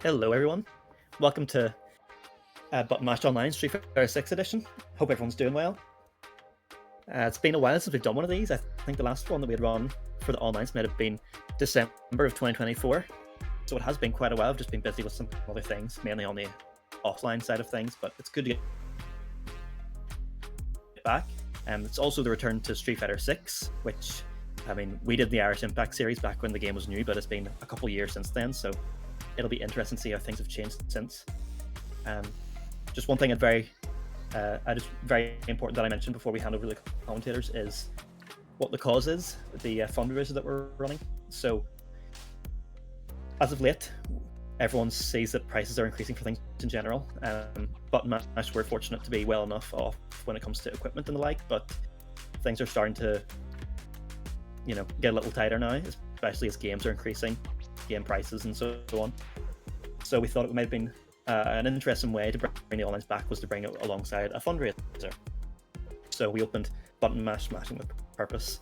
Hello everyone, welcome to Button Mash Online Street Fighter 6 edition. Hope everyone's doing well. It's been a while since we've done one of these. I think the last one that we had run for the online might have been December of 2024. So it has been quite a while. I've just been busy with some other things, mainly on the offline side of things, but it's good to get back. It's also the return to Street Fighter 6, which, I mean, we did the Irish Impact series back when the game was new, but it's been a couple years since then, so it'll be interesting to see how things have changed since. Just one thing very important that I mentioned before we hand over to the commentators is what the cause is, the fundraiser that we're running. So, as of late, everyone sees that prices are increasing for things in general. Button Mash, we're fortunate to be well enough off when it comes to equipment and the like, but things are starting to, get a little tighter now, especially as games are increasing, game prices and so on. So we thought it might have been an interesting way to bring the online back was to bring it alongside a fundraiser. So we opened Button Mash Mashing with Purpose,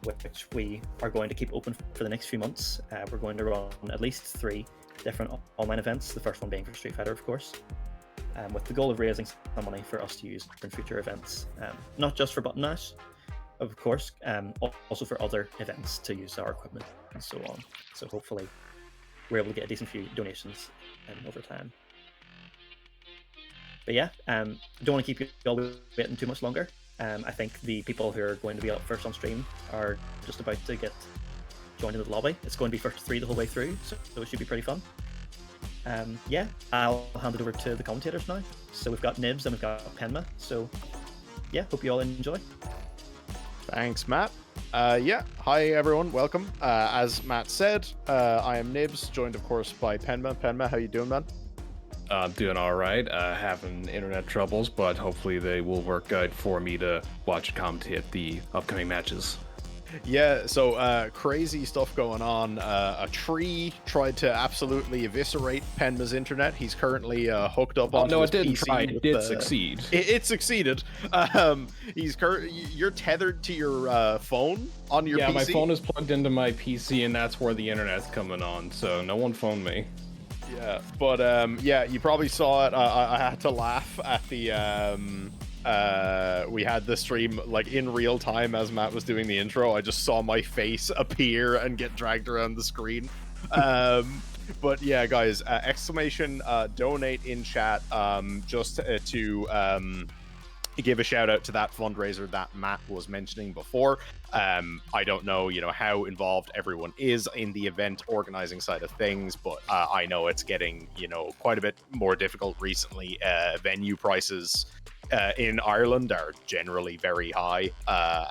which we are going to keep open for the next few months. We're going to run at least 3 different online events, the first one being for Street Fighter, of course, with the goal of raising some money for us to use in future events, not just for Button Mash, of course, also for other events to use our equipment and so on. So hopefully we're able to get a decent few donations over time. But yeah, don't want to keep you all waiting too much longer. I think the people who are going to be up first on stream are just about to get joined in the lobby. It's going to be first 3 the whole way through, so it should be pretty fun. Yeah, I'll hand it over to the commentators now. So we've got Nibs and we've got Penma. So yeah, hope you all enjoy. Thanks, Matt. Yeah, hi everyone, welcome. As Matt said, I am Nibs, joined of course by Penma. Penma, how you doing, man? I'm doing all right. Having internet troubles, but hopefully they will work out for me to watch and commentate the upcoming matches. Yeah, so crazy stuff going on. A tree tried to absolutely eviscerate Penma's internet. He's currently hooked up onto no, his it didn't PC try. It did succeed. It succeeded. You're tethered to your phone on your PC? Yeah, my phone is plugged into my PC, and that's where the internet's coming on, so no one phoned me. Yeah, but yeah, you probably saw it. I had to laugh at the we had the stream like in real time as Matt was doing the intro. I just saw my face appear and get dragged around the screen. But yeah, guys, exclamation donate in chat, just to give a shout out to that fundraiser that Matt was mentioning before. I don't know, how involved everyone is in the event organizing side of things, but I know it's getting, quite a bit more difficult recently. Venue prices in Ireland are generally very high,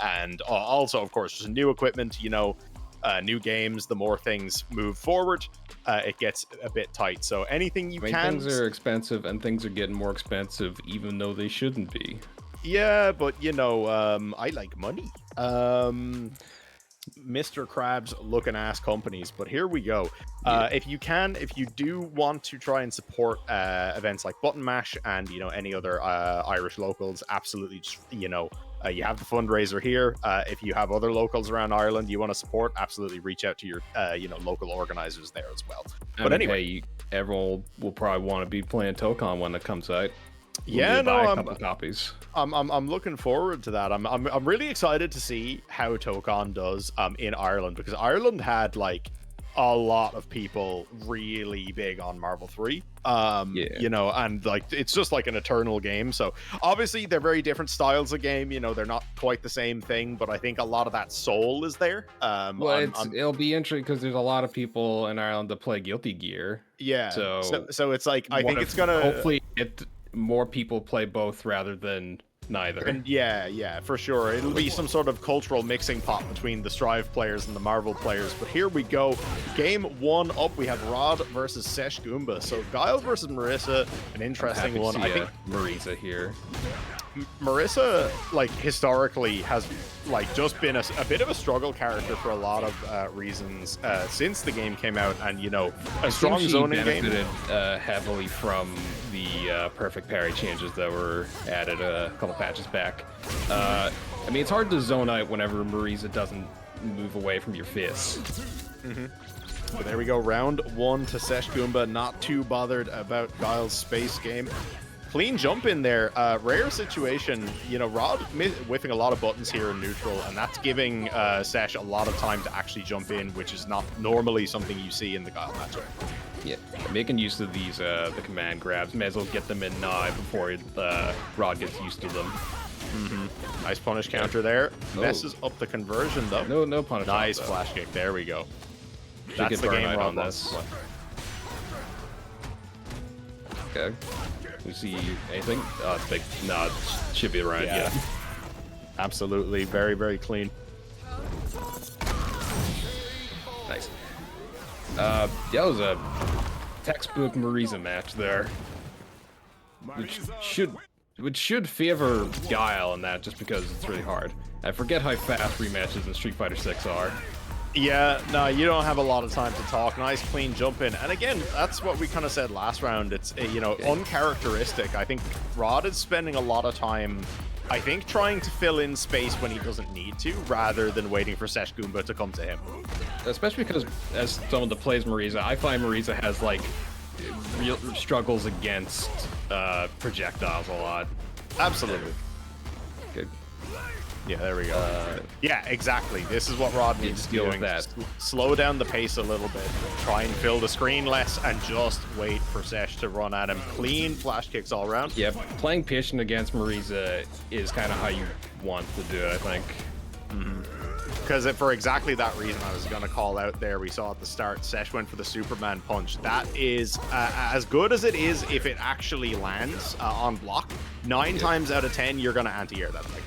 and also, of course, just new equipment, new games. The more things move forward, it gets a bit tight. So anything you can. Things are expensive, and things are getting more expensive, even though they shouldn't be. Yeah, but I like money. Mr. Krabs looking ass companies, but here we go. Yeah. If you do want to try and support events like Button Mash and any other Irish locals, absolutely just, you have the fundraiser here. If you have other locals around Ireland you want to support, absolutely reach out to your local organizers there as well. But anyway, everyone will probably want to be playing Tokon when it comes out. Yeah, no, a couple copies. I'm looking forward to that. I'm really excited to see how Tokon does in Ireland, because Ireland had like a lot of people really big on Marvel 3. And like it's just like an eternal game. So obviously they're very different styles of game. They're not quite the same thing, but I think a lot of that soul is there. It'll be interesting because there's a lot of people in Ireland that play Guilty Gear. Yeah. So it's like I think it's gonna hopefully more people play both rather than neither. And yeah, for sure. It'll be some sort of cultural mixing pot between the Strive players and the Marvel players. But here we go. Game 1 up, we have Rod versus SeshGoomba. So Guile versus Marissa, an interesting one. I think Marisa here. Marissa, like, historically has like just been a bit of a struggle character for a lot of reasons since the game came out, and a strong zoning game. Benefited heavily from the perfect parry changes that were added a couple patches back. I mean, it's hard to zone out whenever Marisa doesn't move away from your fists. But there we go, round 1 to SeshGoomba. Not too bothered about Guile's space game. Clean jump in there. Rare situation, you know, Rod whiffing a lot of buttons here in neutral, and that's giving Sesh a lot of time to actually jump in, which is not normally something you see in the Guile matchup. Yeah, making use of these the command grabs. May as well get them in now before Rod gets used to them. Nice punish counter there. Oh. Messes up the conversion though. No punish. Nice flash kick. There we go. Should That's get the game burnout Rod on wants. this. Okay. We see anything? It's big. No, it should be around. Yeah. Absolutely. Very, very clean. Nice. That was a textbook Marisa match there, which should favor Guile in that, just because it's really hard. I forget how fast rematches in Street Fighter 6 are. Yeah, no, you don't have a lot of time to talk. Nice clean jump in. And again, that's what we kind of said last round. It's, you know, uncharacteristic. I think Rod is spending a lot of time, I think, trying to fill in space when he doesn't need to, rather than waiting for SeshGoomba to come to him. Especially because, as someone that plays Marisa, I find Marisa has, like, real struggles against projectiles a lot. Absolutely. Good. Yeah, there we go. Yeah, exactly. This is what Rod needs to deal do. with that. Slow down the pace a little bit. Try and fill the screen less, and just wait for Sesh to run at him. Clean flash kicks all around. Yeah, playing patient against Marisa is kind of how you want to do it, I think. Because for exactly that reason I was going to call out there, we saw at the start, Sesh went for the Superman punch. That is as good as it is if it actually lands on block. 9 times out of 10, you're going to anti-air that thing.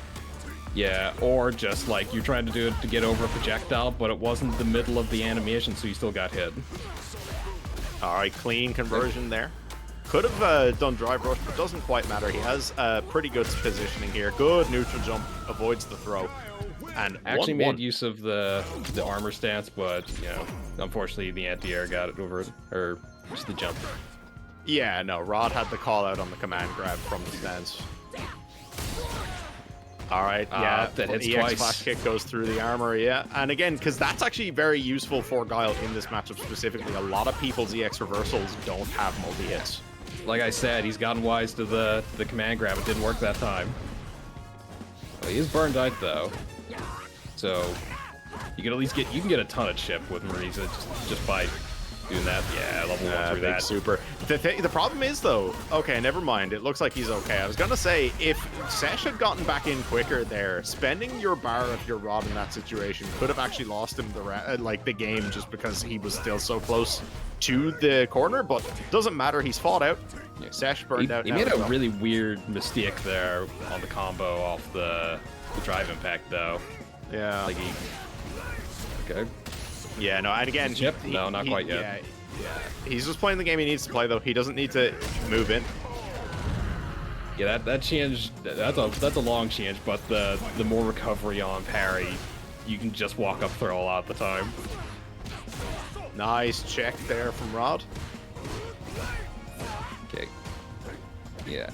Yeah, or just like you're trying to do it to get over a projectile, but it wasn't the middle of the animation, so you still got hit. All right, clean conversion there. Could have done drive rush, but doesn't quite matter. He has pretty good positioning here. Good neutral jump, avoids the throw. And actually made use of the armor stance, but you know, unfortunately the anti-air got it over it, or just the jump. Yeah, no, Rod had the call out on the command grab from the stance. All right, yeah, that hits EX twice. flash kick goes through the armor, yeah. And again, because that's actually very useful for Guile in this matchup specifically. A lot of people's EX reversals don't have multi-hits. Like I said, he's gotten wise to the command grab. It didn't work that time. Well, he is burned out though, so you can at least get a ton of chip with Marisa just by doing that. Yeah, level 1 through big that. Super. The problem is though, okay, never mind. It looks like he's okay. I was gonna say, if Sesh had gotten back in quicker there, spending your bar of your Rod in that situation could have actually lost him the game, just because he was still so close to the corner. But doesn't matter. He's fought out. Yeah. Sesh burned out. He made a really weird mistake there on the combo off the drive impact though. Yeah. Like okay. Yeah, no, and again, Chip? No, not quite yet. Yeah. He's just playing the game he needs to play though. He doesn't need to move in. Yeah, that change, that's a long change, but the more recovery on parry, you can just walk up throw a lot of the time. Nice check there from Rod. Okay. Yeah.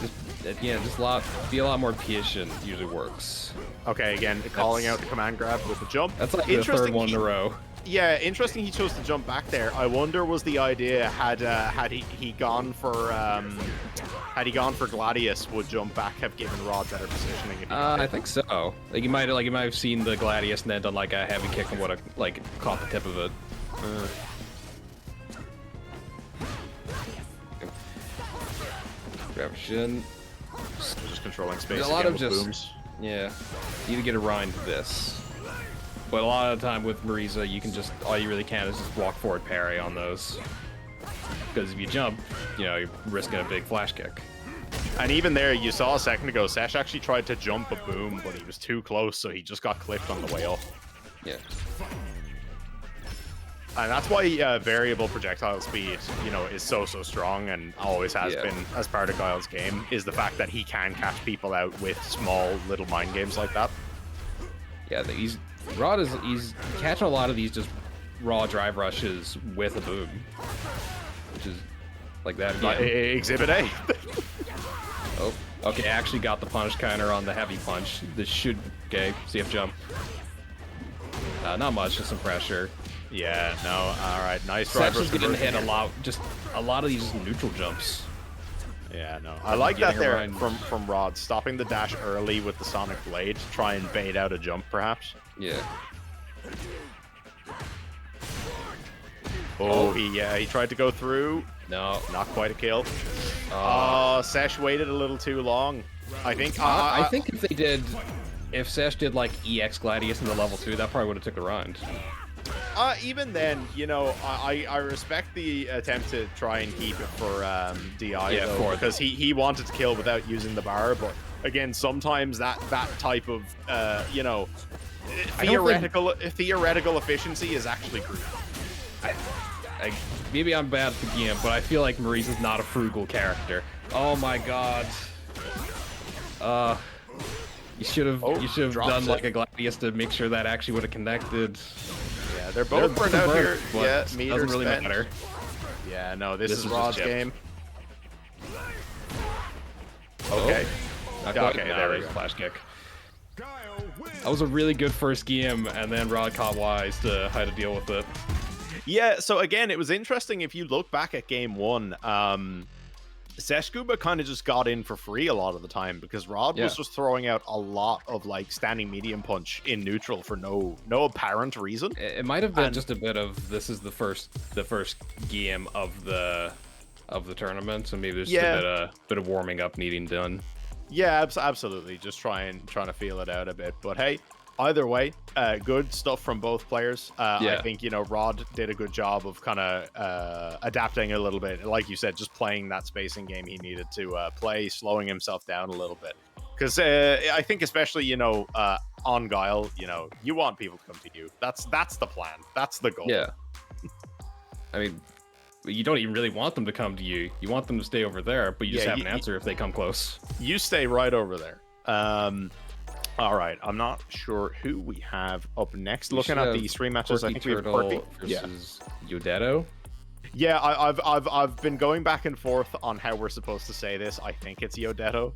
Just be a lot more patient usually works. Okay, again, calling out the command grab with the jump. That's like the third one in a row. Yeah, interesting he chose to jump back there. I wonder, was the idea, had he gone for Gladius, would jump back have given Rod better positioning? If he I think so. Like he might have seen the Gladius and then done like a heavy kick and would have like caught the tip of it. Grab shin. Just controlling space. There's a lot of again with just booms. yeah. You need to get around this. But a lot of the time with Marisa, you can just all you really can is just walk forward parry on those. Because if you jump, you know, you're risking a big flash kick. And even there, you saw a second ago, Sesh actually tried to jump a boom, but he was too close, so he just got clipped on the way up. Yeah. And that's why variable projectile speed, you know, is so strong and always has been as part of Guile's game, is the fact that he can catch people out with small little mind games like that. Yeah, he's catching a lot of these just raw drive rushes with a boom, which is like that again. Exhibit A. Oh, okay, actually got the punish counter on the heavy punch. This should, okay, CF jump. Not much, just some pressure. Yeah, no, all right, nice Sesh driver. is getting hit a lot, just a lot of these neutral jumps. Yeah, no, I like that there around. from Rod, stopping the dash early with the Sonic Blade to try and bait out a jump, perhaps. Yeah. Oh, he tried to go through. No. Not quite a kill. Sesh waited a little too long. I think. I think if Sesh did like EX Gladius in the level 2, that probably would have took the round. Even then, you know, I respect the attempt to try and keep it for DI, though, because he wanted to kill without using the bar. But again, sometimes that type of you know, theoretical efficiency is actually crucial. Maybe I'm bad at the game, but I feel like Maurice is not a frugal character. Oh my god. You should have done like a Gladius to make sure that actually would have connected. Yeah, they're both burned out here. Yeah, meters doesn't really spent. matter. Yeah, no, this is Rod's game. Okay. Okay, there we go. Flash kick. That was a really good first game, and then Rod caught wise to how to deal with it. Yeah, so again, it was interesting if you look back at game 1. SeshGoomba kind of just got in for free a lot of the time because Rod was just throwing out a lot of like standing medium punch in neutral for no apparent reason. It might have been just a bit of this is the first game of the tournament, so maybe there's just a bit of warming up needing done. Yeah, absolutely. Just trying to feel it out a bit. But hey, either way, good stuff from both players. I think, you know, Rod did a good job of kind of adapting a little bit. Like you said, just playing that spacing game he needed to play, slowing himself down a little bit. Because I think especially, you know, on Guile, you know, you want people to come to you. That's the plan. That's the goal. Yeah. I mean, you don't even really want them to come to you. You want them to stay over there, but you just have an answer if they come close. You stay right over there. All right, I'm not sure who we have up next. Looking at the stream matches, I think we have Quirky versus Yodeto. Yeah, I've been going back and forth on how we're supposed to say this. I think it's Yodeto.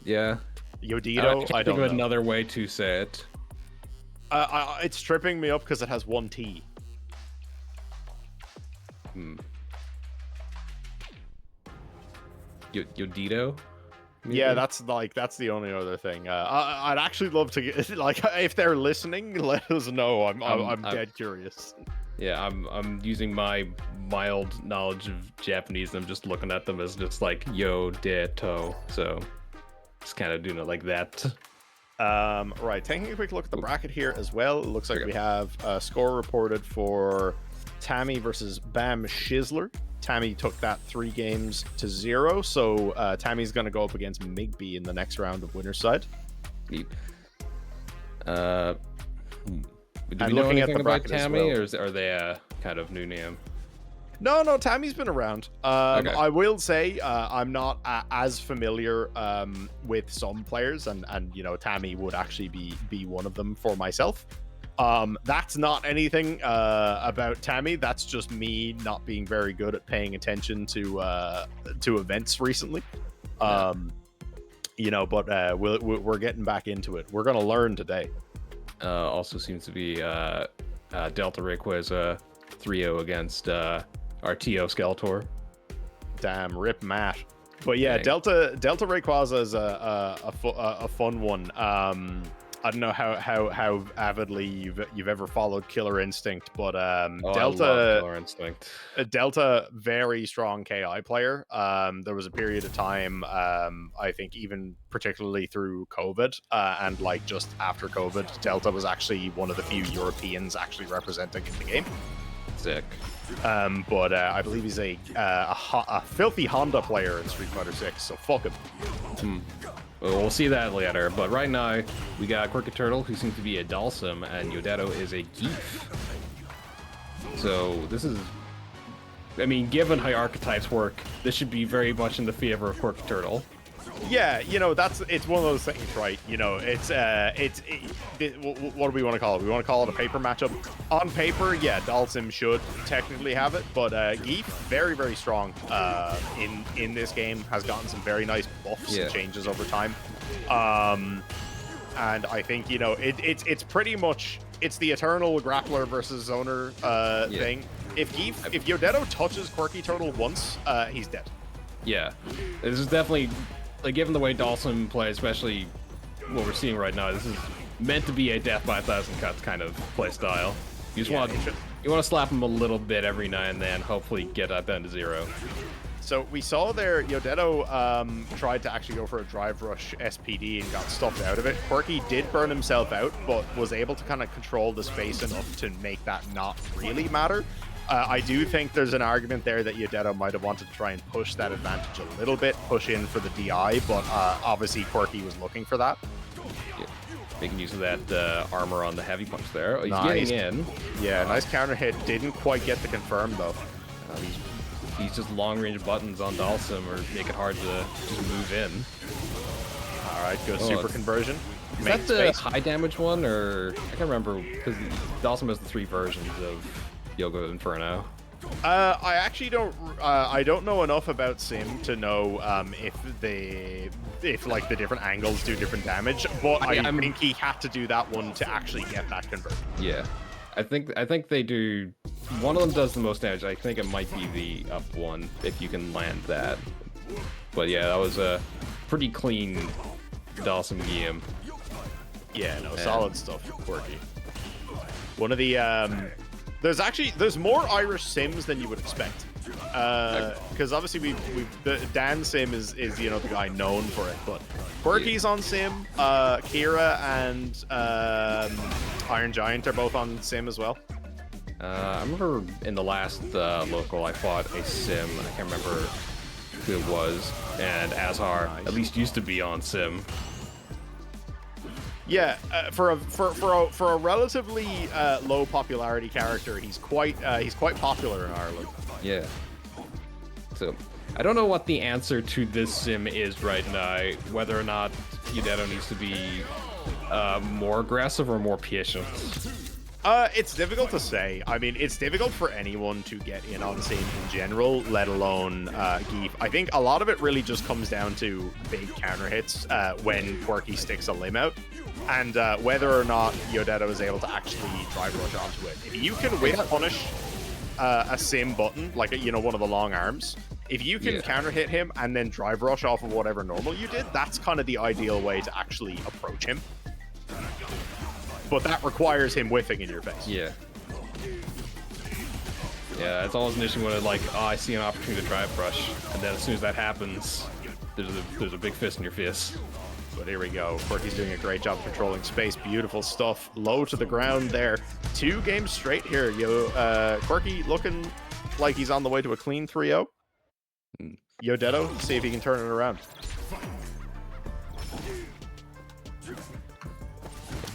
Yeah. Yodeto. I don't know. Another way to say it. It's tripping me up because it has one T. Yodeto. Maybe? Yeah, that's the only other thing. I'd actually love to get, like, if they're listening, let us know. I'm dead curious. Yeah, I'm using my mild knowledge of Japanese. And I'm just looking at them as just like Yodeto. So just kind of doing it like that. Right, taking a quick look at the bracket here as well. It looks like we have a score reported for Tammie versus Bam Shizzler. Tammie took that 3-0, so Tammie's going to go up against MigBee in the next round of winner's side. Do we know anything about Tammie, or are they a kind of new name? No, Tammie's been around. I will say I'm not as familiar with some players, and you know, Tammie would actually be one of them for myself. That's not anything about Tammie. That's just me not being very good at paying attention to events recently. You know, but we're getting back into it. We're gonna learn today. Also seems to be Delta Rayquaza 3-0 against RTO Skeletor. Damn, rip Matt. But yeah, dang. Delta Rayquaza is a fun one. I don't know how avidly you've ever followed Killer Instinct, but Delta, I love Killer Instinct. Delta, very strong KI player. There was a period of time, I think even particularly through COVID, and like just after COVID, Delta was actually one of the few Europeans actually representing in the game. Sick. But I believe he's a filthy Honda player in Street Fighter 6, so fuck him. We'll see that later, but right now we got QuirkyTurtle, who seems to be a Dalsum, and Yodeto is a Geef. So this is, I mean, given how archetypes work, this should be very much in the favor of QuirkyTurtle. Yeah, you know, it's one of those things, right? You know, what do we want to call it? We want to call it a paper matchup. On paper, yeah, Dalsim should technically have it, but Geef, very, very strong in this game, has gotten some very nice buffs and changes over time. And I think, you know, it's pretty much it's the eternal grappler versus zoner thing. If Yodeto touches QuirkyTurtle once, he's dead. Yeah, this is definitely, like, given the way Dalsum plays, especially what we're seeing right now, this is meant to be a death by 1,000 cuts kind of play style. You just want to slap him a little bit every now and then, hopefully get that down to 0. So we saw there, Yodeto tried to actually go for a drive rush SPD and got stuffed out of it. Quirky did burn himself out, but was able to kind of control the space enough to make that not really matter. I do think there's an argument there that Yodeto might have wanted to try and push that advantage a little bit, push in for the DI, but obviously Quirky was looking for that. Yeah. Making use of that armor on the heavy punch there. Oh, he's getting in. Yeah, nice counter hit. Didn't quite get the confirm though. These just long-range buttons on Dalsum or make it hard to just move in. All right, good super conversion. Is that the high damage one, or I can't remember because Dalsum has the 3 versions of Yoga Inferno. I actually don't. I don't know enough about Sim to know if like the different angles do different damage. But I think he had to do that one to actually get that conversion. Yeah, I think they do. One of them does the most damage. I think it might be the up one if you can land that. But yeah, that was a pretty clean Dalsum game. Yeah, no, solid stuff for Quirky. One of the there's more Irish Sims than you would expect. Because obviously Dan Sim is you know the guy known for it, but Quirky's on Sim, Kira and Iron Giant are both on Sim as well. I remember in the last local I fought a Sim. I can't remember who it was, and Azhar at least used to be on Sim. Yeah, for a relatively low popularity character, he's quite popular in Ireland. Yeah. So I don't know what the answer to this Sim is right now. Whether or not Yodeto needs to be more aggressive or more patient. It's difficult to say. I mean, it's difficult for anyone to get in on Sim in general, let alone Geef. I think a lot of it really just comes down to big counter hits when Quirky sticks a limb out. And whether or not Yodeto is able to actually drive rush onto it. If you can whip punish a Sim button, like one of the long arms, if you can counter hit him and then drive rush off of whatever normal you did, that's kind of the ideal way to actually approach him. But that requires him whiffing in your face. Yeah. Yeah, it's always an issue when I see an opportunity to drive rush, and then as soon as that happens, there's a big fist in your face. But here we go. Quirky's doing a great job controlling space. Beautiful stuff. Low to the ground there. 2 games straight here. Quirky looking like he's on the way to a clean 3-0. Yodeto, see if he can turn it around.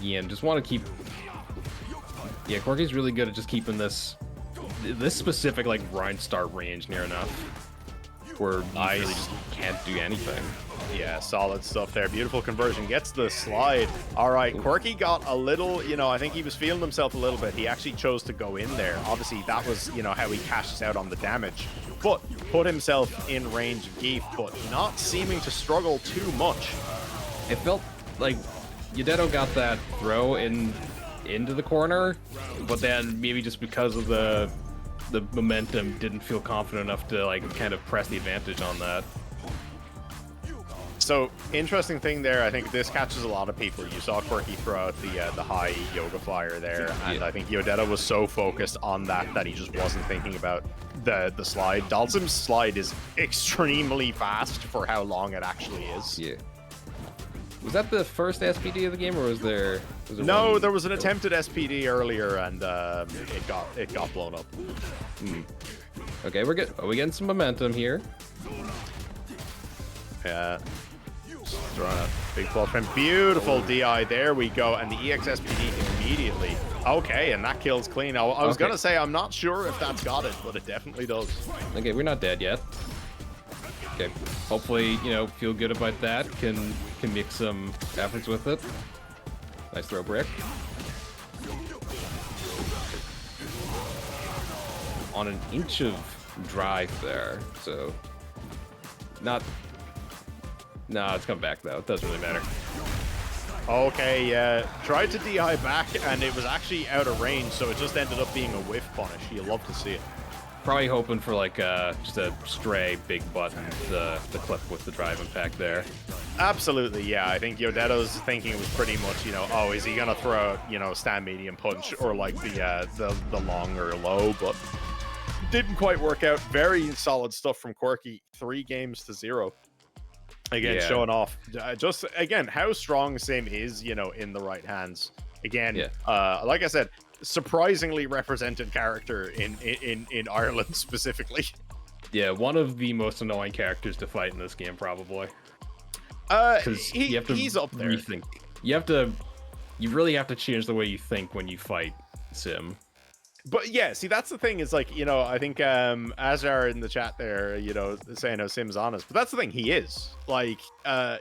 Yeah, and just want to keep... Yeah, Quirky's really good at just keeping this specific, grind start range near enough. Where you really just can't do anything. Yeah, solid stuff there. Beautiful conversion. Gets the slide. All right, Quirky got a little, I think he was feeling himself a little bit. He actually chose to go in there. Obviously, that was, how he cashes out on the damage. But put himself in range of Geef, but not seeming to struggle too much. It felt like Yodeto got that throw into the corner, but then maybe just because of the momentum didn't feel confident enough to kind of press the advantage on that. So, interesting thing there, I think this catches a lot of people. You saw Quirky throw out the high yoga flyer there, and I think Yodeto was so focused on that he just wasn't thinking about the slide. Dalsum's slide is extremely fast for how long it actually is. Yeah. Was that the first SPD of the game, or was there no, there was an attempted SPD earlier, and it got blown up. Okay, we're good. Are we getting some momentum here? Yeah. Throwing a big ball frame. Beautiful DI. There we go. And the EX SPD immediately. Okay, and that kills clean. I was going to say, I'm not sure if that's got it, but it definitely does. Okay, we're not dead yet. Okay, hopefully, feel good about that. Can make some efforts with it. Nice throw brick. On an inch of drive there, so not... No, it's come back though. It doesn't really matter. Okay, yeah. Tried to DI back, and it was actually out of range, so it just ended up being a whiff punish. You love to see it. Probably hoping for like just a stray big button to clip with the drive impact there. Absolutely, yeah. I think Yodeto's thinking was pretty much, you know, oh, is he gonna throw, you know, stand medium punch or like the long or low, but didn't quite work out. Very solid stuff from Quirky. 3 games to 0. Again, showing off just again how strong Sim is, you know, in the right hands. Again, like I said, surprisingly represented character in Ireland specifically. Yeah, one of the most annoying characters to fight in this game, probably. Because he's up there. Rethink. You really have to change the way you think when you fight Sim. But yeah, see, that's the thing is like, you know, I think Azar in the chat there, you know, saying how Sim's honest, but that's the thing, he is. Like,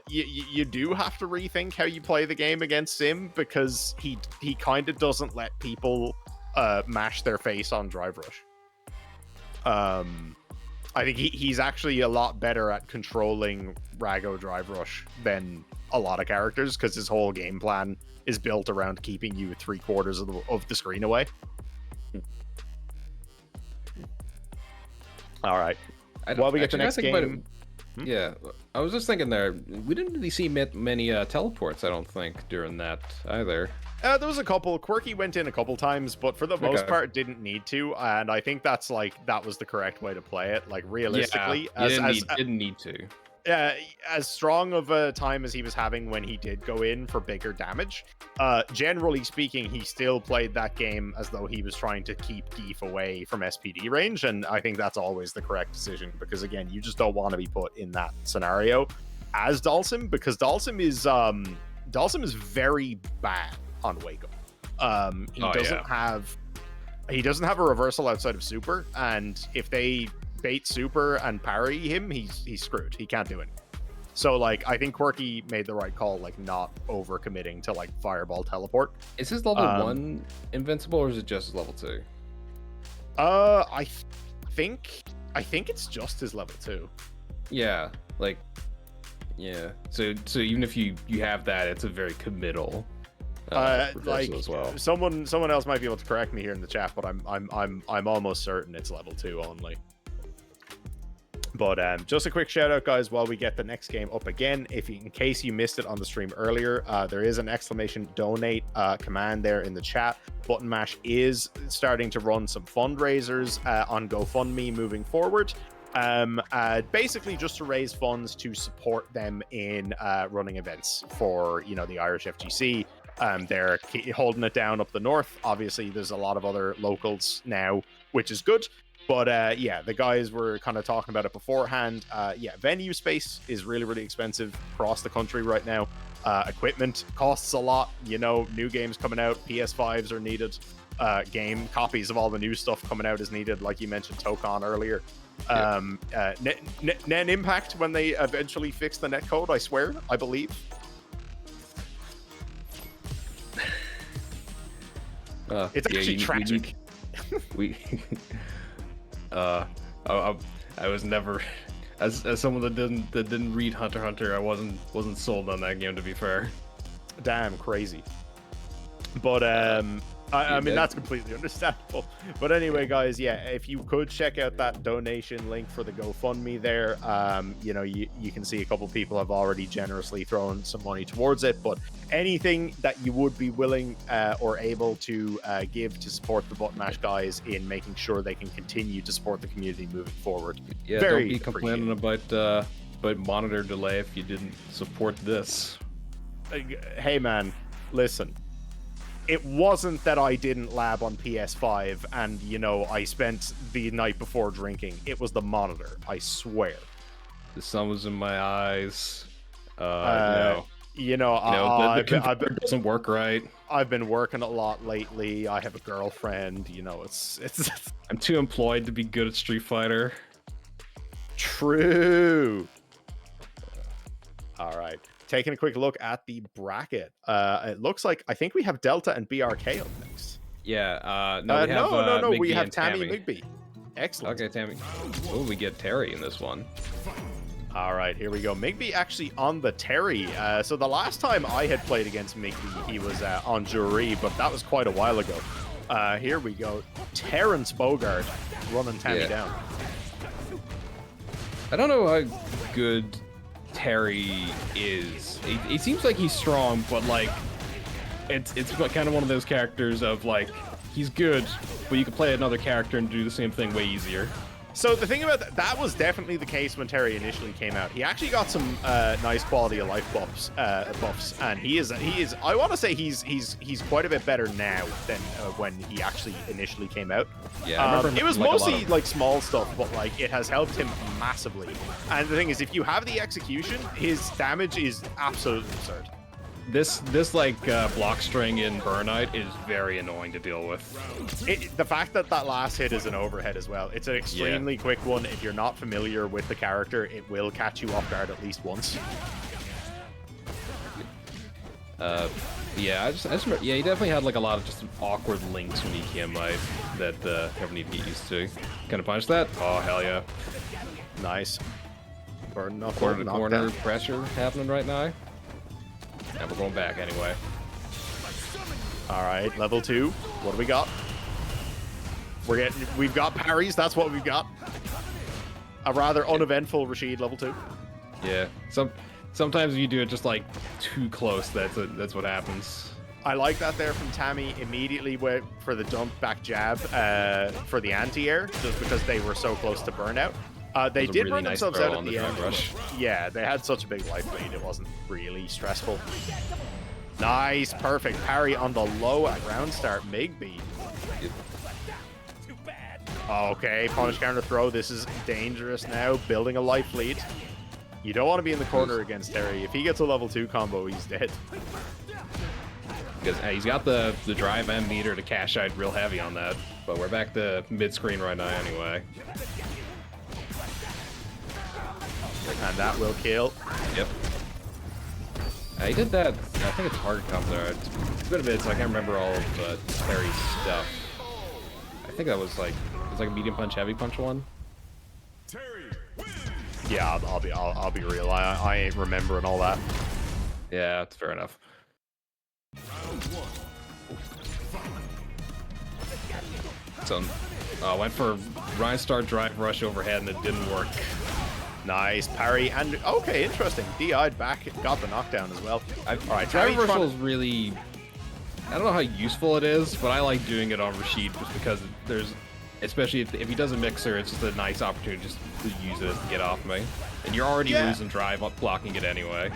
you do have to rethink how you play the game against Sim because he kind of doesn't let people mash their face on Drive Rush. I think he's actually a lot better at controlling Rago Drive Rush than a lot of characters because his whole game plan is built around keeping you 3/4 of the screen away. All right. Well, we get the next game. Yeah, I was just thinking there, we didn't really see many teleports, I don't think, during that either. There was a couple. Quirky went in a couple times, but for the most part, didn't need to. And I think that was the correct way to play it. Like, realistically, didn't need to. As strong of a time as he was having when he did go in for bigger damage, generally speaking, he still played that game as though he was trying to keep Geef away from SPD range, and I think that's always the correct decision, because again, you just don't want to be put in that scenario as Dalsim, because Dalsim is very bad on Wake Up. He doesn't have a reversal outside of super, and if they bait super and parry him, he's screwed. He can't do it. So like, I think Quirky made the right call, like not over committing to like fireball teleport. Is his level 1 invincible, or is it just his level 2? I think it's just his level 2. Yeah, like, yeah. So even if you have that, it's a very committal like as well. Someone else might be able to correct me here in the chat, but I'm almost certain it's level 2 only. But just a quick shout out, guys, while we get the next game up again. In case you missed it on the stream earlier, there is an exclamation donate command there in the chat. Button Mash is starting to run some fundraisers on GoFundMe moving forward. Basically just to raise funds to support them in running events for, you know, the Irish FGC. They're holding it down up the north. Obviously, there's a lot of other locals now, which is good. But yeah, the guys were kind of talking about it beforehand. Yeah, venue space is really, really expensive across the country right now. Equipment costs a lot. You know, new games coming out, PS5s are needed. Game copies of all the new stuff coming out is needed, like you mentioned Tokon earlier. Net Impact, when they eventually fix the netcode, I swear, I believe. It's actually tragic. I was never, as someone that didn't read Hunter x Hunter, I wasn't sold on that game, to be fair. Damn crazy. But I mean, that's completely understandable. But anyway, guys, yeah, if you could check out that donation link for the GoFundMe there, you know, you can see a couple people have already generously thrown some money towards it. But anything that you would be willing or able to give to support the Button Mash guys in making sure they can continue to support the community moving forward. Yeah, don't be complaining about monitor delay if you didn't support this. Hey, man, listen. It wasn't that I didn't lab on PS5 and, you know, I spent the night before drinking. It was the monitor, I swear. The sun was in my eyes. No. You know, the computer doesn't work right. I've been working a lot lately. I have a girlfriend. You know, it's. I'm too employed to be good at Street Fighter. True. All right. Taking a quick look at the bracket. It looks like I think we have Delta and BRK up next. Yeah. No. MigBee We have and Tammie and MigBee. Excellent. Okay, Tammie. Oh, we get Terry in this one. All right, here we go. MigBee actually on the Terry. So the last time I had played against MigBee, he was on Jury, but that was quite a while ago. Here we go. Terrence Bogard running Tammie down. I don't know how good Terry is. He seems like he's strong, but like it's kind of one of those characters of like he's good, but you can play another character and do the same thing way easier. So the thing about that was definitely the case when Terry initially came out. He actually got some nice quality of life buffs, and he is. I want to say he's quite a bit better now than when he actually initially came out. Yeah, it was mostly like small stuff, but like it has helped him massively. And the thing is, if you have the execution, his damage is absolutely absurd. This like block string in Burnout is very annoying to deal with. The fact that last hit is an overhead as well, it's an extremely quick one. If you're not familiar with the character, it will catch you off guard at least once. Yeah, I just remember, yeah, he definitely had like a lot of just awkward links when he came out that everyone need to get used to. Can I punch that? Oh, hell yeah. Nice. Burn up, Corner to corner pressure happening right now. And we're going back anyway. All right, level 2. What do we got? We've got parries. That's what we've got. A rather uneventful Rashid level 2. Yeah. Sometimes if you do it just like too close, that's what happens. I like that there from Tammie. Immediately went for the dump back jab for the anti-air, just because they were so close to burnout. They did run themselves out at the end. Yeah, they had such a big life lead, it wasn't really stressful. Nice, perfect parry on the low at ground start, MigBee. Okay, punish counter throw. This is dangerous now, building a life lead. You don't want to be in the corner against Terry. If he gets a level 2 combo, he's dead. Because he's got the drive and meter to cash out real heavy on that. But we're back to mid-screen right now anyway. And that will kill. Yep. He did that. I think it's hard to come there. It's been a bit, so I can't remember all of Terry's stuff. I think that was like a medium punch, heavy punch one. Yeah, I'll be real. I ain't remembering all that. Yeah, that's fair enough. So, went for Ryan Star drive rush overhead and it didn't work. Nice parry and okay, interesting. DI'd back, got the knockdown as well. All right, drive reversal is really. I don't know how useful it is, but I like doing it on Rashid just because there's, especially if he does a mixer, it's just a nice opportunity just to use it to get off me. And you're already losing drive blocking it anyway.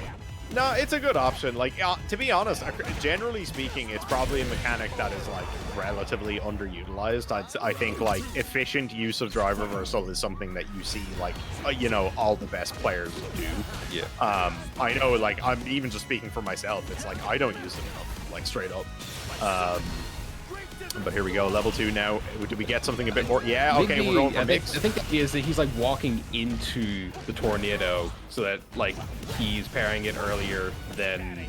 No, it's a good option. Like, to be honest, generally speaking, it's probably a mechanic that is like relatively underutilized. I think like efficient use of drive reversal is something that you see like you know, all the best players do. Yeah. I know, like I'm even just speaking for myself. It's like I don't use it enough, like straight up. But here we go, level 2 now. Do we get something a bit more? Yeah, okay, we're going for mix. I think the idea is that he's like walking into the tornado so that like he's parrying it earlier than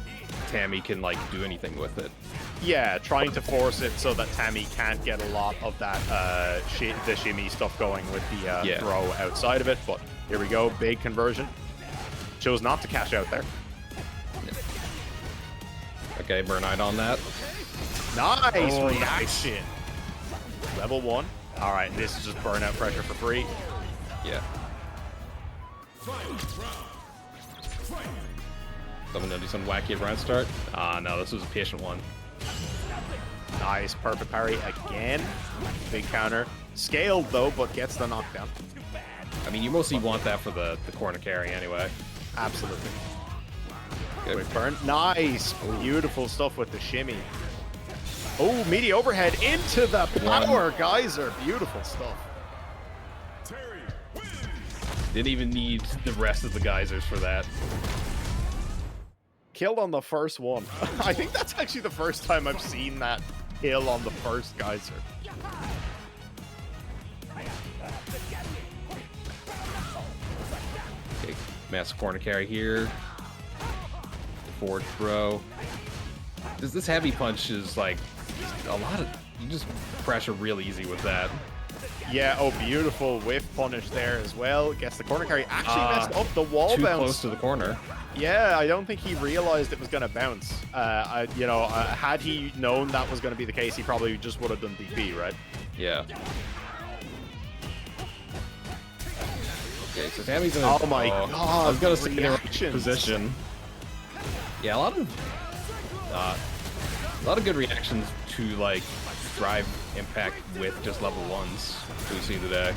Tammie can like do anything with it. Yeah, trying to force it so that Tammie can't get a lot of that the shimmy stuff going with the throw outside of it. But here we go, big conversion. Chose not to cash out there. Okay, burnout on that. Nice reaction. Level 1. All right, this is just burnout pressure for free. Yeah. Someone gonna do some wacky at round start? No, this was a patient one. Nice, perfect parry again. Big counter. Scaled though, but gets the knockdown. I mean, you mostly want that for the corner carry anyway. Absolutely. Good. Quick burn. Nice. Beautiful stuff with the shimmy. Oh, meaty overhead into the power geyser. Beautiful stuff. Didn't even need the rest of the geysers for that. Killed on the first one. I think that's actually the first time I've seen that kill on the first geyser. Okay, massive corner carry here. Forward throw. This heavy punch is like a lot of, you just pressure real easy with that. Yeah, oh, beautiful whiff punish there as well. Gets the corner carry. Actually messed up the wall too bounce. close to the corner. Yeah, I don't think he realized it was going to bounce. Had he known that was going to be the case, he probably just would have done DP, right? Yeah. Okay, so Tammie's in Oh my god, I was going to say in a reactions. position. Yeah, a lot of good reactions to, like, drive impact with just level 1s we've seen today.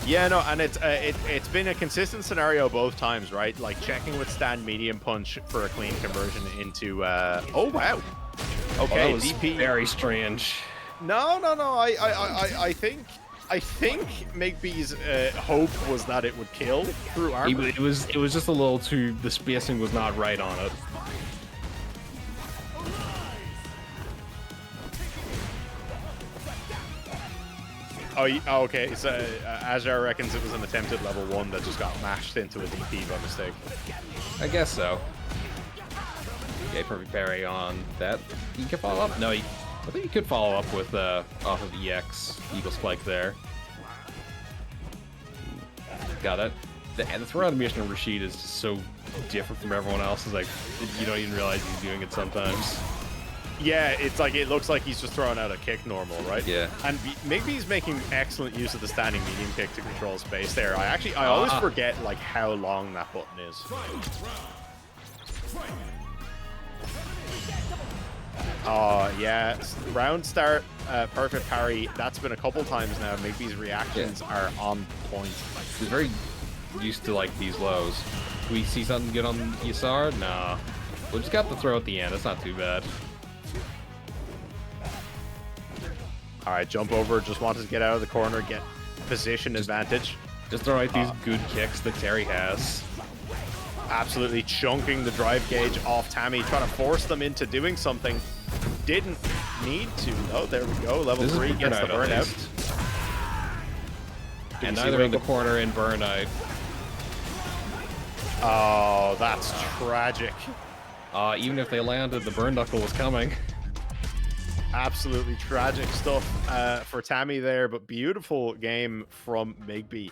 Yeah, no, and it's been a consistent scenario both times, right? Like checking with stand medium punch for a clean conversion into oh wow. Okay, that was DP. very strange. No. I think MigBee's hope was that it would kill through armor. It was just a little too, the spacing was not right on it. Oh, okay. So Azure reckons it was an attempted level 1 that just got mashed into a DP by mistake. I guess so. Okay, perfect parry on that. You can follow up? No, I think you could follow up with off of EX Eagle Spike there. Got it. The throw animation of Rashid is just so different from everyone else. It's like you don't even realize he's doing it sometimes. Yeah, it's like it looks like he's just throwing out a kick normal, right? Yeah. And MigBee's making excellent use of the standing medium kick to control space there. I always forget like how long that button is. Oh yeah, round start, perfect parry. That's been a couple times now. MigBee's reactions are on point. He's very used to like these lows. Do we see something good on Yasar? Nah. We just got the throw at the end. That's not too bad. All right, jump over. Just wanted to get out of the corner, get position advantage. Just throw out these good kicks that Terry has. Absolutely chunking the drive gauge off Tammie, trying to force them into doing something. Didn't need to. Oh, there we go. Level 3 gets the burnout. And neither in the corner in burnout. Oh, that's tragic. Even if they landed, the burn knuckle was coming. Absolutely tragic stuff for Tammie there, but beautiful game from MigBee.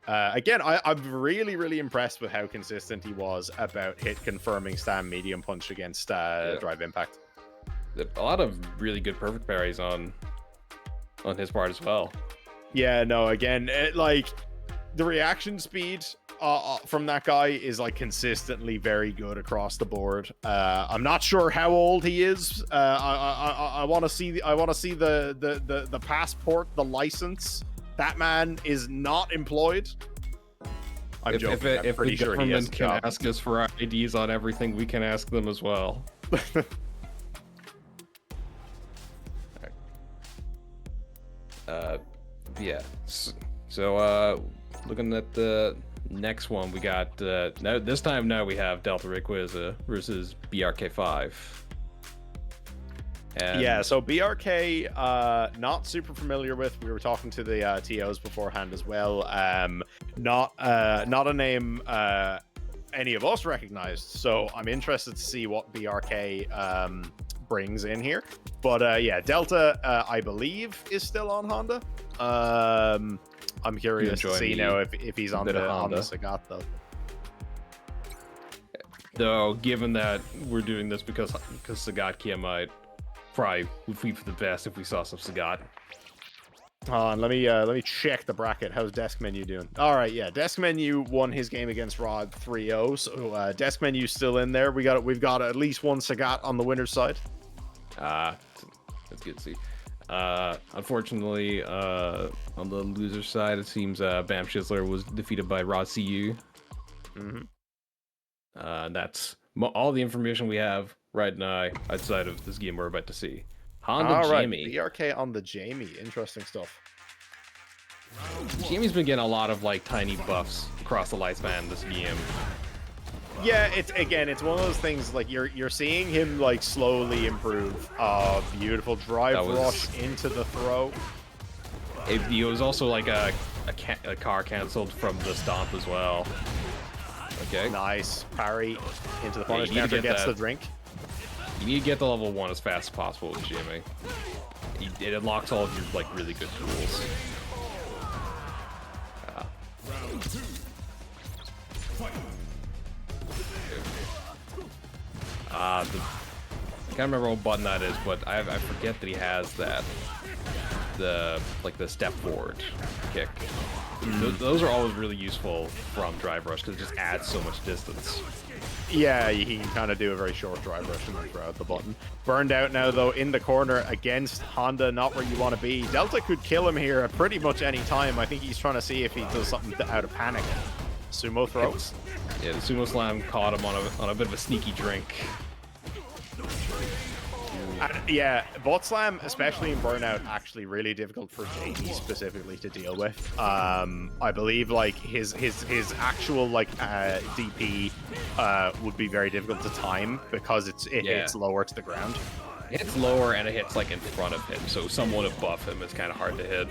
Again, I'm really, really impressed with how consistent he was about hit confirming stand medium punch against drive impact. A lot of really good perfect parries on his part as well. Yeah, no, again, like the reaction speed from that guy is like consistently very good across the board. I'm not sure how old he is. I want to see the passport, the license. That man is not employed. I'm joking. I'm pretty sure he has a job. If the government can ask us for our IDs on everything, we can ask them as well. Yeah. So looking at the next one, we got now this time we have Delta Rayquaza versus BRK5. And yeah, so BRK, not super familiar with. We were talking to the TOs beforehand as well. Not a name any of us recognized. So I'm interested to see what BRK brings in here. But yeah, Delta, I believe, is still on Honda. I'm curious to see now if he's on the Sagat though. Though, given that we're doing this because Sagat Kia might. Probably would be for the best if we saw some Sagat. Hold on, let me check the bracket. How's deskmenu doing? All right, yeah, deskmenu won his game against Rod 3-0, so deskmenu's still in there. We've got at least one Sagat on the winner's side. That's good to see. Unfortunately, on the loser side, it seems Bam Shizzler was defeated by RodCU. That's all the information we have right now outside of this game we're about to see. Honda Jamie. BRK on the Jamie. Interesting stuff. Jamie's been getting a lot of like tiny buffs across the lifespan this game. Yeah, it's one of those things like you're seeing him like slowly improve. Beautiful drive rush into the throw. It was also like a car canceled from the stomp as well. Okay. Nice parry into the punish counter, gets the drink. You need to get to level 1 as fast as possible with Jimmy. It unlocks all of your like really good tools. I can't remember what button that is, but I forget that he has that. The step forward kick. Those are always really useful from Drive Rush because it just adds so much distance. Yeah, he can kind of do a very short Drive Rush and then throw out the button. Burned out now, though, in the corner against Honda, not where you want to be. Delta could kill him here at pretty much any time. I think he's trying to see if he does something out of panic. Sumo throws. Yeah, the Sumo Slam caught him on a bit of a sneaky drink. Yeah, Butt Slam, especially in Burnout, actually really difficult for JD specifically to deal with. I believe like his actual like DP would be very difficult to time because it hits lower to the ground. It hits lower and it hits like in front of him, so someone above him is kind of hard to hit.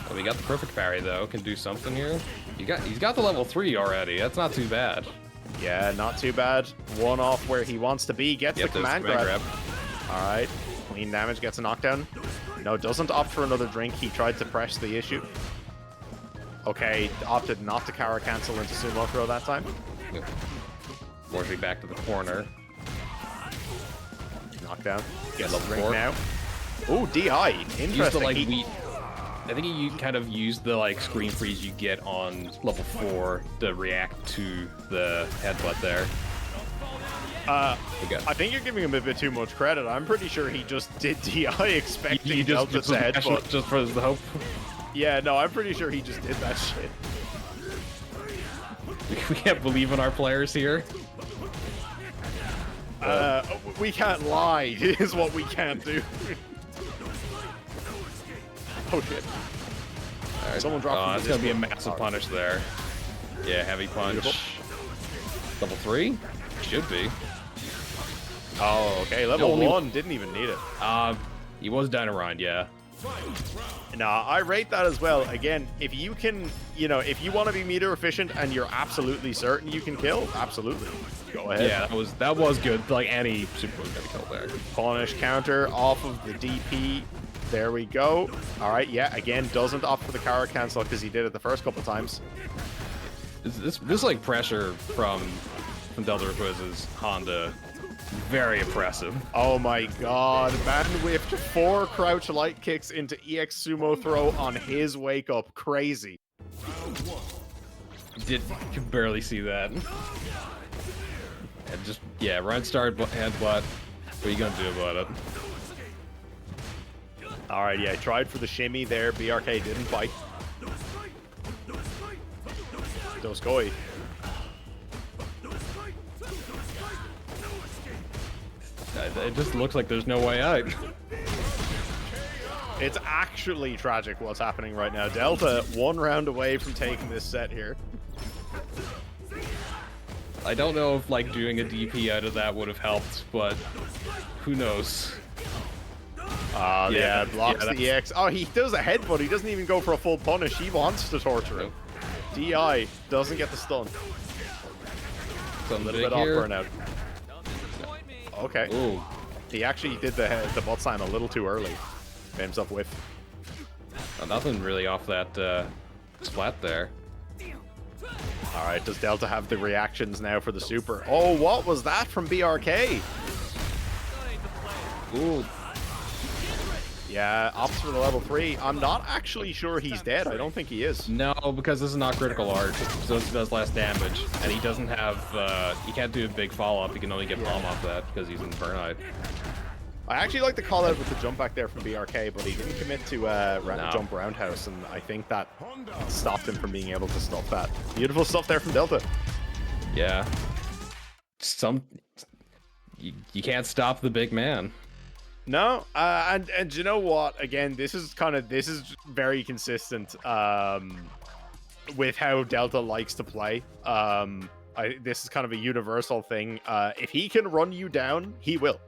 Oh, we got the perfect parry though. Can do something here. He's got the level 3 already. That's not too bad. Yeah, not too bad. One off where he wants to be. Gets the command grab. Alright. Clean damage, gets a knockdown. No, doesn't opt for another drink. He tried to press the issue. Okay, opted not to Kara cancel into Sumo throw that time. Yep. Forcing back to the corner. Knockdown. Gets Level the drink 4. now. Ooh, DI. Interesting. I think you kind of use the like screen freeze you get on level 4 to react to the headbutt there. I think you're giving him a bit too much credit. I'm pretty sure he just did DI expecting Delta to headbutt. Just for the hope. Yeah, no, I'm pretty sure he just did that shit. We can't believe in our players here. We can't lie, is what we can't do. Oh shit. Alright. Someone dropped It's gonna be a massive punish there. Yeah, heavy punch. Beautiful. Level 3? Should be. Oh, okay. Level 1 didn't even need it. He was down around, yeah. Nah, I rate that as well. Again, if you can, if you want to be meter efficient and you're absolutely certain you can kill, absolutely. Go ahead. Yeah, that was good. Like any super was gonna kill there. Punish counter off of the DP. There we go. All right, yeah, again, doesn't opt for the Kara cancel because he did it the first couple times. This like pressure from Delta Rayquaza's Honda, very impressive. Oh my god, man whiffed 4 crouch light kicks into EX Sumo throw on his wake up. Crazy. Could barely see that. And just, yeah, run start headbutt. What are you gonna do about it? Alright, yeah, tried for the shimmy there. BRK didn't bite. Doskoi. It just looks like there's no way out. It's actually tragic what's happening right now. Delta 1 round away from taking this set here. I don't know if like doing a DP out of that would have helped, but who knows? Yeah, blocks the EX. Oh, he does a headbutt. He doesn't even go for a full punish. He wants to torture him. DI doesn't get the stun. A little bit off burnout. Okay. Ooh. He actually did the butt slam a little too early. Made himself whiff. Nothing really off that splat there. Alright, does Delta have the reactions now for the super? Oh, what was that from BRK? Ooh. Yeah, opts for the level 3. I'm not actually sure he's dead. I don't think he is. No, because this is not critical art, so it does less damage. And he doesn't have, he can't do a big follow-up. He can only get palm off that because he's in burnout. I actually like the call out with the jump back there from BRK, but he didn't commit to jump roundhouse, and I think that stopped him from being able to stop that. Beautiful stuff there from Delta. Yeah. You can't stop the big man. No, and you know what? Again, this is very consistent with how Delta likes to play. This is kind of a universal thing. If he can run you down, he will.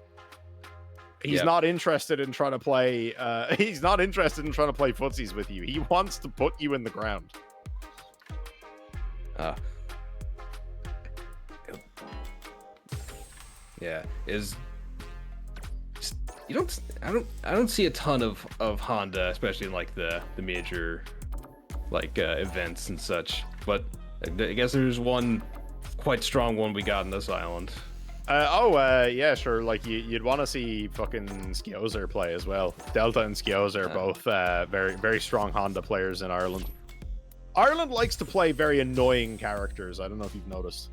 He's not interested in trying to play. He's not interested in trying to play footsies with you. He wants to put you in the ground. Yeah. I don't see a ton of Honda, especially in like the major like events and such. But I guess there's one quite strong one we got in this island. Yeah, sure. Like you'd want to see fucking Skiozer play as well. Delta and Skiozer are both very, very strong Honda players in Ireland. Ireland likes to play very annoying characters. I don't know if you've noticed.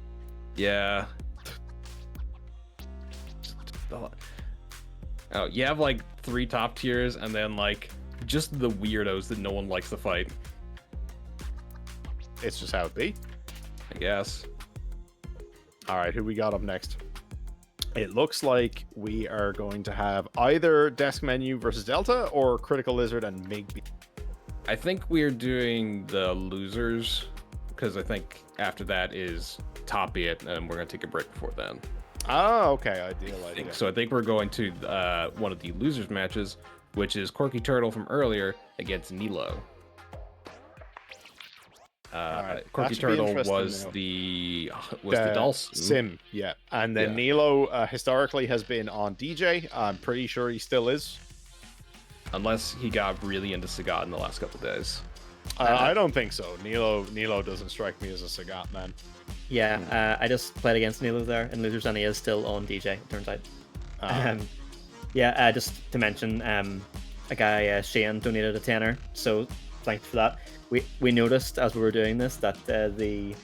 Yeah. Oh, you have like 3 top tiers, and then like just the weirdos that no one likes to fight. It's just how it be, I guess. All right, who we got up next? It looks like we are going to have either deskmenu versus Delta or CriticaLizard and MigBee. I think we're doing the losers, because I think after that is Top It, and we're gonna take a break before then. Oh, okay, ideal idea. So I think we're going to one of the losers matches, which is QuirkyTurtle from earlier against Neilo. Right. QuirkyTurtle was the Dulce Sim, yeah, and then Neilo historically has been on DJ. I'm pretty sure he still is, unless he got really into Sagat in the last couple of days. I don't think so. Neilo doesn't strike me as a Sagat man. Yeah, I just played against Neilo there in losers, and he is still on DJ. It turns out. Just to mention, a guy Shane donated a tenner, so thanks for that. We noticed as we were doing this that the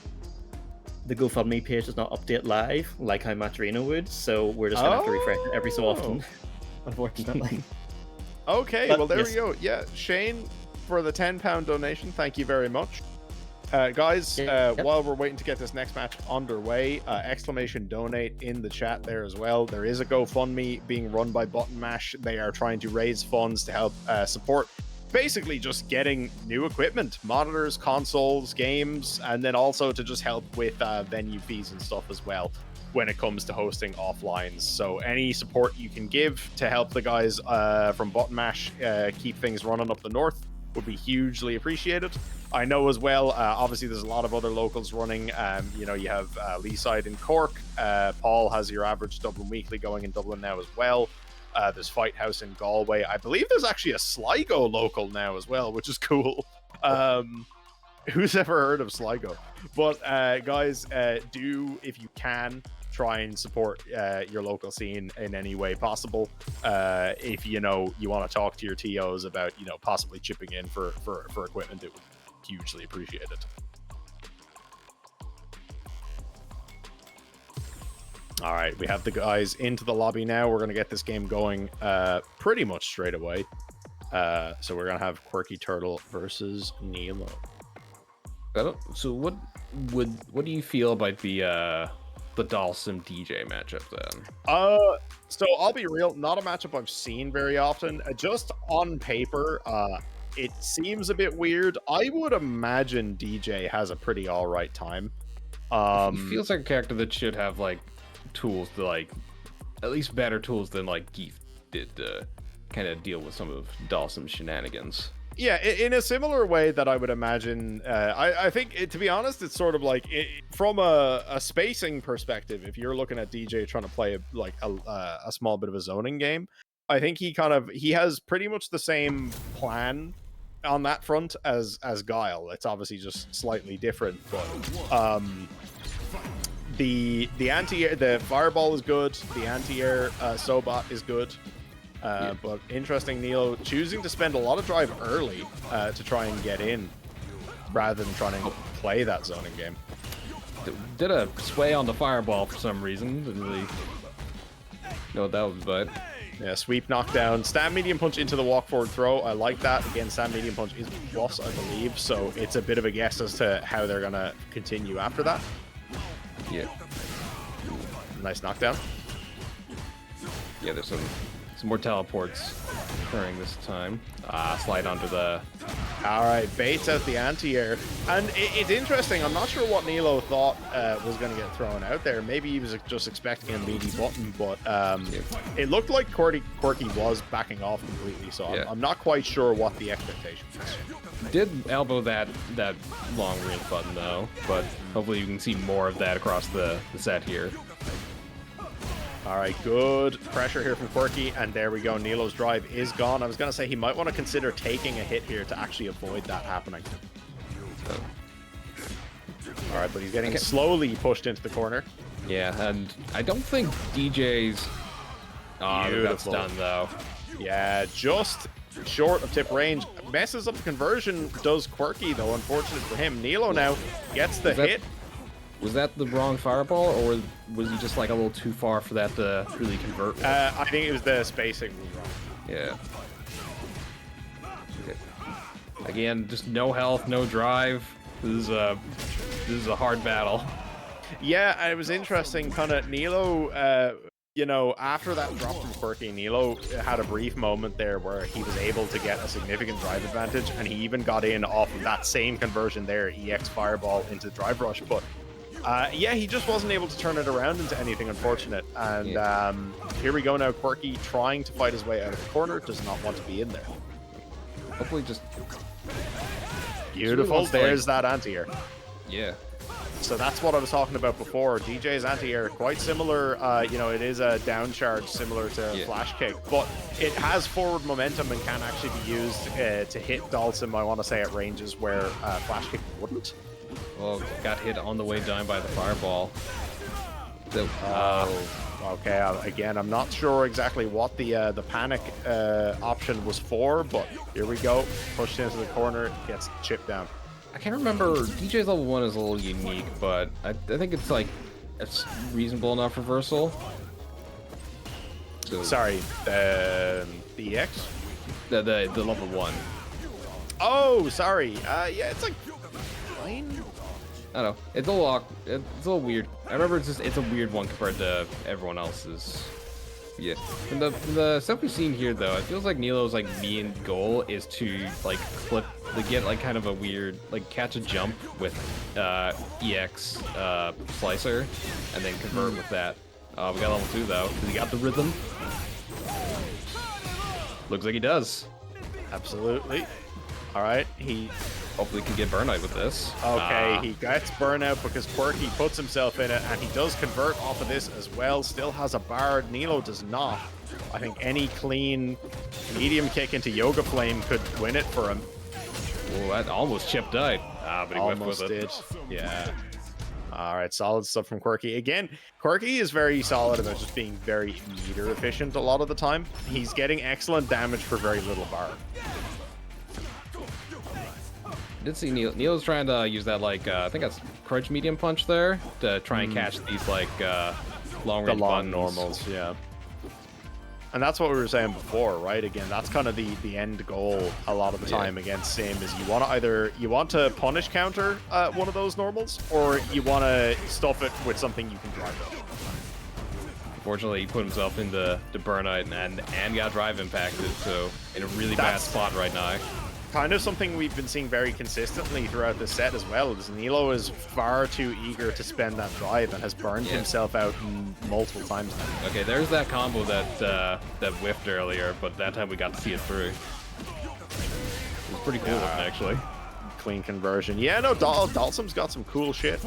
GoFundMe page does not update live like how Maturino would, so we're just gonna have to refresh it every so often, unfortunately. Okay, But well there yes. we go. Yeah, Shane for the £10 donation. Thank you very much. Guys, while we're waiting to get this next match underway, exclamation donate in the chat there as well. There is a GoFundMe being run by Button Mash. They are trying to raise funds to help support basically just getting new equipment, monitors, consoles, games, and then also to just help with venue fees and stuff as well when it comes to hosting offlines. So any support you can give to help the guys from Button Mash keep things running up the north would be hugely appreciated. I know as well, obviously there's a lot of other locals running. You know, you have Leeside in Cork. Paul has your average Dublin Weekly going in Dublin now as well. There's Fight House in Galway. I believe there's actually a Sligo local now as well, which is cool. Who's ever heard of Sligo? But guys, do, if you can, try and support your local scene in any way possible. If you want to talk to your TOs about possibly chipping in for equipment, it would be hugely appreciated. All right, we have the guys into the lobby now. We're going to get this game going pretty much straight away. So we're going to have QuirkyTurtle versus Neilo. So what do you feel about the Dalsim DJ matchup then? So I'll be real, not a matchup I've seen very often. Just on paper, it seems a bit weird. I would imagine DJ has a pretty all right time. He feels like a character that should have like tools to at least better tools than like Geef did to kind of deal with some of Dalsim's shenanigans. Yeah, in a similar way that I would imagine. I think, to be honest, it's sort of like from a spacing perspective. If you're looking at DJ trying to play a small bit of a zoning game, I think he has pretty much the same plan on that front as Guile. It's obviously just slightly different, but the anti-air, the fireball is good. The anti-air Sobot is good. But interesting, Neilo choosing to spend a lot of drive early to try and get in rather than trying to play that zoning game. Did a sway on the fireball for some reason. Didn't really know what that was about. Yeah, sweep, knockdown, stand medium punch into the walk forward throw. I like that. Again, stand medium punch is plus, I believe, so it's a bit of a guess as to how they're gonna continue after that. Yeah. Nice knockdown. Yeah, there's some more teleports occurring this time. Slide onto the... All right, baits out the anti-air. And it's interesting. I'm not sure what Neilo thought was going to get thrown out there. Maybe he was just expecting a meaty button, but it looked like Quirky was backing off completely, so I'm not quite sure what the expectation was. Did elbow that long range button, though, but hopefully you can see more of that across the set here. All right, good pressure here from Quirky, and there we go. Nilo's drive is gone. I was going to say he might want to consider taking a hit here to actually avoid that happening. All right, but he's getting slowly pushed into the corner. Yeah, and I don't think DJ's... Oh, that's done, though. Yeah, just short of tip range. Messes up the conversion, does Quirky, though, unfortunate for him. Neilo now gets the hit. Was that the wrong fireball, or was he just like a little too far for that to really convert? I think it was the spacing was wrong. Yeah. Okay. Again, just no health, no drive. This is a hard battle. Yeah, it was interesting. Kind of Neilo, you know, after that drop from Quirky, Neilo had a brief moment there where he was able to get a significant drive advantage, and he even got in off of that same conversion there, EX Fireball into Drive Rush. But yeah, he just wasn't able to turn it around into anything unfortunate. And here we go now, Quirky trying to fight his way out of the corner, does not want to be in there. Hopefully just... Beautiful, there's that anti-air. Yeah. So that's what I was talking about before. DJ's anti-air, quite similar. You know, it is a down charge similar to Flash Kick, but it has forward momentum and can actually be used to hit Dalsim, I want to say, at ranges where Flash Kick wouldn't. Well, got hit on the way down by the fireball. So, okay, again, I'm not sure exactly what the panic option was for, but here we go. Pushed into the corner, gets chipped down. I can't remember. DJ's level 1 is a little unique, but I think it's like it's reasonable enough reversal. So, sorry, the EX? The level 1. Oh, sorry. Yeah, it's like fine. I don't know. It's a little weird. I remember it's a weird one compared to everyone else's. Yeah. And the stuff we've seen here though, it feels like Neilo's like main goal is to like get like kind of a weird catch a jump with EX slicer and then convert with that. We got level 2 though. He got the rhythm. Looks like he does. Absolutely. All right, he hopefully can get burnout with this. Okay, he gets burnout because Quirky puts himself in it, and he does convert off of this as well. Still has a bar. Neilo does not. I think any clean medium kick into Yoga Flame could win it for him. Oh, that almost chipped out. But he almost went with did. it. Yeah. All right, solid stuff from Quirky. Again, Quirky is very solid about just being very meter efficient a lot of the time. He's getting excellent damage for very little bar. I did see Neil's trying to use that I think that's crouch medium punch there to try and catch these long range buttons. Normals, yeah. And that's what we were saying before, right? Again, that's kind of the end goal a lot of the time against Sim is you want to punish counter one of those normals, or you want to stuff it with something you can drive up. Unfortunately, he put himself in the burnout and got drive impacted, so in a really bad spot right now. Kind of something we've been seeing very consistently throughout this set as well, is Neilo is far too eager to spend that drive and has burned himself out multiple times now. Okay, there's that combo that whiffed earlier, but that time we got to see it through. It was pretty cool, actually. Clean conversion. Yeah, no, Dalsim's got some cool shit.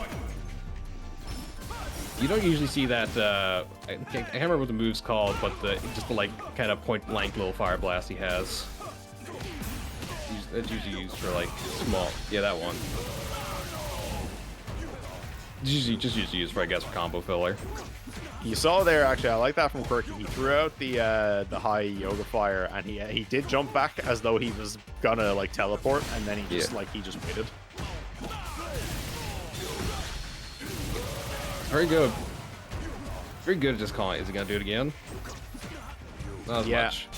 You don't usually see that, I can't remember what the move's called, but just the kind of point blank little fire blast he has. That's usually used for small. Yeah, that one. Usually used for, I guess, for combo filler. You saw there, actually, I like that from Quirky. He threw out the high Yoga Fire, and he did jump back as though he was gonna teleport, and then he just waited. Very good. Very good at just calling. Is he gonna do it again? Not as much.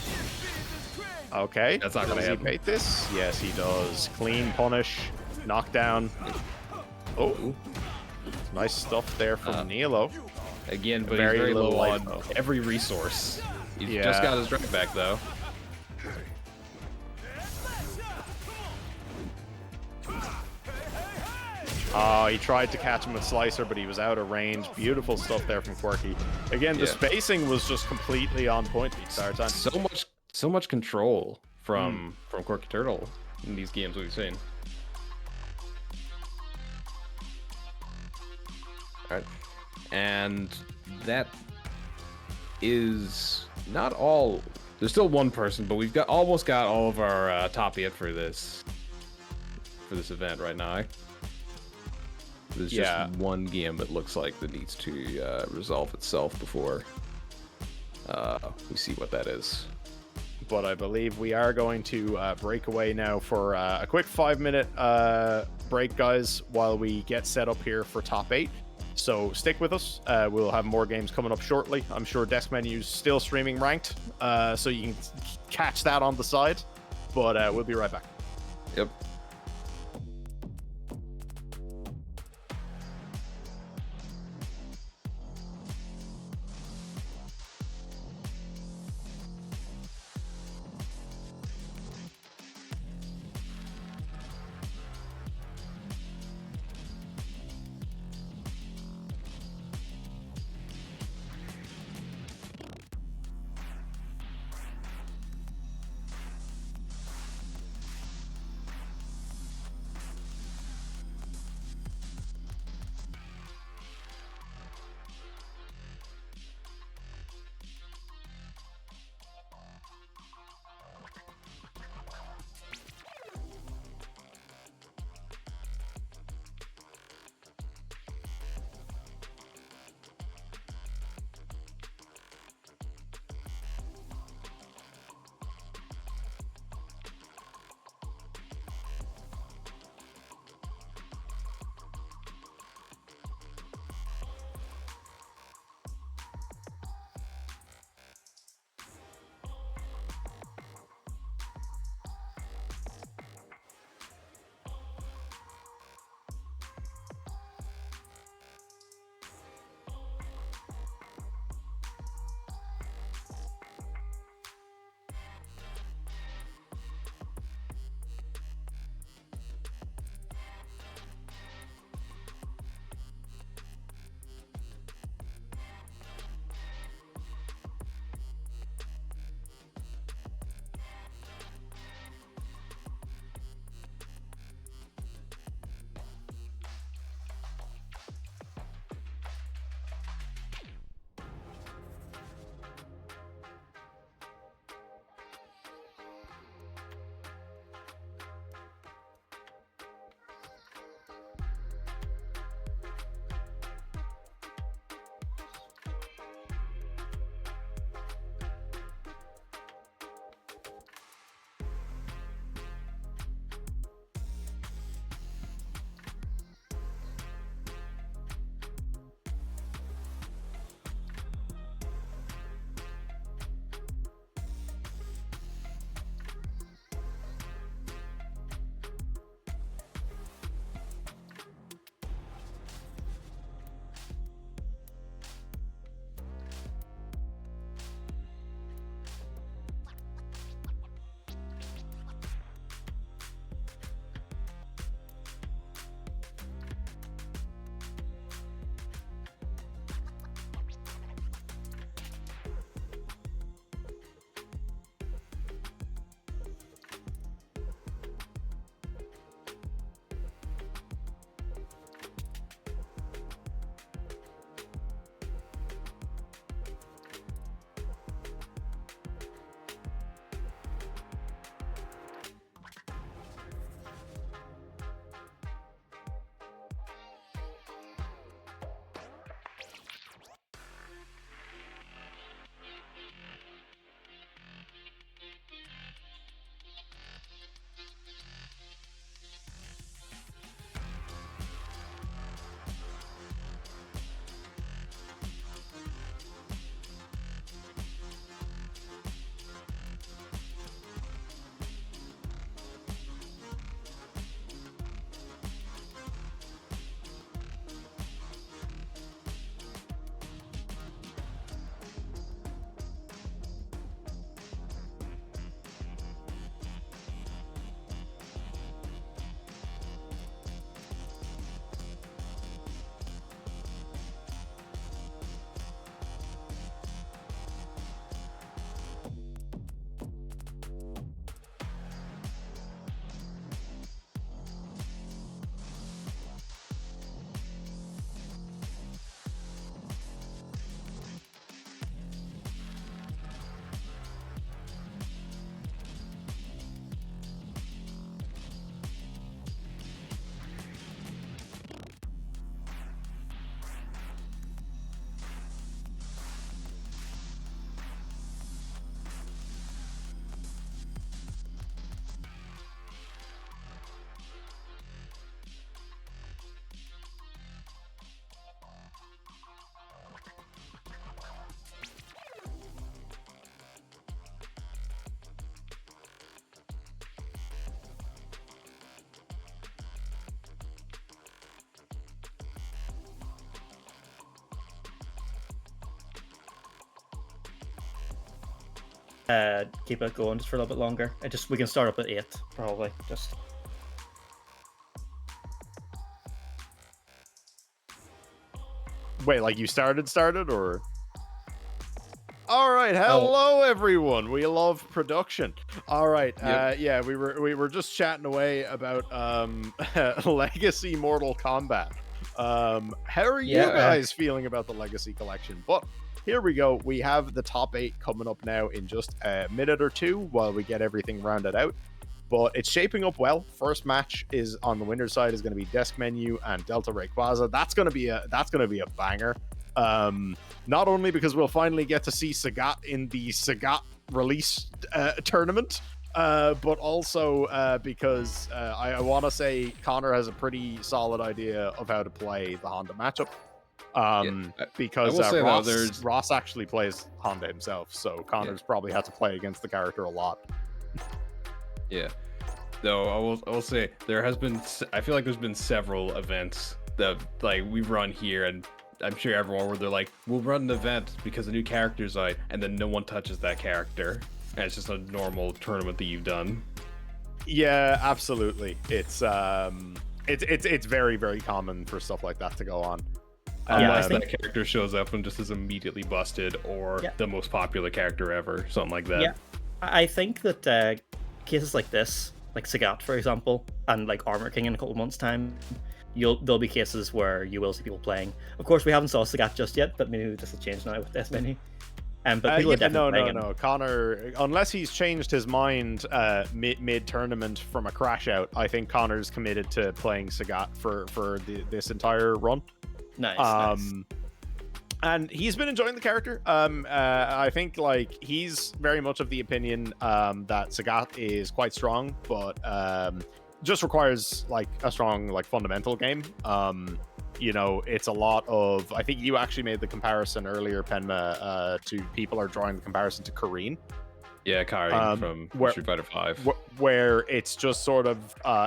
Okay. That's not gonna happen. Does he bait this? Yes, he does. Clean punish, knockdown. Oh, nice stuff there from Neilo. Again, but he's very low on every resource. He's just got his drive back though. He tried to catch him with Slicer, but he was out of range. Beautiful stuff there from Quirky. Again, the spacing was just completely on point the entire time. So much control from QuirkyTurtle in these games we've seen. All right, and that is not all. There's still one person, but we've almost got all of our top 8 for this event right now. There's Yeah. just one game it looks like that needs to resolve itself before we see what that is. But I believe we are going to break away now for a quick 5-minute break, guys, while we get set up here for top 8. So stick with us. We'll have more games coming up shortly. I'm sure Desk Menu's still streaming ranked, so you can catch that on the side. But we'll be right back. Yep. keep it going just for a little bit longer. We can start up at 8 probably. Just wait, like you started or? All right, hello everyone. We love production. All right, yeah, we were just chatting away about Legacy Mortal Kombat. How are you guys feeling about the Legacy Collection? But here we go. We have the top 8 coming up now in just a minute or two while we get everything rounded out. But it's shaping up well. First match is on the winner's side is going to be deskmenu and Delta Rayquaza. That's going to be a banger. Not only because we'll finally get to see Sagat in the Sagat release tournament, but also because I want to say Connor has a pretty solid idea of how to play the Honda matchup. Because Ross actually plays Honda himself, so Connor's probably had to play against the character a lot. Yeah. Though I will say I feel like there's been several events that like we've run here, and I'm sure everyone where they're like, we'll run an event because a new character's out, and then no one touches that character, and it's just a normal tournament that you've done. Yeah, absolutely. It's very, very common for stuff like that to go on. Unless that character shows up and just is immediately busted, or the most popular character ever, something like that. Yeah, I think that cases like this, like Sagat, for example, and like Armor King in a couple months' time, there'll be cases where you will see people playing. Of course, we haven't saw Sagat just yet, but maybe this will change now with deskmenu. But people are definitely no. Connor, unless he's changed his mind mid tournament from a crash out, I think Connor's committed to playing Sagat for this entire run. Nice. And he's been enjoying the character. I think like he's very much of the opinion that Sagat is quite strong, but just requires like a strong like fundamental game. You know, it's a lot of, I think you actually made the comparison earlier, Penma, to people are drawing the comparison to Kareen. Yeah, Kareen from Street Fighter 5. Where it's just sort of,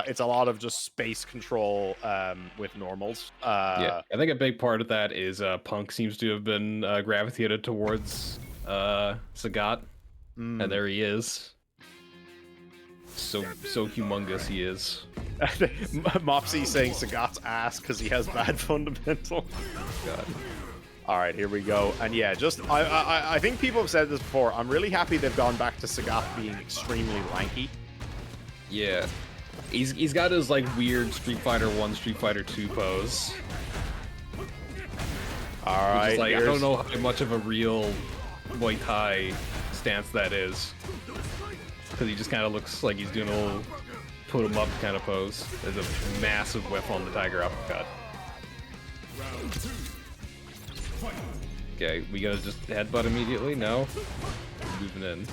it's a lot of just space control with normals. Yeah, I think a big part of that is Punk seems to have been gravitated towards Sagat, and there he is. So humongous he is. Mopsy saying Sagat's ass because he has bad fundamental. God. All right, here we go. And yeah, just I think people have said this before. I'm really happy they've gone back to Sagat being extremely lanky. Yeah, he's got his like weird Street Fighter 1, Street Fighter 2 pose. All right, like, I don't know how much of a real Muay Thai stance that is, because he just kind of looks like he's doing a little put him up kind of pose. There's a massive whiff on the Tiger Uppercut. Okay, we gotta just headbutt immediately? No? Moving in.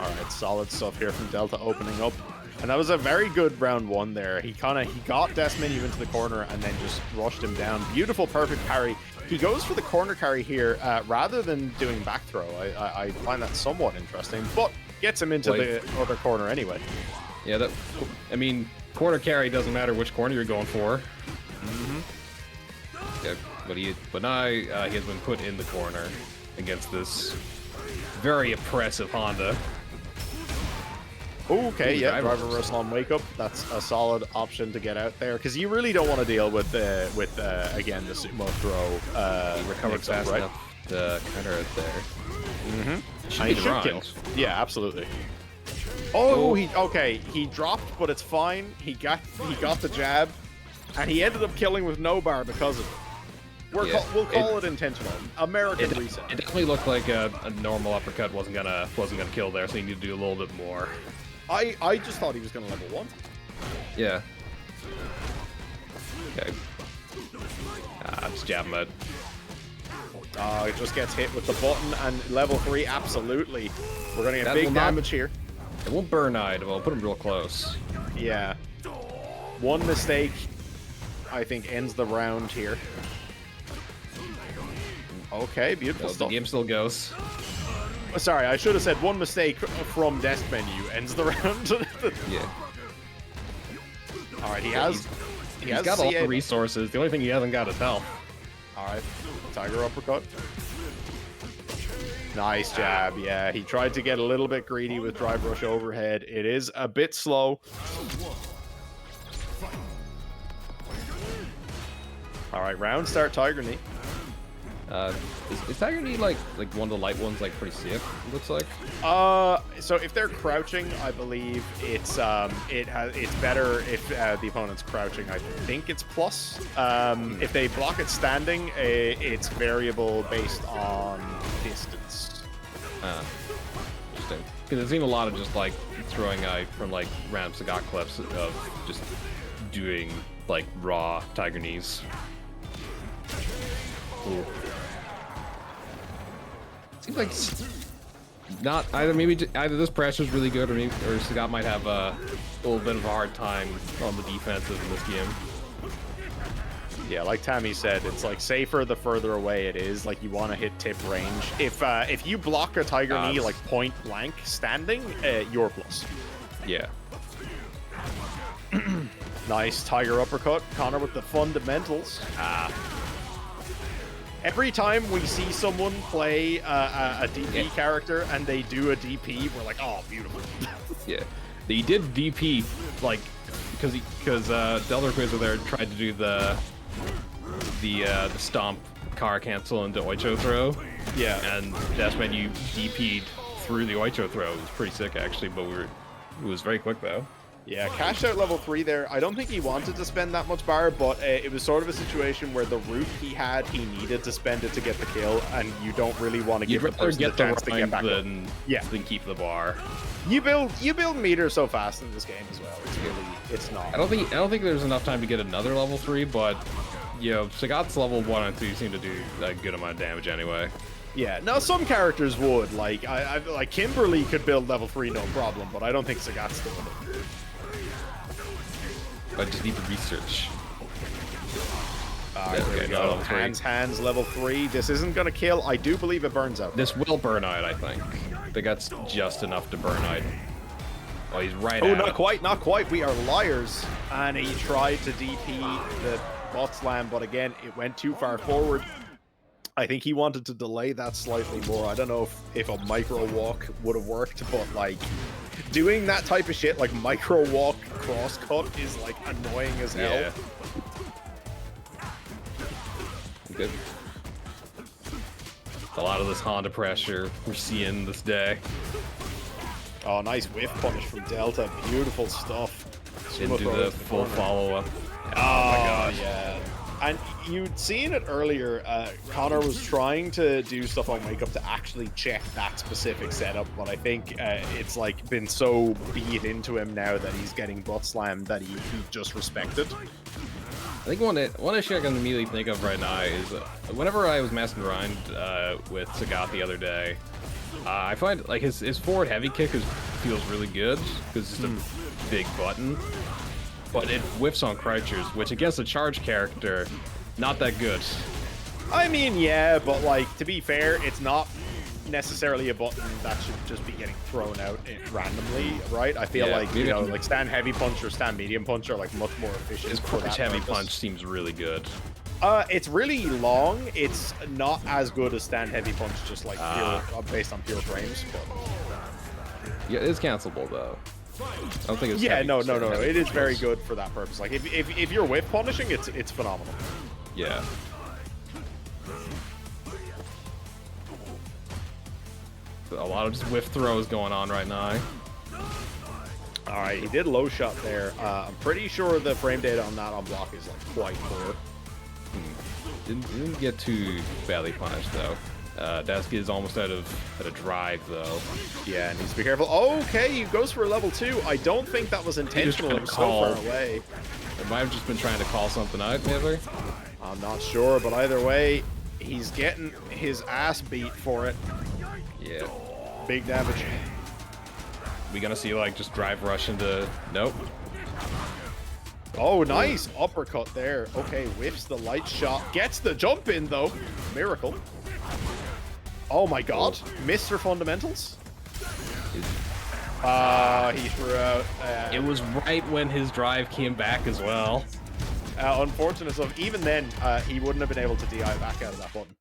Alright, solid stuff here from Delta opening up. And that was a very good round one there. He got deskmenu into the corner and then just rushed him down. Beautiful, perfect parry. He goes for the corner carry here rather than doing back throw. I find that somewhat interesting, but gets him into the other corner anyway. Yeah, I mean, corner carry doesn't matter which corner you're going for. Yeah, but now he has been put in the corner against this very oppressive Honda. Okay, yeah, driver reversal on wake up. That's a solid option to get out there because you really don't want to deal with again the sumo throw. Recovered fast enough to counter it there. Should kill. Yeah, absolutely. He dropped, but it's fine. He got the jab, and he ended up killing with no bar because of it. We'll call it intentional. American reset. It definitely looked like a normal uppercut wasn't gonna kill there, so you need to do a little bit more. I just thought he was gonna level 1. Yeah. Okay. Just jab him out. It just gets hit with the button, and level 3, absolutely. We're gonna get big damage here. It won't burn eye, but I'll put him real close. Yeah. One mistake, I think, ends the round here. Okay, beautiful stuff. The game still goes. Sorry, I should have said one mistake from deskmenu ends the round. Yeah. All right, he's got a lot of resources. The only thing he hasn't got is health. All right, Tiger uppercut. Nice jab. Yeah, he tried to get a little bit greedy with Drive Rush overhead. It is a bit slow. All right, round start Tiger Knee. Is Tiger Knee like one of the light ones, like pretty sick? It looks like. So if they're crouching, I believe it's better if the opponent's crouching. I think it's plus. If they block it standing, it's variable based on distance. Interesting. Because I've seen a lot of just like throwing from like random Sagat clips of just doing like raw Tiger Knees. Cool. Seems like not either. Maybe either this pressure's really good, or Sagat might have a little bit of a hard time on the defensive in this game. Yeah, like Tammie said, it's like safer the further away it is. Like you want to hit tip range. If you block a Tiger Knee like point blank standing, you're plus. Yeah. Nice Tiger uppercut. Connor with the fundamentals. Every time we see someone play a DP character and they do a DP, we're like, oh, beautiful. Yeah, he did DP like because Delta there tried to do the stomp car cancel into Oicho throw. Yeah, and deskmenu DP'd through the Oicho throw. It was pretty sick actually, but it was very quick though. Yeah, cashed out level 3 there. I don't think he wanted to spend that much bar, but it was sort of a situation where the route he had, he needed to spend it to get the kill, and you don't really want to give the person the chance to get back than keep the bar. You build meter so fast in this game as well. It's not. I don't think there's enough time to get another level 3, but you know, Sagat's level 1 and 2 seem to do a good amount of damage anyway. Yeah, now some characters would. Like like Kimberly could build level 3 no problem, but I don't think Sagat's doing it. I just need to research. There we go. Hands, level 3. This isn't going to kill. I do believe it burns out. This will burn out, I think. I think that's just enough to burn out. Oh, he's right Oh, not quite. We are liars. And he tried to DP the bot slam, but again, it went too far forward. I think he wanted to delay that slightly more. I don't know if a micro walk would have worked, but like doing that type of shit, like micro walk cross cut, is like annoying as hell. Yeah. Good. A lot of this Honda pressure we're seeing this day. Oh, nice whiff punish from Delta. Beautiful stuff. Didn't do the full follow-up. Oh my god, yeah. And you'd seen it earlier, Connor was trying to do stuff on Wake Up to actually check that specific setup, but I think it's like been so beat into him now that he's getting butt slammed that he just respected. I think one issue I can immediately think of right now is whenever I was messing around with Sagat the other day, I find like his forward heavy kick feels really good because it's a big button. But it whiffs on crouchers, which against a charge character, not that good. I mean, yeah, but like, to be fair, it's not necessarily a button that should just be getting thrown out randomly, right? I feel like, you know, like stand heavy punch or stand medium punch are like much more efficient. His crouch heavy punch seems really good. It's really long. It's not as good as stand heavy punch, just like pure, based on pure frames. But... yeah, it's cancelable though. I don't think it's no. It is very good for that purpose. Like if you're whiff punishing, it's phenomenal. Yeah. A lot of just whiff throws going on right now. All right, he did low shot there. I'm pretty sure the frame data on that on block is like quite poor. Didn't get too badly punished though. Daski is almost out of drive though. Yeah, needs to be careful. Okay, he goes for a level 2. I don't think that was intentional. It was so far away. It might have just been trying to call something out, maybe. I'm not sure, but either way, he's getting his ass beat for it. Yeah. Big damage. We gonna see like just drive rush into... Nope. Oh, nice uppercut there. Okay, whiffs the light shot. Gets the jump in though. Miracle. Oh my god. Mr. Fundamentals? He threw out... it was right when his drive came back as well. Unfortunate stuff. Even then, he wouldn't have been able to DI back out of that button.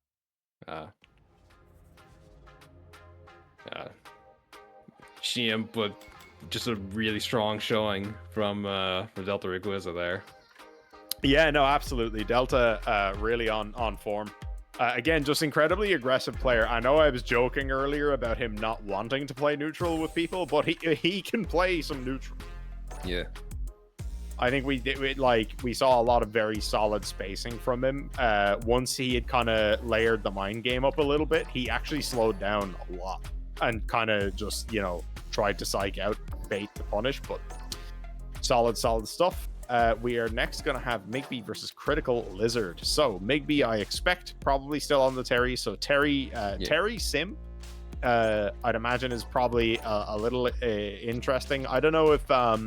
Shim, but just a really strong showing from Delta Rayquaza there. Yeah, no, absolutely. Delta really on form. Again, just incredibly aggressive player. I know I was joking earlier about him not wanting to play neutral with people, but he can play some neutral. Yeah. I think we saw a lot of very solid spacing from him. Once he had kind of layered the mind game up a little bit, he actually slowed down a lot and kind of just, you know, tried to psych out, bait to punish, but solid stuff. We are next going to have MigBee versus CriticaLizard. So MigBee, I expect, probably still on the Terry. So Terry Sim, I'd imagine, is probably a little interesting. I don't know if well,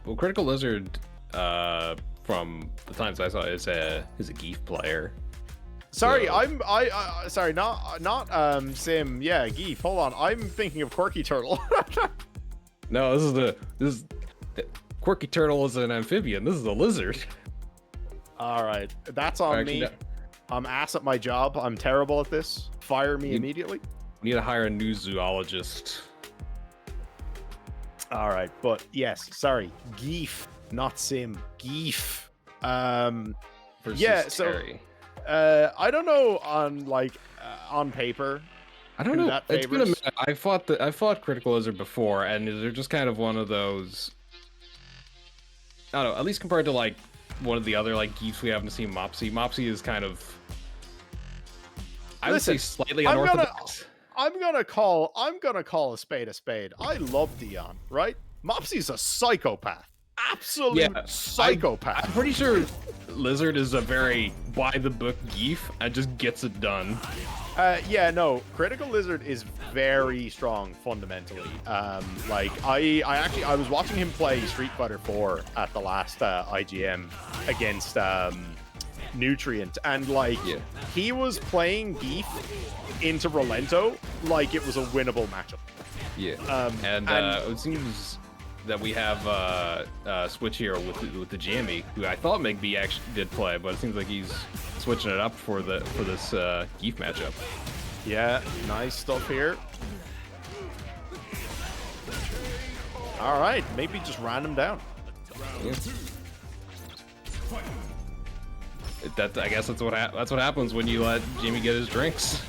CriticaLizard, from the times I saw, is a Geef player. Sorry, So- sorry, not Sim. Yeah, Geef. Hold on, I'm thinking of QuirkyTurtle. No, this is QuirkyTurtle is an amphibian. This is a lizard. All right, that's on Actually, me. no. I'm ass at my job. I'm terrible at this. Fire me immediately. We need to hire a new zoologist. All right, but yes, sorry, Geef, not Sim. Geef. Versus Yeah, so- Terry. I don't know on paper. I don't who know. that It's been a favors. minute. I fought CriticaLizard before, and they're just kind of one of those. I don't know. At least compared to like one of the other like Geefs we haven't seen, Mopsy. Mopsy is kind of. I would say Listen, slightly I'm gonna- unorthodox. I'm gonna call a spade a spade. I love Dion, right? Mopsy's a psychopath. Absolute Yeah, psychopath. I'm pretty sure Lizard is a very by the book Geef and just gets it done. Yeah, no, CriticaLizard is very strong fundamentally. Like I was watching him play Street Fighter 4 at the last IGM against Nutrient, and like Yeah. he was playing Geef into Rolento like it was a winnable matchup. Yeah. And- It seems that we have switch here with the Jammy, who I thought MigBee actually did play, but it seems like he's switching it up for this Geef matchup. Yeah, nice stuff here. All right, maybe just ran him down. Yeah. I guess that's what happens when you let Jamie get his drinks.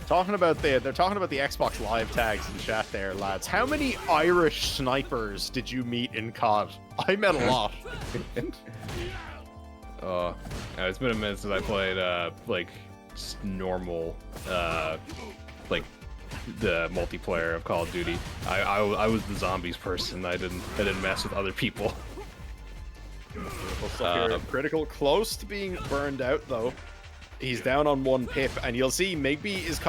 They're talking about the Xbox Live tags in chat there, lads. How many Irish snipers did you meet in COD? I met a lot. It's been a minute since I played like just normal like the multiplayer of Call of Duty. I was the zombies person. I didn't mess with other people. Critical close to being burned out though. He's down on one pip, and you'll see MigBee is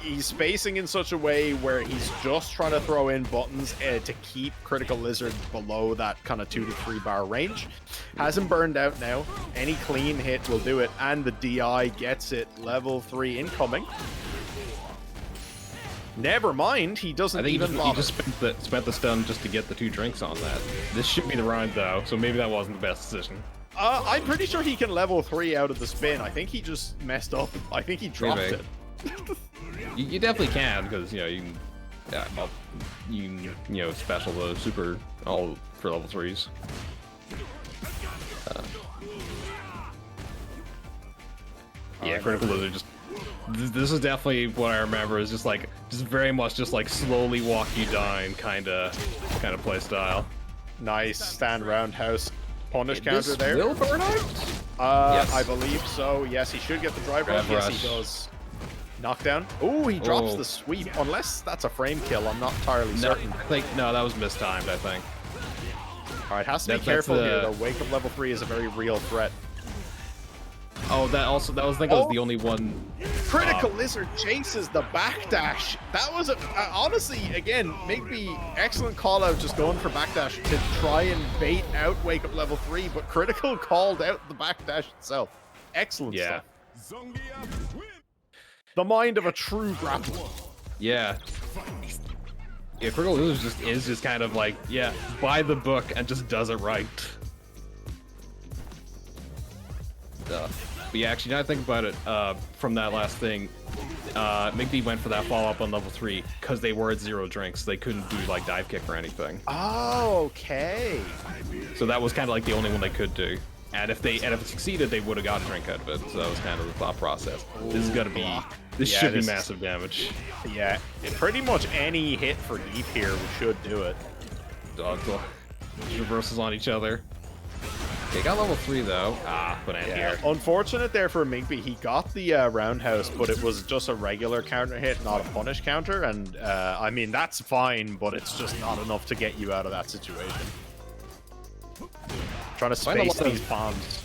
he's spacing in such a way where he's just trying to throw in buttons to keep CriticaLizard below that kind of 2 to 3 bar range. Hasn't burned out now. Any clean hit will do it, and the DI gets it. Level 3 incoming. Never mind, he doesn't I think even he bother. just spent the stun just to get the 2 drinks on that. This should be the round though, so maybe that wasn't the best decision. I'm pretty sure he can level 3 out of the spin. I think he just messed up. I think he dropped Maybe. it. You definitely can, because you can, you can special the super all for level 3s. Yeah, CriticaLizard just. This is definitely what I remember. Is just very much just like slowly walk you down kind of play style. Nice stand roundhouse punish counter This there. will burn out? Yes. I believe so. Yes, he should get the drive rush. Grab Yes, rush. he does. Knockdown. Oh, he drops Oh. the sweep. Unless that's a frame kill, I'm not entirely No, certain. I think that was mistimed. I think. All right, has to be That's careful here. the- Though Wake Up level 3 is a very real threat. Oh, that was the only one. CriticaLizard chases the backdash. That was honestly, again, MigBee, excellent call out, just going for backdash to try and bait out Wake Up level 3, but Critical called out the backdash itself. Excellent Yeah. stuff. The mind of a true grappler. Yeah. Yeah, CriticaLizard is just kind of like, yeah, by the book and just does it right. But yeah, actually, now I think about it, from that last thing, MigBee went for that follow-up on level 3 because they were at 0 drinks. They couldn't do like dive kick or anything. Oh, okay. So that was kind of like the only one they could do. And if it succeeded, they would have got a drink out of it. So that was kind of the thought process. This is gonna be. This should be massive damage. Yeah, pretty much any hit for Deep here should do it. Reversals on each other. Okay, got level 3 though. But here. Unfortunate there for MigBee. He got the roundhouse, but it was just a regular counter hit, not a punish counter. And I mean, that's fine, but it's just not enough to get you out of that situation. Trying to space these bombs.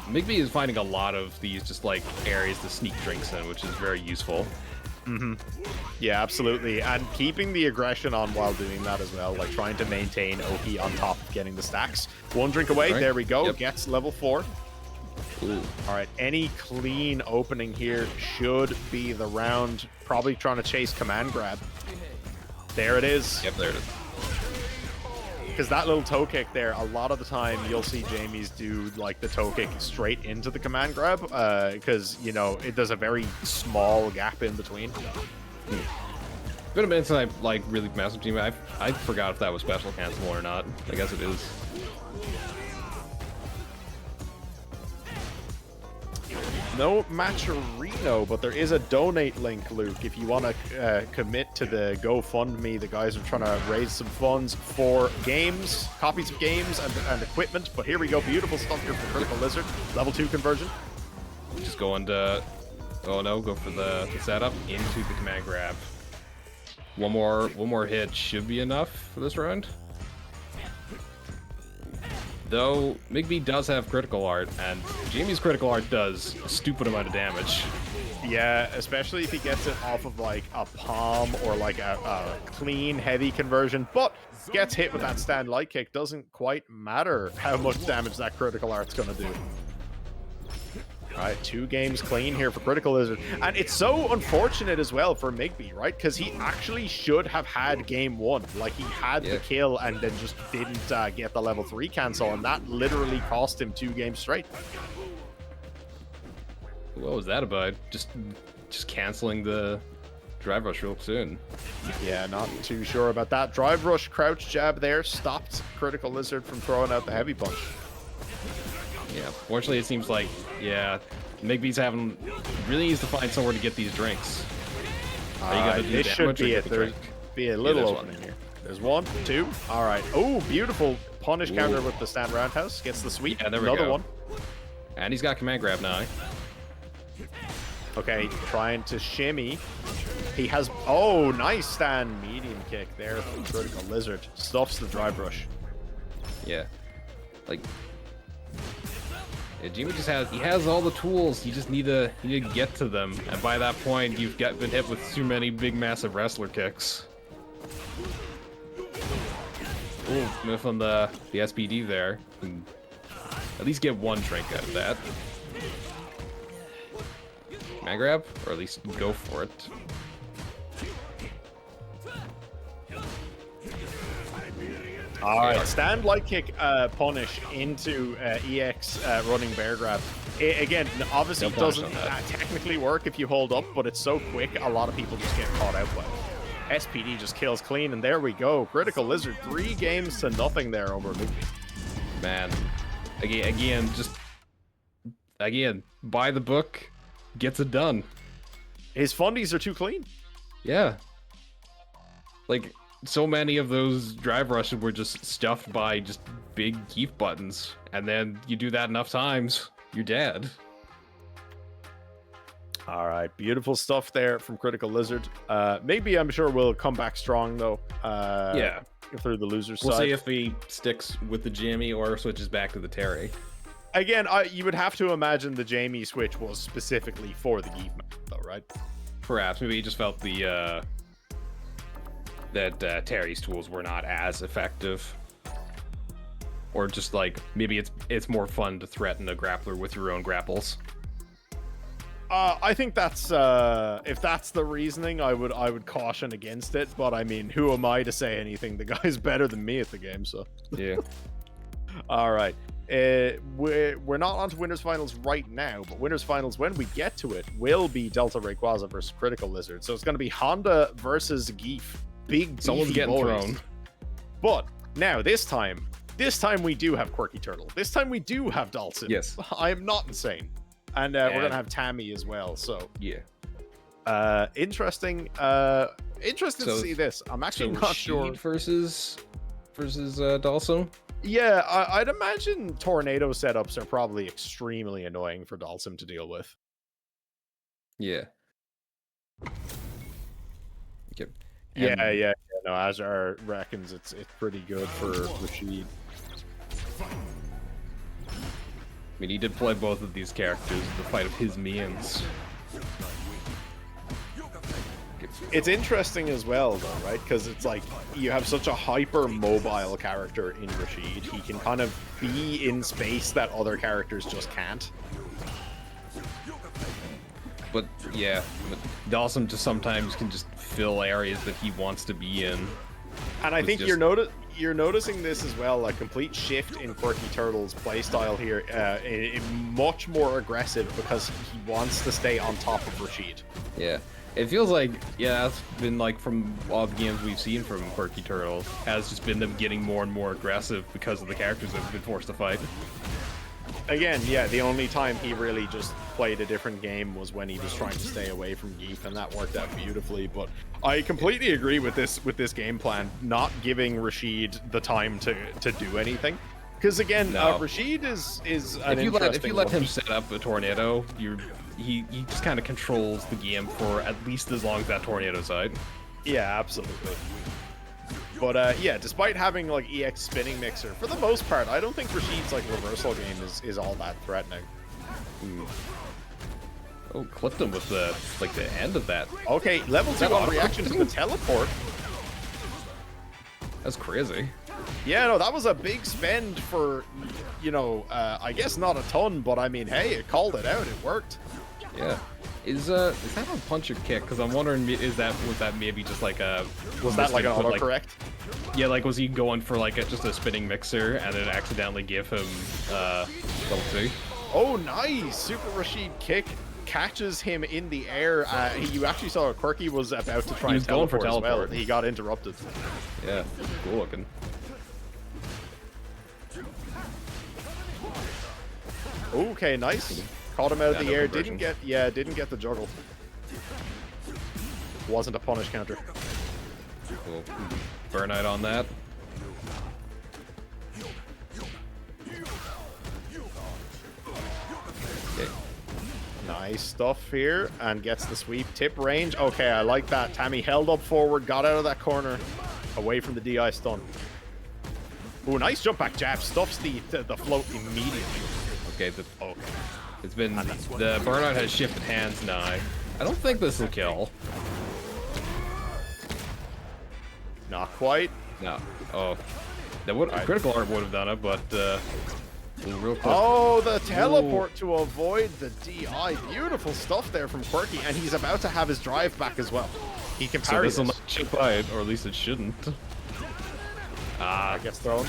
MigBee is finding a lot of these just like areas to sneak drinks in, which is very useful. Yeah, absolutely. And keeping the aggression on while doing that as well, like trying to maintain Oki on top of getting the stacks. One drink away, there we go, gets level 4. Ooh. All right, any clean opening here should be the round. Probably trying to chase command grab. There it is. Yep, there it is. Because that little toe kick there, a lot of the time you'll see Jamies do like the toe kick straight into the command grab, because you know there's a very small gap in between. Been a minute since I like really messed with Jamie. I forgot if that was special cancelable or not. I guess it is. No Matcherino, but there is a donate link, Luke, if you want to commit to the GoFundMe. The guys are trying to raise some funds for games, copies of games, and equipment. But here we go, beautiful stuff here for CriticaLizard. Level 2 conversion. Just going to, oh no, go for the setup into the command grab. One more hit should be enough for this round. Though MigBee does have critical art, and Jamie's critical art does a stupid amount of damage. Yeah, especially if he gets it off of like a palm or like a clean heavy conversion, but gets hit with that stand light kick. Doesn't quite matter how much damage that critical art's gonna do. All right, 2 games clean here for CriticaLizard. And it's so unfortunate as well for MigBee, right? Because he actually should have had game 1. Like, he had the kill and then just didn't get the level 3 cancel, and that literally cost him 2 games straight. What was that about? Just canceling the drive rush real soon. Yeah, not too sure about that. Drive rush crouch jab there stopped CriticaLizard from throwing out the heavy punch. Yeah, fortunately it seems like, yeah, MigBee's really needs to find somewhere to get these drinks. This should be it. There's be a little opening here. There's 1, 2. All right. Oh, beautiful punish counter with the stand roundhouse. Gets the sweep. Yeah, there we Another go. one. And he's got command grab now. Okay, trying to shimmy. He has, oh, nice stand medium kick there from CriticaLizard. Stuffs the drive rush. Yeah. Like, yeah, Jimmy just has all the tools. You just need to get to them, and by that point, you've been hit with too many big, massive wrestler kicks. Ooh, Smith on the SPD there. Can at least get 1 drink out of that. Man grab, or at least go for it. All right, stand light kick punish into EX running bear grab. Again, obviously it doesn't technically work if you hold up, but it's so quick, a lot of people just get caught out by it. SPD just kills clean, and there we go. CriticaLizard 3 games to nothing there over MigBee. Man, again, buy the book, gets it done. His fundies are too clean. Yeah. Like, so many of those drive rushes were just stuffed by just big keep buttons, and then you do that enough times, you're dead. All right, beautiful stuff there from CriticaLizard. Maybe I'm sure we'll come back strong though. Yeah, through the loser side. We'll see if he sticks with the Jamie or switches back to the Terry. Again, you would have to imagine the Jamie switch was specifically for the Geef map, though, right? Perhaps. Maybe he just felt that Terry's tools were not as effective, or just like maybe it's more fun to threaten a grappler with your own grapples. I think that's if that's the reasoning, I would caution against it. But I mean, who am I to say anything? The guy's better than me at the game, so yeah. All right. we're not on to winners finals right now, but winners finals, when we get to it, will be Delta Rayquaza versus CriticaLizard. So it's going to be Honda versus Geef. Big Someone's getting boys. thrown. But now this time we do have QuirkyTurtle. This time we do have Dalton. Yes. I am not insane. And we're going to have Tammie as well. So yeah. Interesting. Interested to see this. I'm actually not sure. Versus Dalsum. Yeah, I'd imagine tornado setups are probably extremely annoying for Dalsum to deal with. Yeah. Okay. Yeah. No, Azar reckons it's pretty good for Rashid. I mean, he did play both of these characters in the fight of his means. It's interesting as well, though, right? Because it's like you have such a hyper-mobile character in Rashid. He can kind of be in space that other characters just can't. But yeah, Dalsum just sometimes can just fill areas that he wants to be in. And I think you're noticing this as well, a complete shift in QuirkyTurtle's playstyle here, much more aggressive because he wants to stay on top of Rashid. Yeah. It feels like, yeah, that's been like from all the games we've seen from QuirkyTurtle, has just been them getting more and more aggressive because of the characters that have been forced to fight. Again, yeah, the only time he really just played a different game was when he was trying to stay away from Geef, and that worked out beautifully. But I completely agree with this game plan, not giving Rashid the time to do anything. Because again, Rashid is an if you let him set up a tornado, he just kind of controls the game for at least as long as that tornado side. Yeah, absolutely. But yeah, despite having like EX spinning mixer, for the most part, I don't think Rashid's like reversal game is all that threatening. Oh, clipped him with the end of that. Okay, level 2 on reaction to the teleport. That's crazy. Yeah, no, that was a big spend for, I guess not a ton, but I mean, hey, it called it out. It worked. Yeah. Is that a punch or kick? Because I'm wondering, was that maybe just like a... Was that like an autocorrect? Yeah, like was he going for like just a spinning mixer and then accidentally give him level 2? Oh, nice! Super Rashid kick catches him in the air. You actually saw Quirky was about to try and teleport as well. He got interrupted. Yeah, cool looking. Okay, nice. Caught him out of the air. Didn't get the juggle. Wasn't a punish counter. Cool. Burnout on that. Okay. Nice stuff here, and gets the sweep. Tip range. Okay, I like that. Tammie held up forward, got out of that corner, away from the DI stun. Ooh, nice jump back jab. Stuffs the float immediately. Okay, it's been the burnout has shifted hands now. I don't think this will kill. Not quite. No. Oh, that would critical art would have done it, but real close. Oh, the teleport to avoid the DI. Beautiful stuff there from Quirky, and he's about to have his drive back as well. He can parry this. So this will not chip by it, or at least it shouldn't. Gets thrown.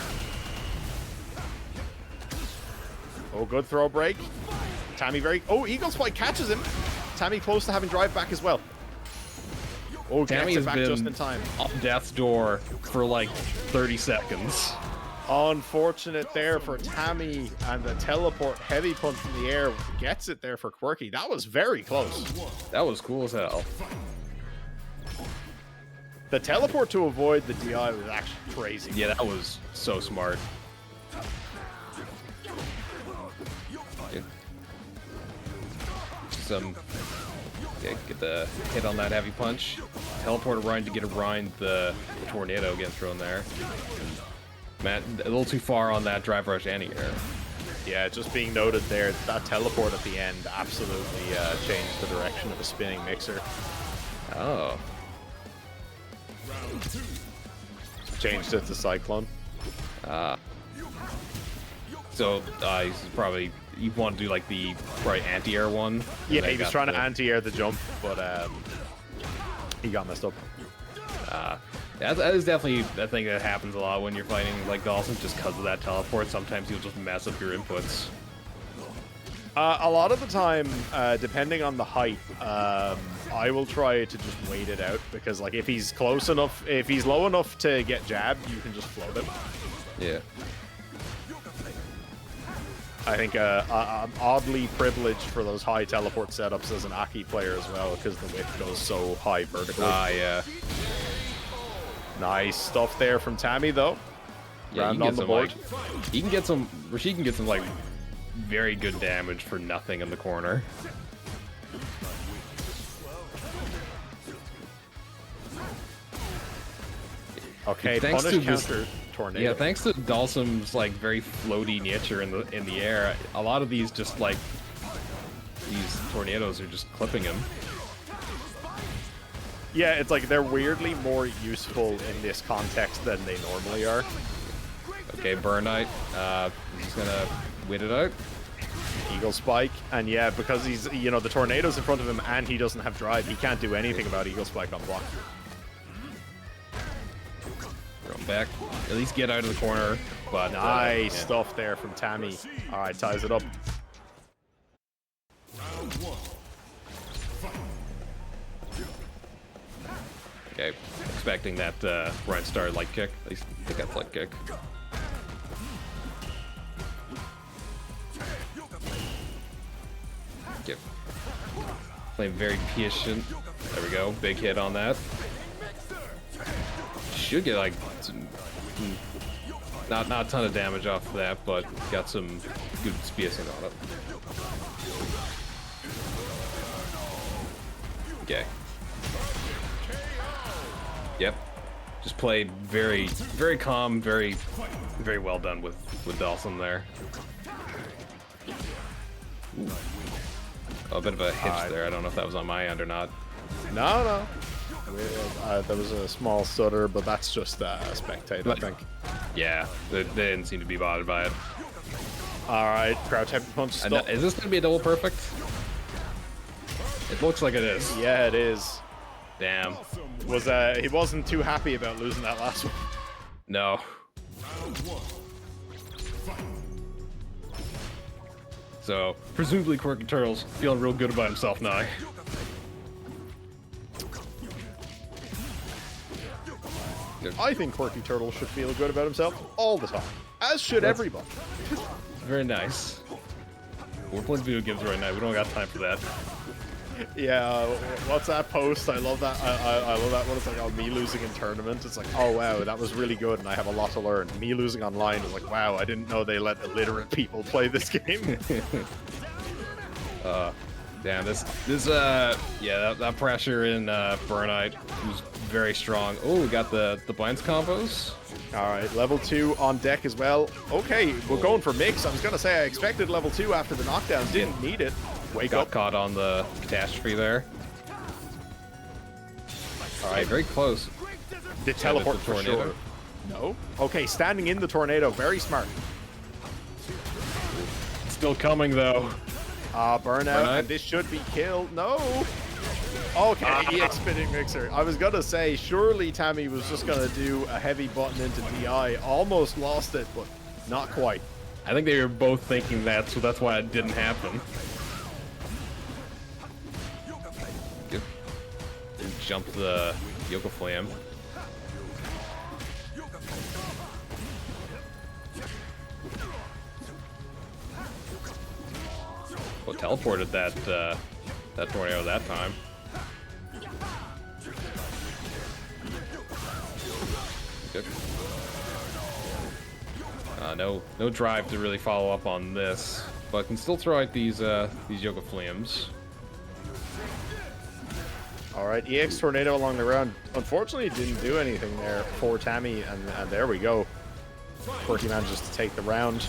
Oh, good throw break. Tammie Eagle Spike catches him. Tammie close to having drive back as well. Oh, Tammie has back been just in time. On death's door for like 30 seconds. Unfortunate there for Tammie, and the teleport heavy punch in the air gets it there for Quirky. That was very close. That was cool as hell. The teleport to avoid the DI was actually crazy. Yeah, that was so smart. Get the hit on that heavy punch. Teleport around to get around the tornado getting thrown there. Matt, a little too far on that drive rush anti-air. Yeah, just being noted there, that teleport at the end absolutely changed the direction of a spinning mixer. Oh. Changed it to Cyclone. So, he's probably... You want to do like the anti-air one? Yeah, he was trying to anti-air the jump, but he got messed up. That is definitely a thing that happens a lot when you're fighting like Dawson, just because of that teleport. Sometimes he'll just mess up your inputs. A lot of the time, depending on the height, I will try to just wait it out because, like, if he's close enough, if he's low enough to get jabbed, you can just float him. Yeah. I think I'm oddly privileged for those high teleport setups as an Aki player as well because the width goes so high vertically. Ah, yeah. Nice stuff there from Tammie, though. Yeah, Round on the board. Like, he can get some, or she can get some like very good damage for nothing in the corner. Okay, thanks punish to counter tornado. Yeah, thanks to Dalsum's like very floaty nature in the air, a lot of these just like these tornadoes are just clipping him. Yeah, it's like they're weirdly more useful in this context than they normally are. Okay, Burn Knight. He's gonna wait it out. Eagle Spike, and yeah, because he's, you know, the tornado's in front of him and he doesn't have drive, he can't do anything about Eagle Spike on block. Throw him back. At least get out of the corner. But nice yeah. stuff there from Tammie. All right, ties it up. Okay, expecting that Ryan Star light kick. At least I think that's light kick. Okay. Playing very patient. There we go. Big hit on that. Should get like some, not a ton of damage off of that, but got some good spacing on it. Okay. Yep. Just played very calm, very well done with Dawson there. Ooh. A bit of a hitch there. I don't know if that was on my end or not. No. There was a small stutter, but that's just a spectator, I think. Yeah, they didn't seem to be bothered by it. All right, crouch heavy punch. Stop. Is this going to be a double perfect? It looks like it is. Yeah, it is. Damn. He wasn't too happy about losing that last one. No. So, presumably QuirkyTurtle's feeling real good about himself now. I think QuirkyTurtle should feel good about himself all the time, as should everybody. Very nice. We're playing video games right now. We don't got time for that. Yeah, what's that post? I love that. I love that one. It's like, oh, me losing in tournament. It's like, oh wow, that was really good, and I have a lot to learn. Me losing online is like, wow, I didn't know they let illiterate people play this game. Damn, yeah, that pressure in Burn Knight was very strong. Oh, we got the blinds combos. All right, level 2 on deck as well. Okay, we're going for mix. I was gonna say I expected level 2 after the knockdown. Didn't need it. Got caught on the catastrophe there. All right, very close. Did teleport for sure. No. Okay, standing in the tornado. Very smart. Still coming though. Burnout, and this should be killed. No. Okay, EX spinning mixer. I was gonna say, surely Tammie was just gonna do a heavy button into DI. Almost lost it, but not quite. I think they were both thinking that, so that's why it didn't happen. Good. And jump the Yoga Flame. Well, teleported that tornado that time. Good. No drive to really follow up on this, but can still throw out these Yoga Flames. All right, EX tornado along the ground. Unfortunately, it didn't do anything there for Tammie, and there we go. Quirky manages to take the round.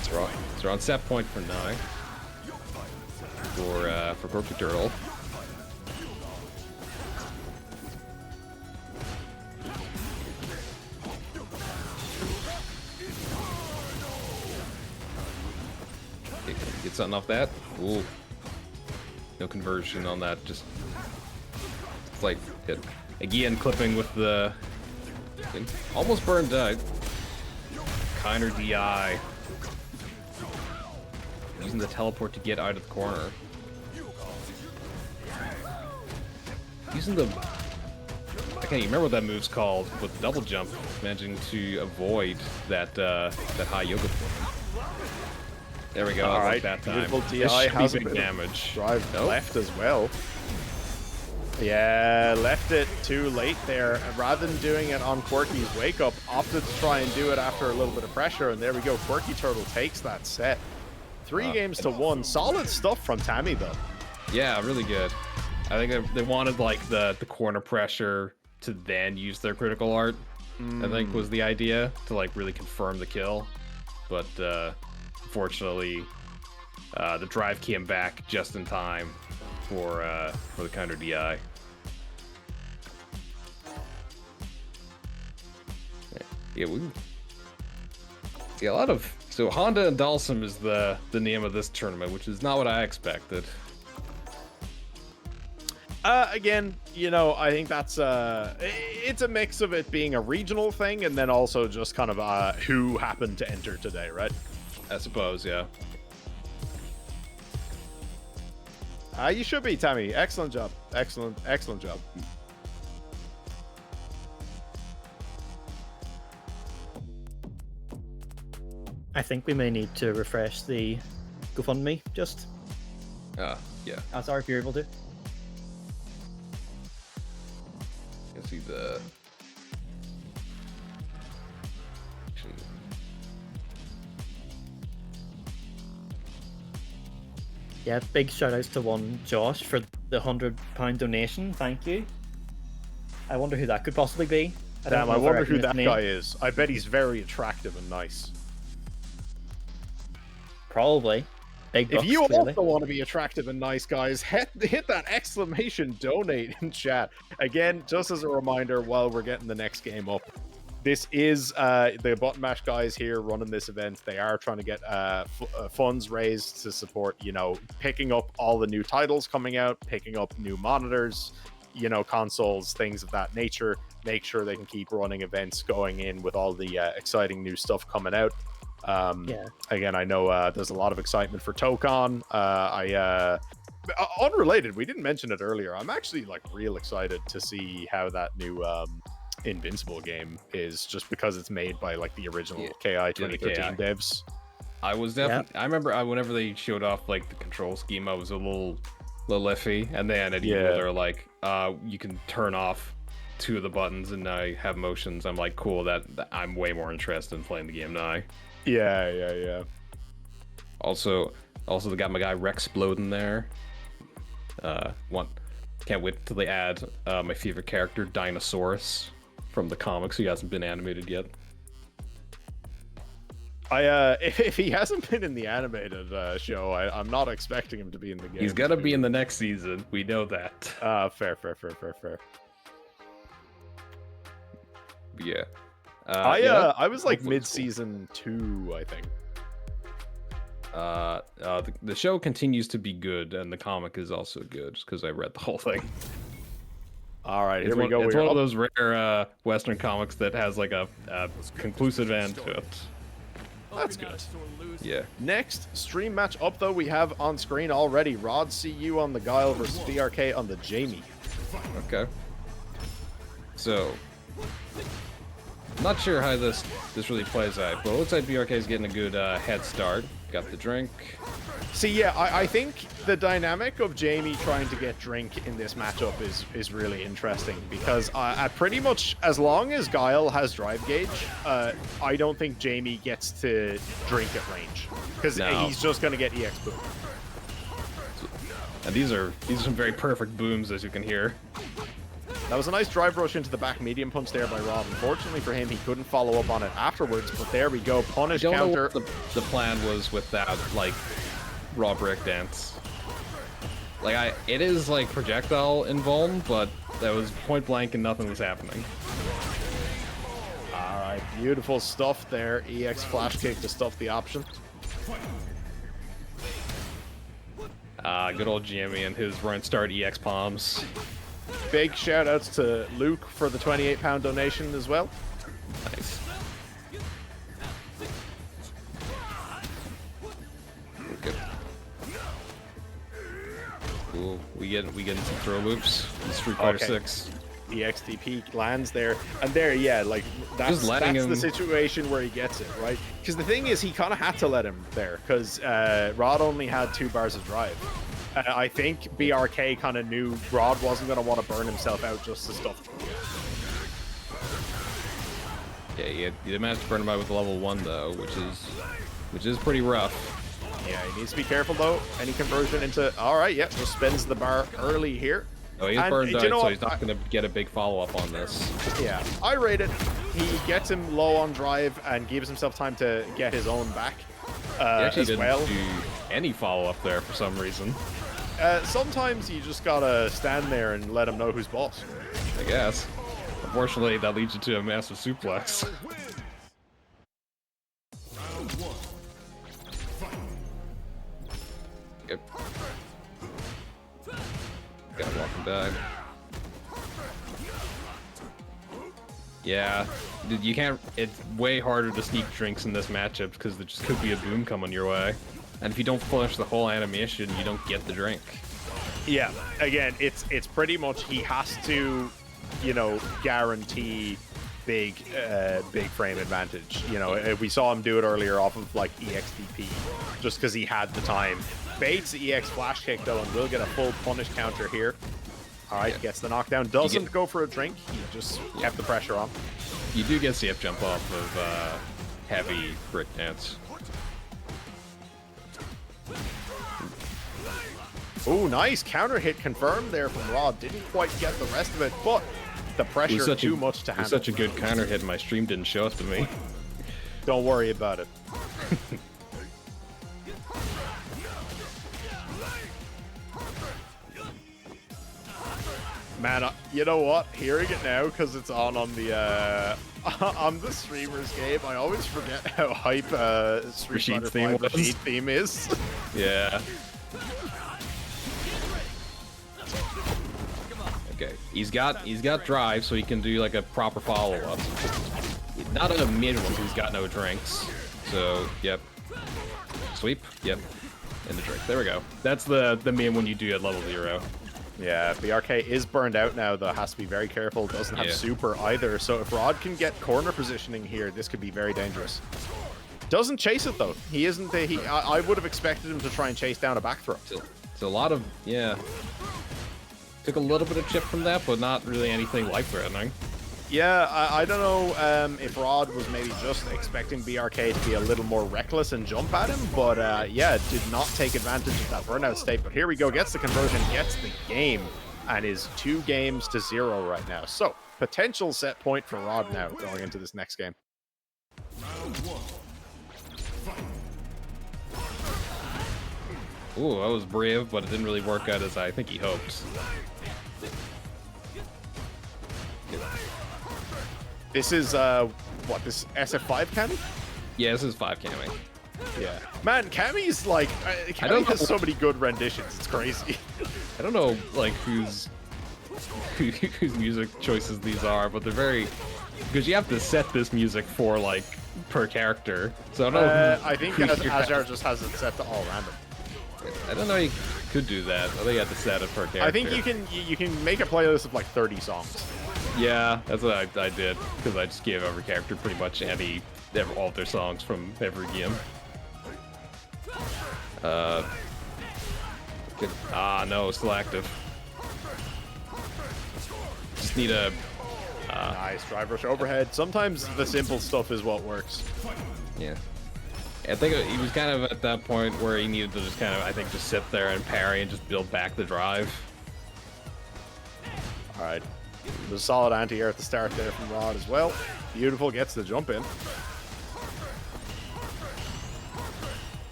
They're on set point for now. For QuirkyTurtle. Okay, get something off that. Ooh. No conversion on that. Just it's like again clipping with the Almost burned out. Kinder DI. Using the teleport to get out of the corner. Using the... I can't even remember what that move's called, with the double jump, managing to avoid that that high yoga form. There we go, All right, that time. beautiful This DI should be has a big bit of damage. drive Nope. left as well. Yeah, left it too late there. And rather than doing it on Quirky's wake up, opted to try and do it after a little bit of pressure. And there we go. QuirkyTurtle takes that set. 3 games to 1. Solid stuff from Tammie though. Yeah, really good. I think they wanted like the corner pressure to then use their critical art. I think was the idea to like really confirm the kill. But unfortunately, the drive came back just in time for the counter DI. Yeah, a lot of Honda and Dalsum is the name of this tournament, which is not what I expected. Again, you know, I think that's it's a mix of it being a regional thing and then also just kind of who happened to enter today, right? I suppose, yeah. You should be, Tammie. Excellent job. Excellent job. I think we may need to refresh the GoFundMe, just. Yeah. Sorry if you're able to. Let's see the... Yeah, big shout outs to one Josh for the £100 donation. Thank you. I wonder who that could possibly be. Damn, I wonder who that name. guy is. I bet he's very attractive and nice. Probably. Big bucks, If you clearly. also want to be attractive and nice, guys, hit that exclamation donate in chat. Again, just as a reminder, while we're getting the next game up, this is the Button Mash guys here running this event. They are trying to get funds raised to support, you know, picking up all the new titles coming out, picking up new monitors, you know, consoles, things of that nature. Make sure they can keep running events going in with all the exciting new stuff coming out. Again, I know there's a lot of excitement for Tokon. Unrelated, we didn't mention it earlier. I'm actually like real excited to see how that new Invincible game is, just because it's made by like the original KI 2013 devs. I was definitely. I remember whenever they showed off like the control scheme, I was a little iffy, and then they're like, you can turn off 2 of the buttons and now you have motions. I'm like, cool. That I'm way more interested in playing the game now. Yeah. Also, they got my guy Rexplode in there. Can't wait till they add my favorite character, Dinosaurus, from the comics, who hasn't been animated yet. If he hasn't been in the animated show, I'm not expecting him to be in the game. He's gonna be in the next season. We know that. Fair. Yeah. I was like mid-season 2, I think. The show continues to be good, and the comic is also good because I read the whole thing. All right, here we go. It's one of those rare Western comics that has like a conclusive end to it. That's good. Yeah. Next stream match up, though, we have on screen already RodCU on the Guile versus BRK on the Jamie. Okay. So, not sure how this really plays out, but it looks like BRK is getting a good head start. Got the drink. See, yeah, I think the dynamic of Jamie trying to get drink in this matchup is really interesting, because pretty much as long as Guile has drive gauge, I don't think Jamie gets to drink at range, because he's just going to get EX boom. And these are some very perfect booms, as you can hear. That was a nice drive rush into the back medium punch there by Rob. Unfortunately for him, he couldn't follow up on it afterwards, but there we go. Punish counter. I don't know what the plan was with that, like, raw brick dance. Like, it is, like, projectile invuln, but that was point blank and nothing was happening. Alright, beautiful stuff there. EX flash kick to stuff the option. Good old Jimmy and his run start EX palms. Big shout outs to Luke for the £28 donation as well. Nice. Okay. Cool. We get some throw loops in Street Fighter 6. The XTP lands there, and there, yeah, like that's the situation where he gets it, right? Because the thing is, he kind of had to let him there, because Rod only had 2 bars of drive. I think BRK kind of knew Rod wasn't going to want to burn himself out just to stuff. Yeah, you managed to burn him out with level 1 though, which is pretty rough. Yeah, he needs to be careful though. Any conversion into just spins the bar early here. Oh, he's burned out, so he's not going to get a big follow-up on this. Yeah, I rate it. He gets him low on drive and gives himself time to get his own back. He actually didn't do any follow-up there for some reason. Sometimes you just gotta stand there and let him know who's boss. I guess. Unfortunately, that leads you to a massive suplex. Yep. Gotta walk him back. Yeah, dude, you can't. It's way harder to sneak drinks in this matchup because there just could be a boom coming your way, and if you don't finish the whole animation, you don't get the drink. Yeah, again, it's pretty much he has to, you know, guarantee big frame advantage. You know, we saw him do it earlier off of like EXDP, just because he had the time. Baits the EX flash kick though, and will get a full punish counter here. All right, gets the knockdown. Doesn't go for a drink. He just kept the pressure on. You do get CF jump off of heavy brick dance. Oh, nice counter hit confirmed there from Rod. Didn't quite get the rest of it, but the pressure too much to handle. Such a good counter hit. My stream didn't show it to me. Don't worry about it. Man, you know what? Hearing it now because it's on the on the streamer's game, I always forget how hype Street Fighter 5 Rashid theme is. Yeah. Okay, he's got drive, so he can do like a proper follow-up. Not a mid one, because he's got no drinks. So, yep. Sweep, yep. And the drink. There we go. That's the main one you do at level 0. Yeah, BRK is burned out now, though. Has to be very careful. Doesn't have super either. So if Rod can get corner positioning here, this could be very dangerous. Doesn't chase it though. He isn't. I would have expected him to try and chase down a back throw. It's a lot of Took a little bit of chip from that, but not really anything life-threatening. Yeah, I don't know if Rod was maybe just expecting BRK to be a little more reckless and jump at him, but yeah, did not take advantage of that burnout state. But here we go, gets the conversion, gets the game, and is 2 games to 0 right now. So, potential set point for Rod now going into this next game. Ooh, that was brave, but it didn't really work out as I think he hoped. This is, what, this SF5 Cammy? Yeah, this is 5 Cammy. Yeah. Man, Cammy's like, Cammy has so many good renditions, it's crazy. I don't know, like, whose music choices these are, but they're very... Because you have to set this music for, like, per character. So I don't know. I think Azar just has it set to all random. I don't know you could do that. I think you have to set it per character. I think you can make a playlist of like 30 songs. Yeah, that's what I did, because I just gave every character pretty much all of their songs from every game. No, still active. Just need a... nice drive rush overhead. Sometimes the simple stuff is what works. Yeah. I think he was kind of at that point where he needed to just kind of, I think, just sit there and parry and just build back the drive. All right. There's a solid anti-air at the start there from Rod as well. Beautiful, gets the jump in.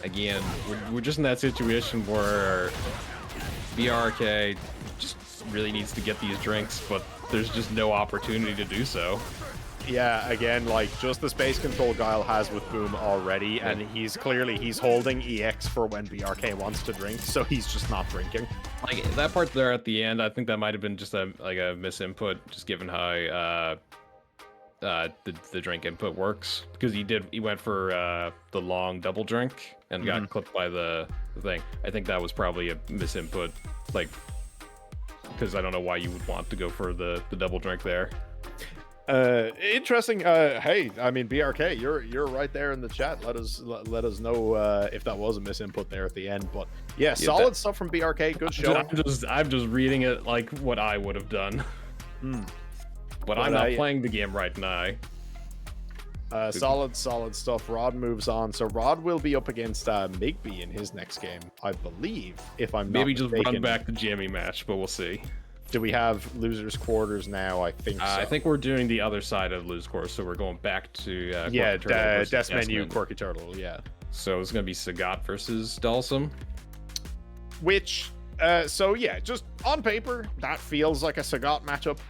Again, we're just in that situation where BRK just really needs to get these drinks, but there's just no opportunity to do so. Yeah, again, like, just the space control Guile has with Boom already, and he's holding EX for when BRK wants to drink, so he's just not drinking. Like, that part there at the end, I think that might have been just a misinput, just given how the drink input works, because he went for the long double drink and got clipped by the thing. I think that was probably a misinput, like, because I don't know why you would want to go for the double drink there. Interesting. Hey, I mean, BRK, you're right there in the chat. Let us know if that was a misinput there at the end. But yeah, solid stuff from BRK. Good show. I'm just reading it like what I would have done. But I'm not playing the game right now. Solid stuff. Rod moves on. So Rod will be up against MigBee in his next game, I believe, if I'm maybe not just mistaken. run back the Jammy match, but we'll see. Do we have losers quarters now? I think so. I think we're doing the other side of losers quarters, so we're going back to deskmenu QuirkyTurtle. Yeah. So it's gonna be Sagat versus Dalsum. Which, so yeah, just on paper, that feels like a Sagat matchup.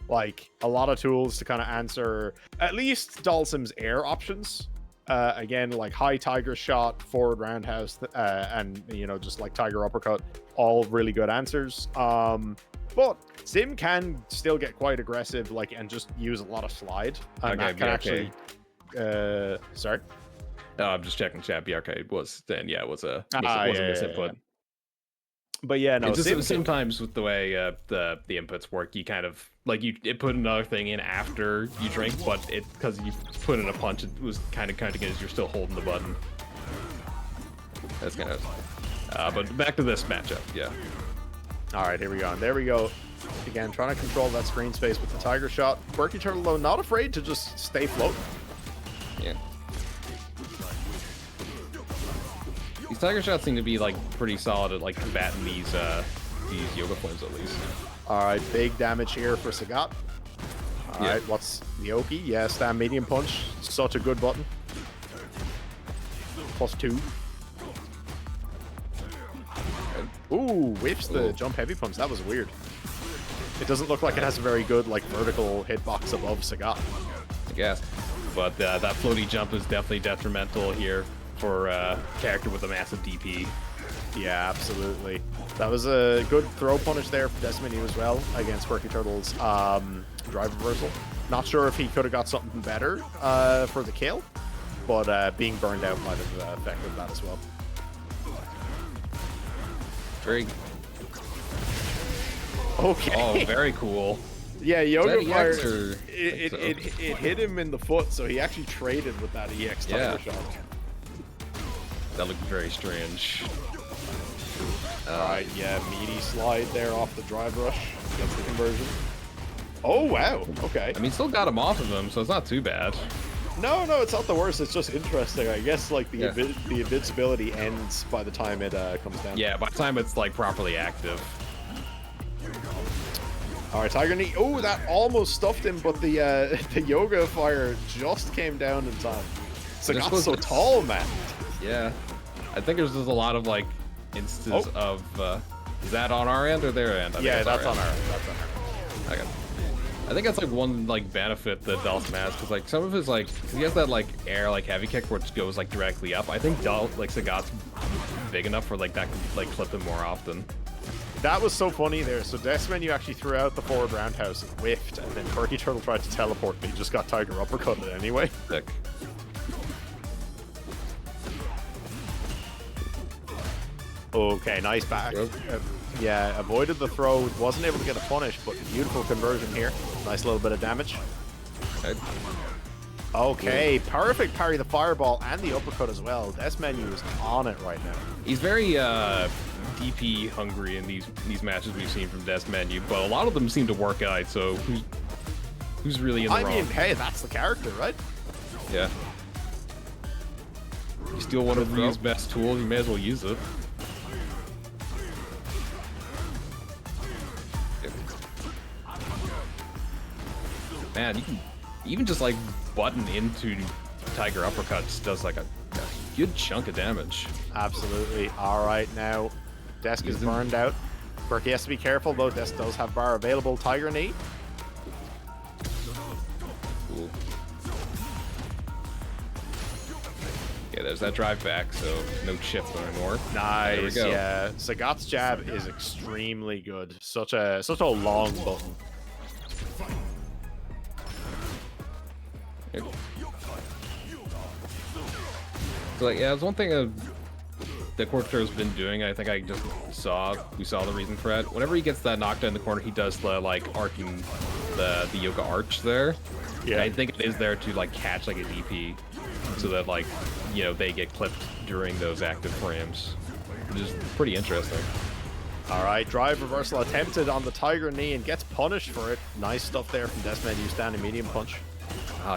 Like a lot of tools to kind of answer at least Dalsum's air options. Again, like high tiger shot, forward roundhouse, and just like tiger uppercut, all really good answers. But Sim can still get quite aggressive, like, and just use a lot of slide. And that can actually. Sorry. No, I'm just checking chat. BRK was then, yeah, it was a misinput. But yeah, no. Sometimes with the way the inputs work, you kind of like it put another thing in after you drink, but because you put in a punch, it was kind of counting as you're still holding the button. That's kind of. But back to this matchup, yeah. All right, here we go. And there we go. Again, trying to control that screen space with the tiger shot. QuirkyTurtle, though, not afraid to just stay floating. Yeah. These tiger shots seem to be like pretty solid at like combating these yoga flames at least. All right, big damage here for Sagat. All right, what's the Oki? Yeah, stand medium punch. Such a good button. +2. Ooh, whiffs the jump heavy punch. That was weird. It doesn't look like it has a very good like vertical hitbox above Sagat. I guess. But that floaty jump is definitely detrimental here for a character with a massive DP. Yeah, absolutely. That was a good throw punish there for deskmenu as well against QuirkyTurtle's drive reversal. Not sure if he could have got something better for the kill, but being burned out might have affected that as well. Very. Okay. Oh, very cool. Yeah, Yoga Fire. It hit him in the foot, so he actually traded with that EX tiger shot. That looked very strange. Alright, yeah, meaty slide there off the drive rush. Gets the conversion. Oh, wow. Okay. I mean, still got him off of him, so it's not too bad. No, it's not the worst. It's just interesting. I guess, like, the invincibility ends by the time it comes down. Yeah, by the time it's, like, properly active. Alright, Tiger Knee. Oh, that almost stuffed him, but the Yoga Fire just came down in time. Sagat's so tall, man. Yeah. I think there's just a lot of, like, instances of... is that on our end or their end? Yeah, that's on our end. Okay. I think that's, like, one, like, benefit that Dalsum has, because, like, some of his, like... He has that, like, air, like, heavy kick where it goes, like, directly up. I think Sagat's big enough for, like, that could, like, clip him more often. That was so funny there. So deskmenu actually threw out the forward roundhouse and whiffed, and then QuirkyTurtle tried to teleport, but he just got tiger uppercutted anyway. Sick. Okay, nice back. Yeah, avoided the throw, wasn't able to get a punish, but beautiful conversion here. Nice little bit of damage. Okay, perfect parry the fireball and the uppercut as well. Deskmenu is on it right now. He's very DP hungry in these matches we've seen from deskmenu, but a lot of them seem to work out, so who's really in the wrong? I mean, hey, that's the character, right? Yeah. You steal one of Ryu's best tools, you may as well use it. Man, you can even just like button into tiger uppercuts does like a good chunk of damage. Absolutely. All right, now Desk is burned out. Quirky has to be careful though. Desk does have bar available. Tiger knee. there's that drive back, so no chip anymore. Nice. There we go. Yeah, Sagat's jab is extremely good. Such a long button. Yep. So, like, yeah, it's one thing that QuirkyTurtle's been doing. I think we saw the reason for that. Whenever he gets that knockdown in the corner, he does the like arcing the yoga arch there. Yeah, and I think it is there to like catch like a DP, so that like they get clipped during those active frames, which is pretty interesting. All right, drive reversal attempted on the Tiger Knee and gets punished for it. Nice stuff there from deskmenu, standing medium punch.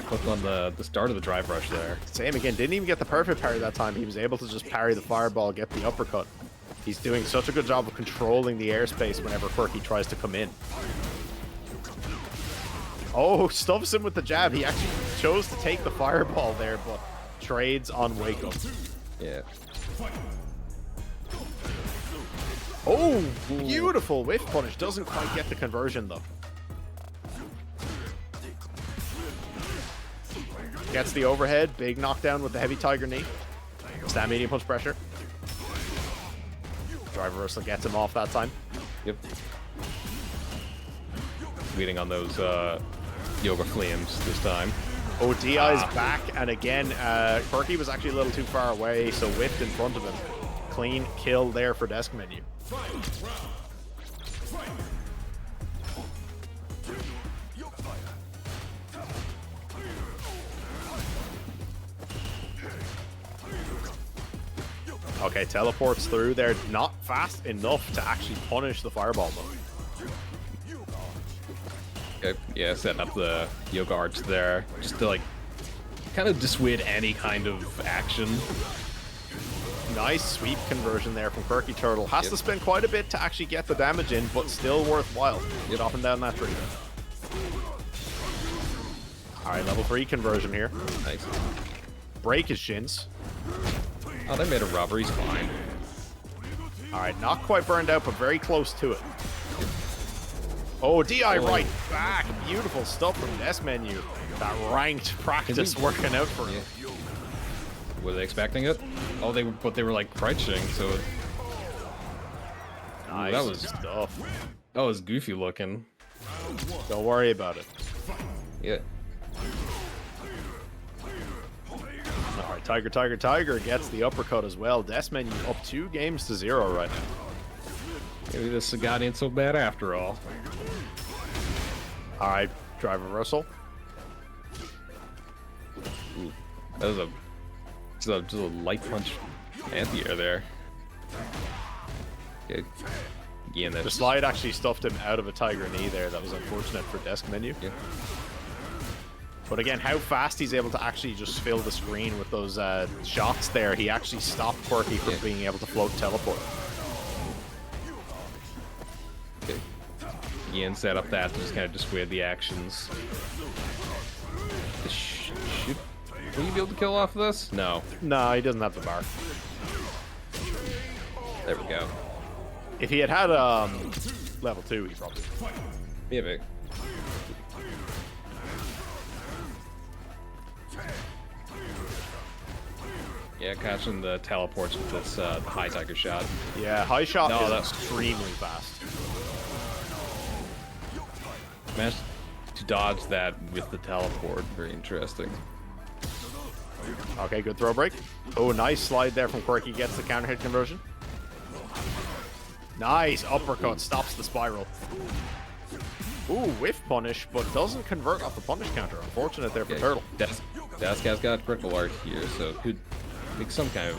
Clicked on the start of the drive rush there. Same again, didn't even get the perfect parry that time. He was able to just parry the fireball, get the uppercut. He's doing such a good job of controlling the airspace whenever Quirky tries to come in. Oh, stuffs him with the jab. He actually chose to take the fireball there, but trades on wake up. Yeah. Oh, beautiful whiff punish. Doesn't quite get the conversion though. Gets the overhead, big knockdown with the heavy Tiger Knee. Stand medium punch pressure. Drive reversal gets him off that time. Yep. Leading on those yoga flames this time. Oh, DI's back, and again, Quirky was actually a little too far away, so whipped in front of him. Clean kill there for deskmenu. Okay, teleports through there, not fast enough to actually punish the fireball though. Okay, yeah, setting up the yoga arch there, just to like kind of dissuade any kind of action. Nice sweep conversion there from QuirkyTurtle. Has to spend quite a bit to actually get the damage in, but still worthwhile. Dropping down that tree. Alright, level 3 conversion here. Nice. Break his shins. Oh, they made a rubber. He's fine. Alright, not quite burned out, but very close to it. Oh, DI right back. Beautiful stuff from deskmenu. That ranked practice working out for him. Yeah. Were they expecting it? Oh, but they were like crouching, so. Nice that was stuff. That was goofy looking. Don't worry about it. Yeah. Alright, Tiger gets the uppercut as well. deskmenu up 2-0 right now. Maybe this Sagat ain't so bad after all. Alright, drive reversal. Ooh, that was just a light punch anti-air there. Okay. Again, The slide actually stuffed him out of a Tiger Knee there. That was unfortunate for deskmenu. Yeah. But again, how fast he's able to actually just fill the screen with those shots there. He actually stopped Quirky from being able to float and teleport. Okay. Again, set up that to just kind of dissuade the actions. Will you be able to kill off of this? No. No, he doesn't have the bar. There we go. If he had level 2, he probably would. Yeah, big. Yeah, catching the teleports with this the high tiger shot. Yeah, high shot is that's extremely fast. Managed to dodge that with the teleport. Very interesting. Okay, good throw break. Oh, nice slide there from Quirky. Gets the counter hit conversion. Nice uppercut. Stops the spiral. Ooh, whiff punish, but doesn't convert off the punish counter. Unfortunate there for Turtle. That's got critical art here, so it could make some kind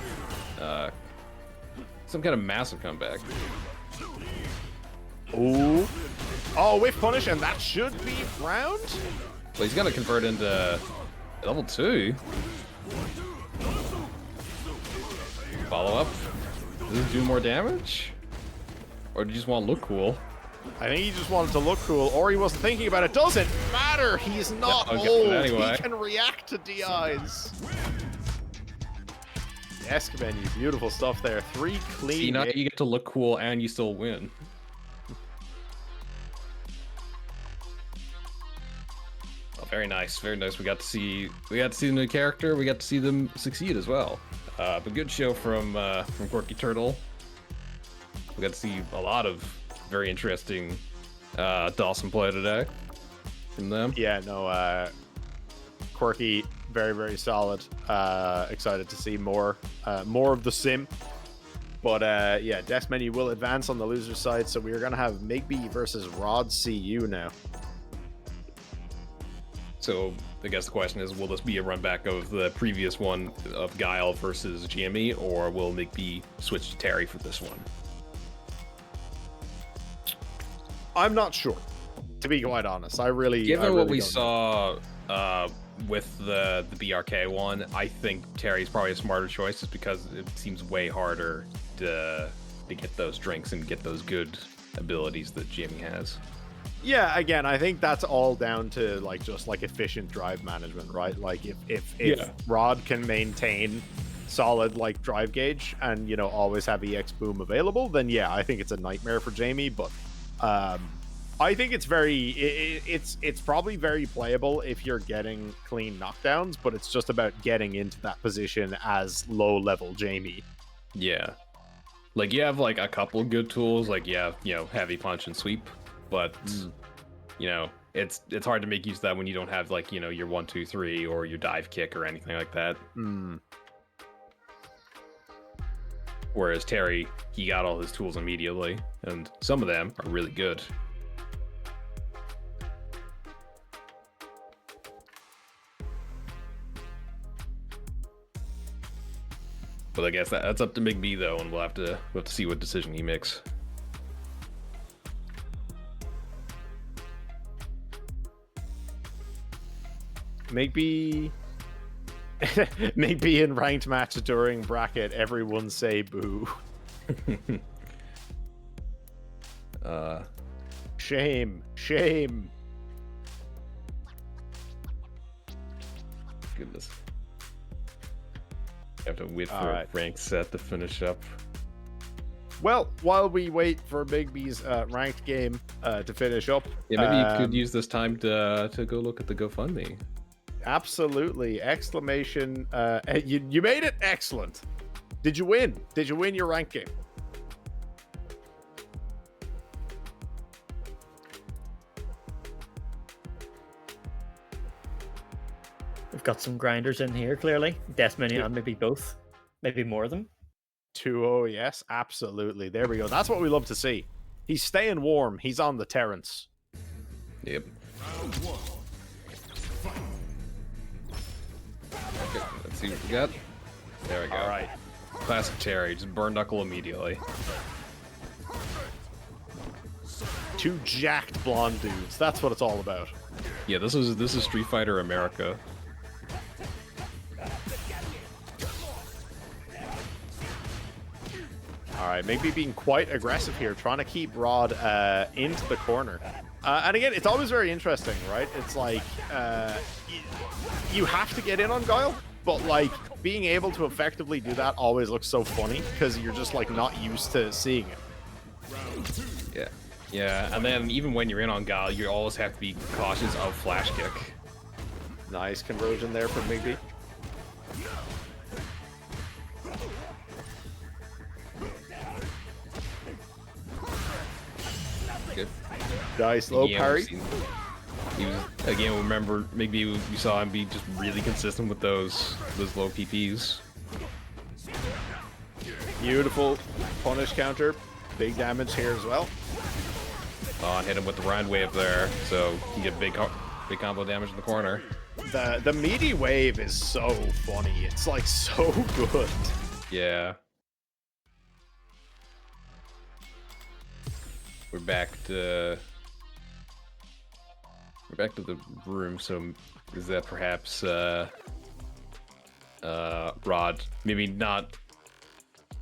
of massive comeback. Ooh. Oh, whiff punish, and that should be round? Well, he's gonna convert into level 2. Follow up. Does it do more damage? Or do you just want to look cool? I think he just wanted to look cool, or he wasn't thinking about it. Doesn't matter. He's not Yeah, old. anyway. He can react to DIs. deskmenu, beautiful stuff there. 3 clean. See, now you get to look cool and you still win. Oh, very nice, very nice. We got to see the new character. We got to see them succeed as well. But good show from QuirkyTurtle. We got to see a lot of very interesting Dawson play today from them. Yeah, no, Quirky, very, very solid. Excited to see more of the sim. But yeah, deskmenu will advance on the loser side, so we're going to have MigBee versus RodCU now. So I guess the question is, will this be a run back of the previous one of Guile versus Jimmy, or will MigBee switch to Terry for this one? I'm not sure, to be quite honest. Given what we saw with the BRK one, I think Terry's probably a smarter choice, just because it seems way harder to get those drinks and get those good abilities that Jimmy has. Yeah, again, I think that's all down to just efficient drive management, right? Like if Rod can maintain solid drive gauge and always have EX boom available, then yeah, I think it's a nightmare for Jamie. But I think it's it's probably very playable if you're getting clean knockdowns, but it's just about getting into that position as low level Jamie. Yeah, you have a couple good tools, you have heavy punch and sweep. But it's hard to make use of that when you don't have your 1, 2, 3 or your dive kick or anything like that. Whereas Terry, he got all his tools immediately, and some of them are really good. But I guess that's up to MigBee though, and we'll have to see what decision he makes. MigBee in ranked match during bracket, everyone say boo. Shame. Goodness. Have to wait for a ranked set to finish up. Well, while we wait for MigBee's ranked game to finish up, yeah, maybe you could use this time to go look at the GoFundMe. Absolutely! Exclamation! You made it! Excellent. Did you win? Did you win your rank game? We've got some grinders in here, clearly. deskmenu and maybe both. Maybe more of them. 2-0, yes, absolutely. There we go. That's what we love to see. He's staying warm. He's on the Terrence. Yep. Okay, let's see what we got. There we go. All right. Classic Terry, just burn knuckle immediately. Two jacked blonde dudes. That's what it's all about. Yeah, this is Street Fighter America. All right, MigBee being quite aggressive here, trying to keep Rod into the corner. And again, it's always very interesting, right? It's you have to get in on Guile, but being able to effectively do that always looks so funny because you're just not used to seeing it. Yeah, and then even when you're in on Guile, you always have to be cautious of flash kick. Nice conversion there from MigBee. Good. Nice low parry. He was, again, remember, maybe we saw him be just really consistent with those low PPs. Beautiful punish counter. Big damage here as well. Oh, and hit him with the round wave there, so you get big combo damage in the corner. The meaty wave is so funny. It's so good. Yeah. We're back to the room. So is that perhaps Rod maybe not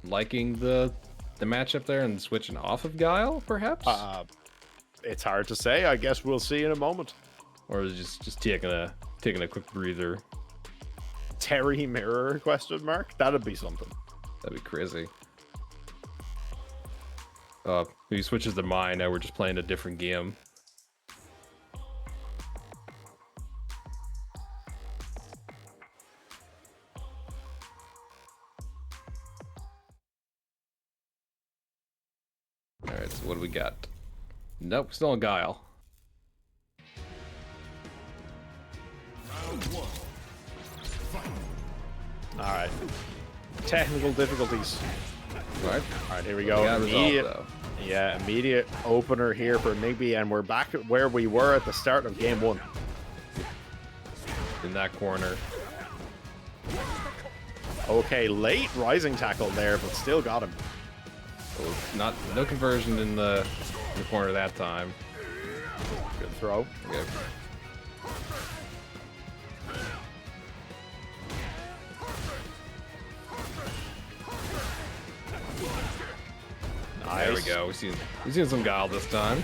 liking the matchup there and switching off of Guile, perhaps? It's hard to say. I guess we'll see in a moment. Or is it just taking a quick breather? Terry mirror ? That'd be something. That'd be crazy. He switches to mine. Now we're just playing a different game. Alright, so what do we got? Nope, still a Guile. Alright. Technical difficulties. Alright. Alright, here we go. Immediate, resolved, yeah, immediate opener here for MigBee, and we're back at where we were at the start of game 1. in that corner. Okay, late rising tackle there, but still got him. So no conversion in the corner that time. Good throw. Okay. Nice. There we go. We've seen some Guile this time.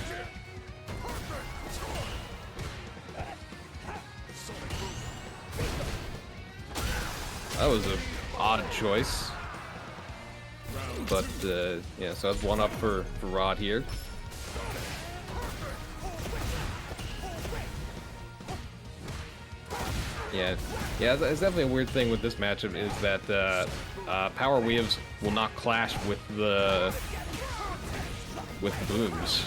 That was an odd choice. But, yeah, so that's one up for Rod here. Yeah, it's definitely a weird thing with this matchup is that power waves will not clash with the booms.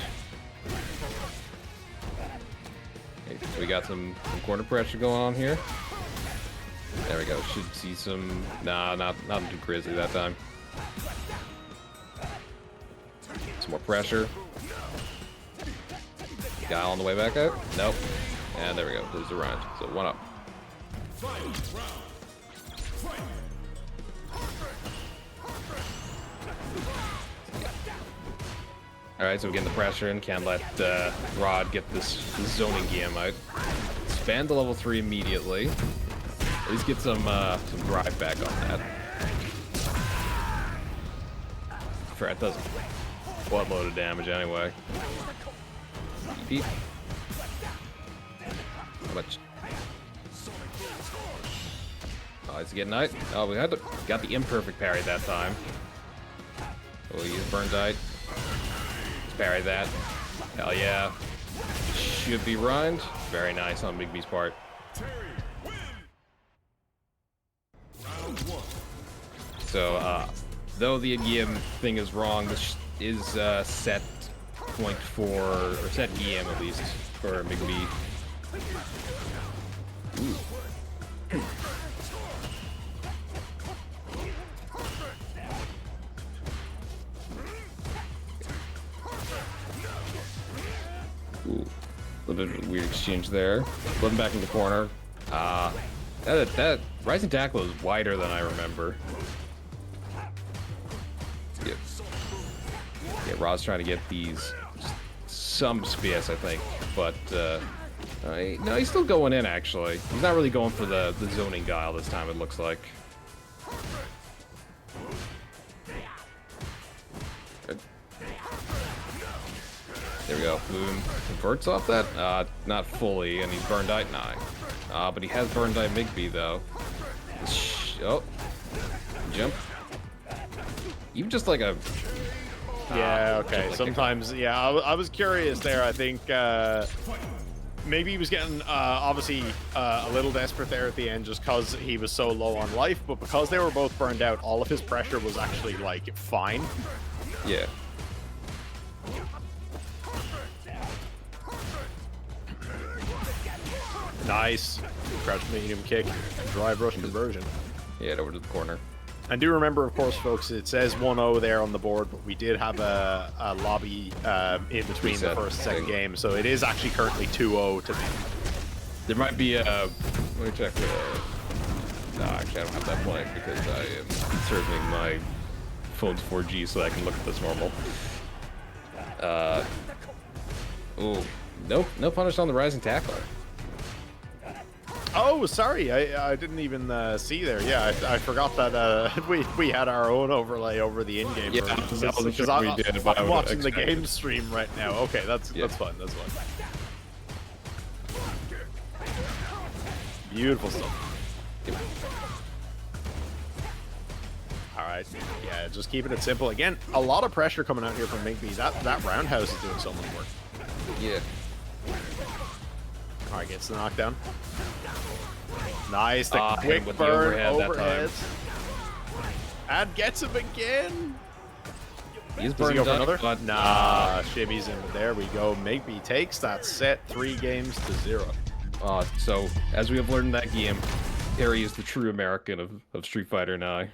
Okay, so we got some corner pressure going on here. There we go. Should see some. Nah, not too crazy that time. Some more pressure. Guile on the way back out. Nope. And there we go. There's the round. So one up. Alright, so we're getting the pressure and can't let Rod get this zoning game out. Expand to level 3 immediately. At least get some drive back on that. Fair, it does a buttload of damage anyway. Beep. How much? Oh, it's getting out. Oh, we got the imperfect parry that time. We'll use Burn Dite. Let's parry that. Hell yeah. Should be rhymed. Very nice on MigBee's part. So, though the EM thing is wrong, this is set point for, or set EM at least, for MigBee. Ooh. Ooh, a little bit of a weird exchange there. Flipping back in the corner. That rising tackle is wider than I remember. Yeah, Rod's trying to get these some space, I think, but no, he's still going in. Actually, he's not really going for the zoning Guile this time. It looks like. Good. There we go. Boom. Converts off that? Not fully, and he's burned out now. But he has burned out MigBee though. Oh. Jump. Even just like a... Yeah, okay. like Sometimes, yeah, I was curious there. I think maybe he was getting, obviously, a little desperate there at the end just because he was so low on life, but because they were both burned out, all of his pressure was actually, like, fine. Yeah. Nice. Crouch medium kick. Drive rush conversion. Yeah, over to the corner. And do remember, of course, folks, it says 1-0 there on the board, but we did have a lobby in between Reset the first and second game, so it is actually currently 2-0 to me. There might be a... Let me check. No, actually, I don't have that blank because I am serving my phone's 4G so I can look at this normal. Ooh. Nope, no punish on the rising tackle. Oh, sorry, I didn't even see there. Yeah, I forgot that we had our own overlay over the in-game Yeah, version. that was Because we did, but I I'm would watching the expect game stream right now. Okay, that's fun. That's fun. Beautiful stuff. All right, yeah, just keeping it simple. Again, a lot of pressure coming out here from MigBee. That roundhouse is doing so much work. Yeah. All right, gets the knockdown. Nice, the quick with the burn overhead that overhead. And gets him again. He's Does he burned go for up, another? but Nah, shimmies him. There we go. MigBee takes that set 3 games to 0. So, as we have learned in that game, Harry is the true American of Street Fighter now.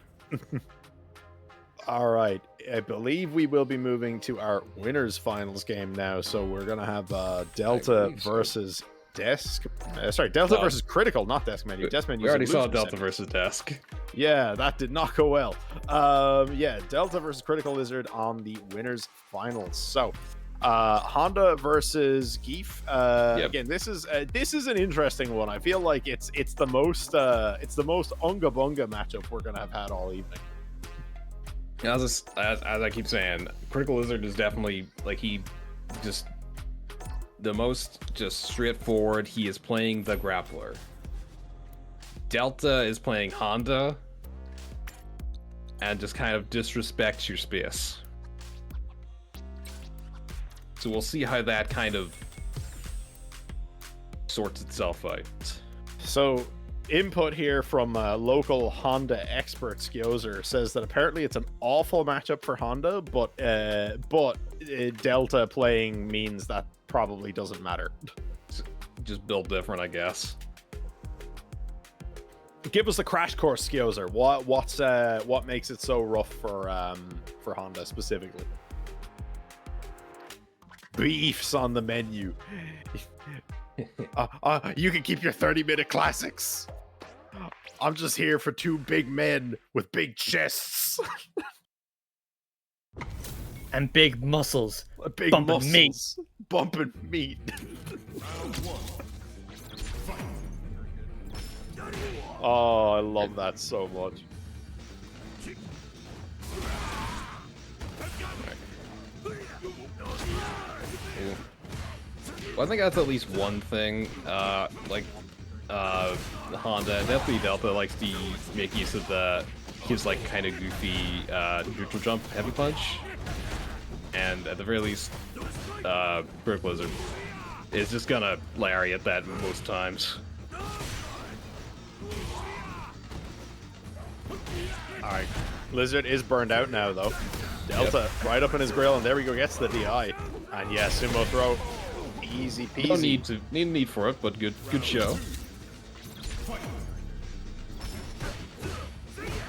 All right, I believe we will be moving to our winners finals game now. So we're gonna have Delta versus Delta versus Critical, not deskmenu. Deskmenu. We already saw Delta versus Desk. Yeah, that did not go well. Yeah, Delta versus CriticaLizard on the winners finals. So, Honda versus Geef. Again, this is an interesting one. I feel like it's the most unga bunga matchup we're gonna have had all evening. As I keep saying, CriticaLizard is definitely like the most just straightforward. He is playing the grappler. Delta is playing Honda and just kind of disrespects your space. So we'll see how that kind of sorts itself out. So, input here from local Honda expert Skyozer says that apparently it's an awful matchup for Honda, but Delta playing means that probably doesn't matter. Just build different, I guess. Give us the crash course, Skyozer. What makes it so rough for Honda specifically? Beefs on the menu. You can keep your 30-minute classics. I'm just here for 2 big men with big chests. And big muscles. Big bumping muscles. meat. Bumping meat. Oh, I love that so much. Well, I think that's at least one thing. Honda, definitely Delta likes to make use of his like kind of goofy neutral jump heavy punch, and at the very least, CriticaLizard is just gonna lariat that most times. All right, Lizard is burned out now though. Delta right up in his grill, and there we go, gets the DI, and yeah, sumo throw, easy peasy. No need for it, but good show.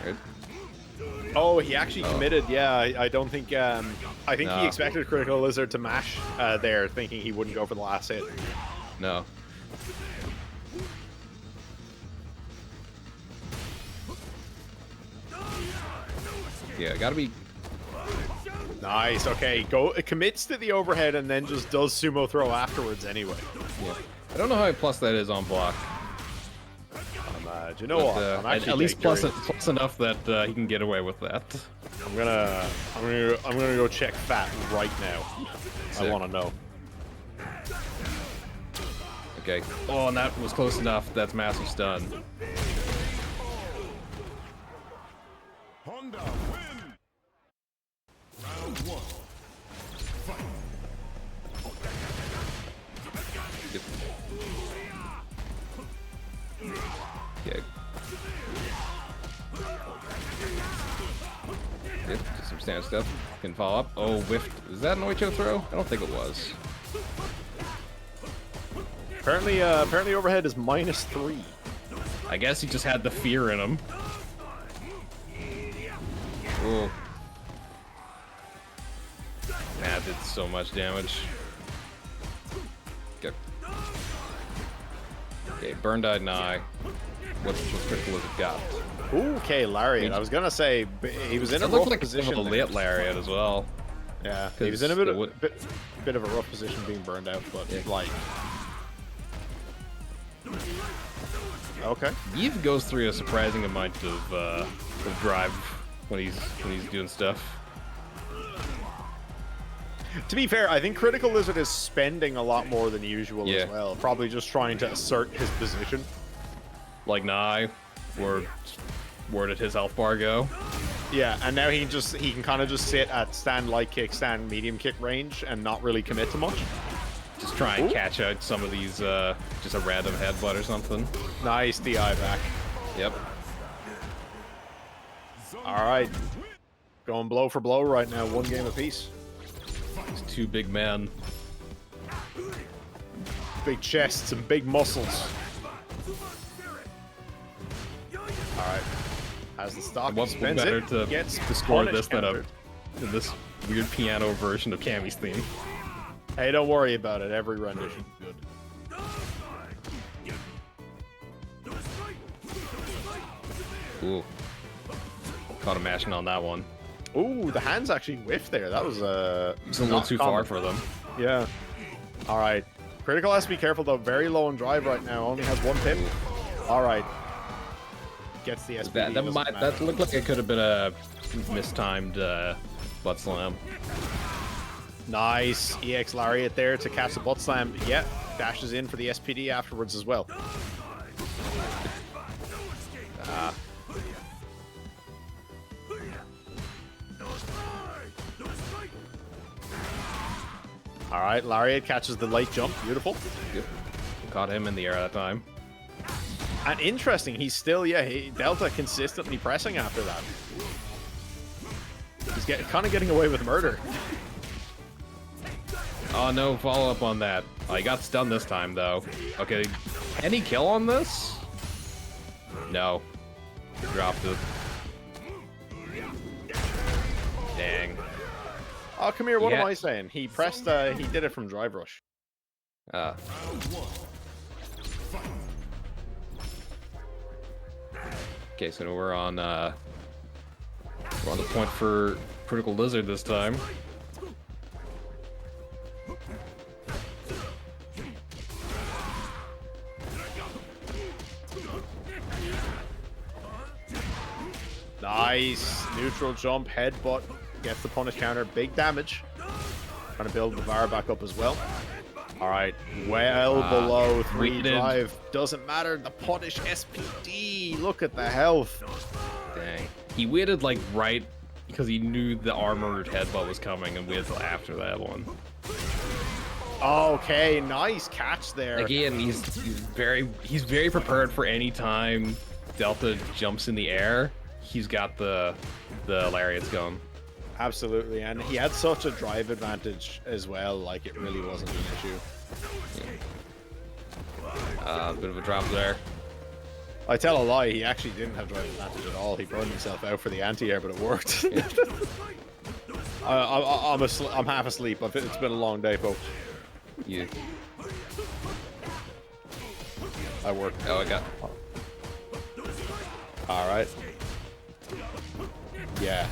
Right. Oh, he actually committed. Yeah, I don't think. I think he expected CriticaLizard to mash there, thinking he wouldn't go for the last hit. No. Yeah, gotta be. Nice. Okay, it commits to the overhead and then just does sumo throw afterwards anyway. Yeah. I don't know how plus that is on block. Do you know what? I'm actually at least plus enough that he can get away with that. I'm gonna go check fat right now. Sick. I want to know. Okay. Oh, and that was close enough. That's massive stun. Honda win. Round 1. Fight. Okay. Yep, just some standard stuff. Can follow up. Oh, whiffed. Is that an Oicho throw? I don't think it was. Apparently overhead is -3. I guess he just had the fear in him. Oh. That did so much damage. Okay. Okay, burn died nigh. What's CriticaLizard got? Okay, lariat. I was gonna say he was in a rough position. It looked like a late lariat as well. Yeah, he was in a bit of a rough position being burned out, but like. Okay. Eve goes through a surprising amount of drive when he's doing stuff. To be fair, I think CriticaLizard is spending a lot more than usual as well. Probably just trying to assert his position. Like Nye, where did his health bar go? Yeah, and now he can kind of just sit at stand light kick, stand medium kick range, and not really commit to much. Just try and catch out some of these, just a random headbutt or something. Nice DI back. Yep. All right. Going blow for blow right now, one game apiece. These two big men. Big chests and big muscles. Alright. As the stock What's spins better it, to gets score punish this than countered. this weird piano version of Tammie's theme? Hey, don't worry about it. Every rendition's good. Ooh. Caught him mashing on that one. Ooh, the hands actually whiffed there. That was It's a little not too common. far for them. Yeah. Alright. Critical has to be careful though. Very low on drive right now. Only has one pip. Alright. Gets the SPD. That looked like it could have been a mistimed butt slam. Nice. EX Lariat there to catch the butt slam. Yeah. Dashes in for the SPD afterwards as well. Alright, Lariat catches the light jump. Beautiful. Yep. Caught him in the air that time. And interesting, he's still, Delta consistently pressing after that. He's kind of getting away with murder. Oh, no follow-up on that. Oh, he got stunned this time, though. Okay, any kill on this? No. Dropped it. Dang. Oh, come here, what Yeah. am I saying? He pressed, he did it from Drive Rush. Okay, so we're on the point for CriticaLizard this time. Nice. Neutral jump, headbutt. Gets the punish counter. Big damage. Trying to build the VAR back up as well. Alright. Well below 3 we did. drive. Doesn't matter. The punish SPD. Look at the health. Dang. He waited like right because he knew the armored headbutt was coming and waited till after that one. Okay, nice catch there. Again, he's very prepared for any time Delta jumps in the air. He's got the lariats going. Absolutely, and he had such a drive advantage as well, like it really wasn't an issue. A bit of a drop there. I tell a lie, he actually didn't have drive advantage at all. He burned himself out for the anti-air, but it worked. Yeah. I'm half asleep. It's been a long day, folks. Yeah. I worked. Oh, I got. Alright. Yeah.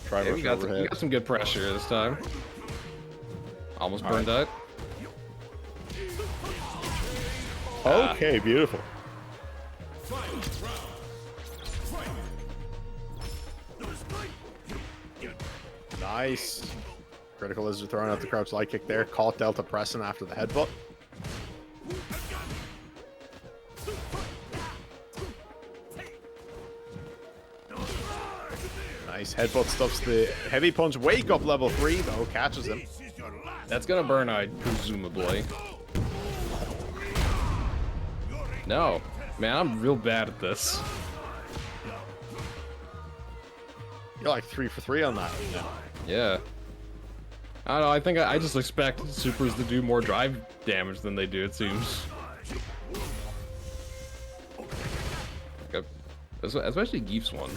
Try Yeah, rush we got overhead. some good pressure this time. Almost burned out. Okay, beautiful. Nice. CriticaLizard throwing out the crouch light kick there. Caught Delta pressing after the headbutt. Nice headbutt stuffs the heavy punch. Wake up level 3 though. Catches him. That's gonna burn out, presumably. No. Man, I'm real bad at this. You're like 3 for 3 on that. Yeah. Yeah. I don't know, I think I just expect supers to do more drive damage than they do, it seems. Okay. Especially Geef's one.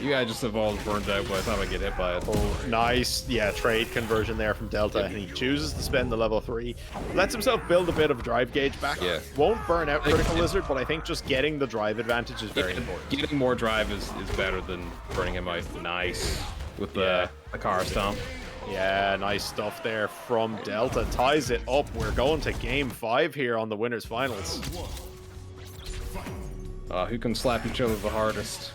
You guys just have all burned out by the time I get hit by it. Oh, nice. Yeah, trade conversion there from Delta, and he chooses to spend the level 3. Lets himself build a bit of drive gauge back. Yeah. Won't burn out CriticaLizard, but I think just getting the drive advantage is very important. Getting more drive is better than burning him out. Nice. With the car stomp. Yeah, nice stuff there from Delta. Ties it up. We're going to game 5 here on the winners finals. Who can slap each other the hardest?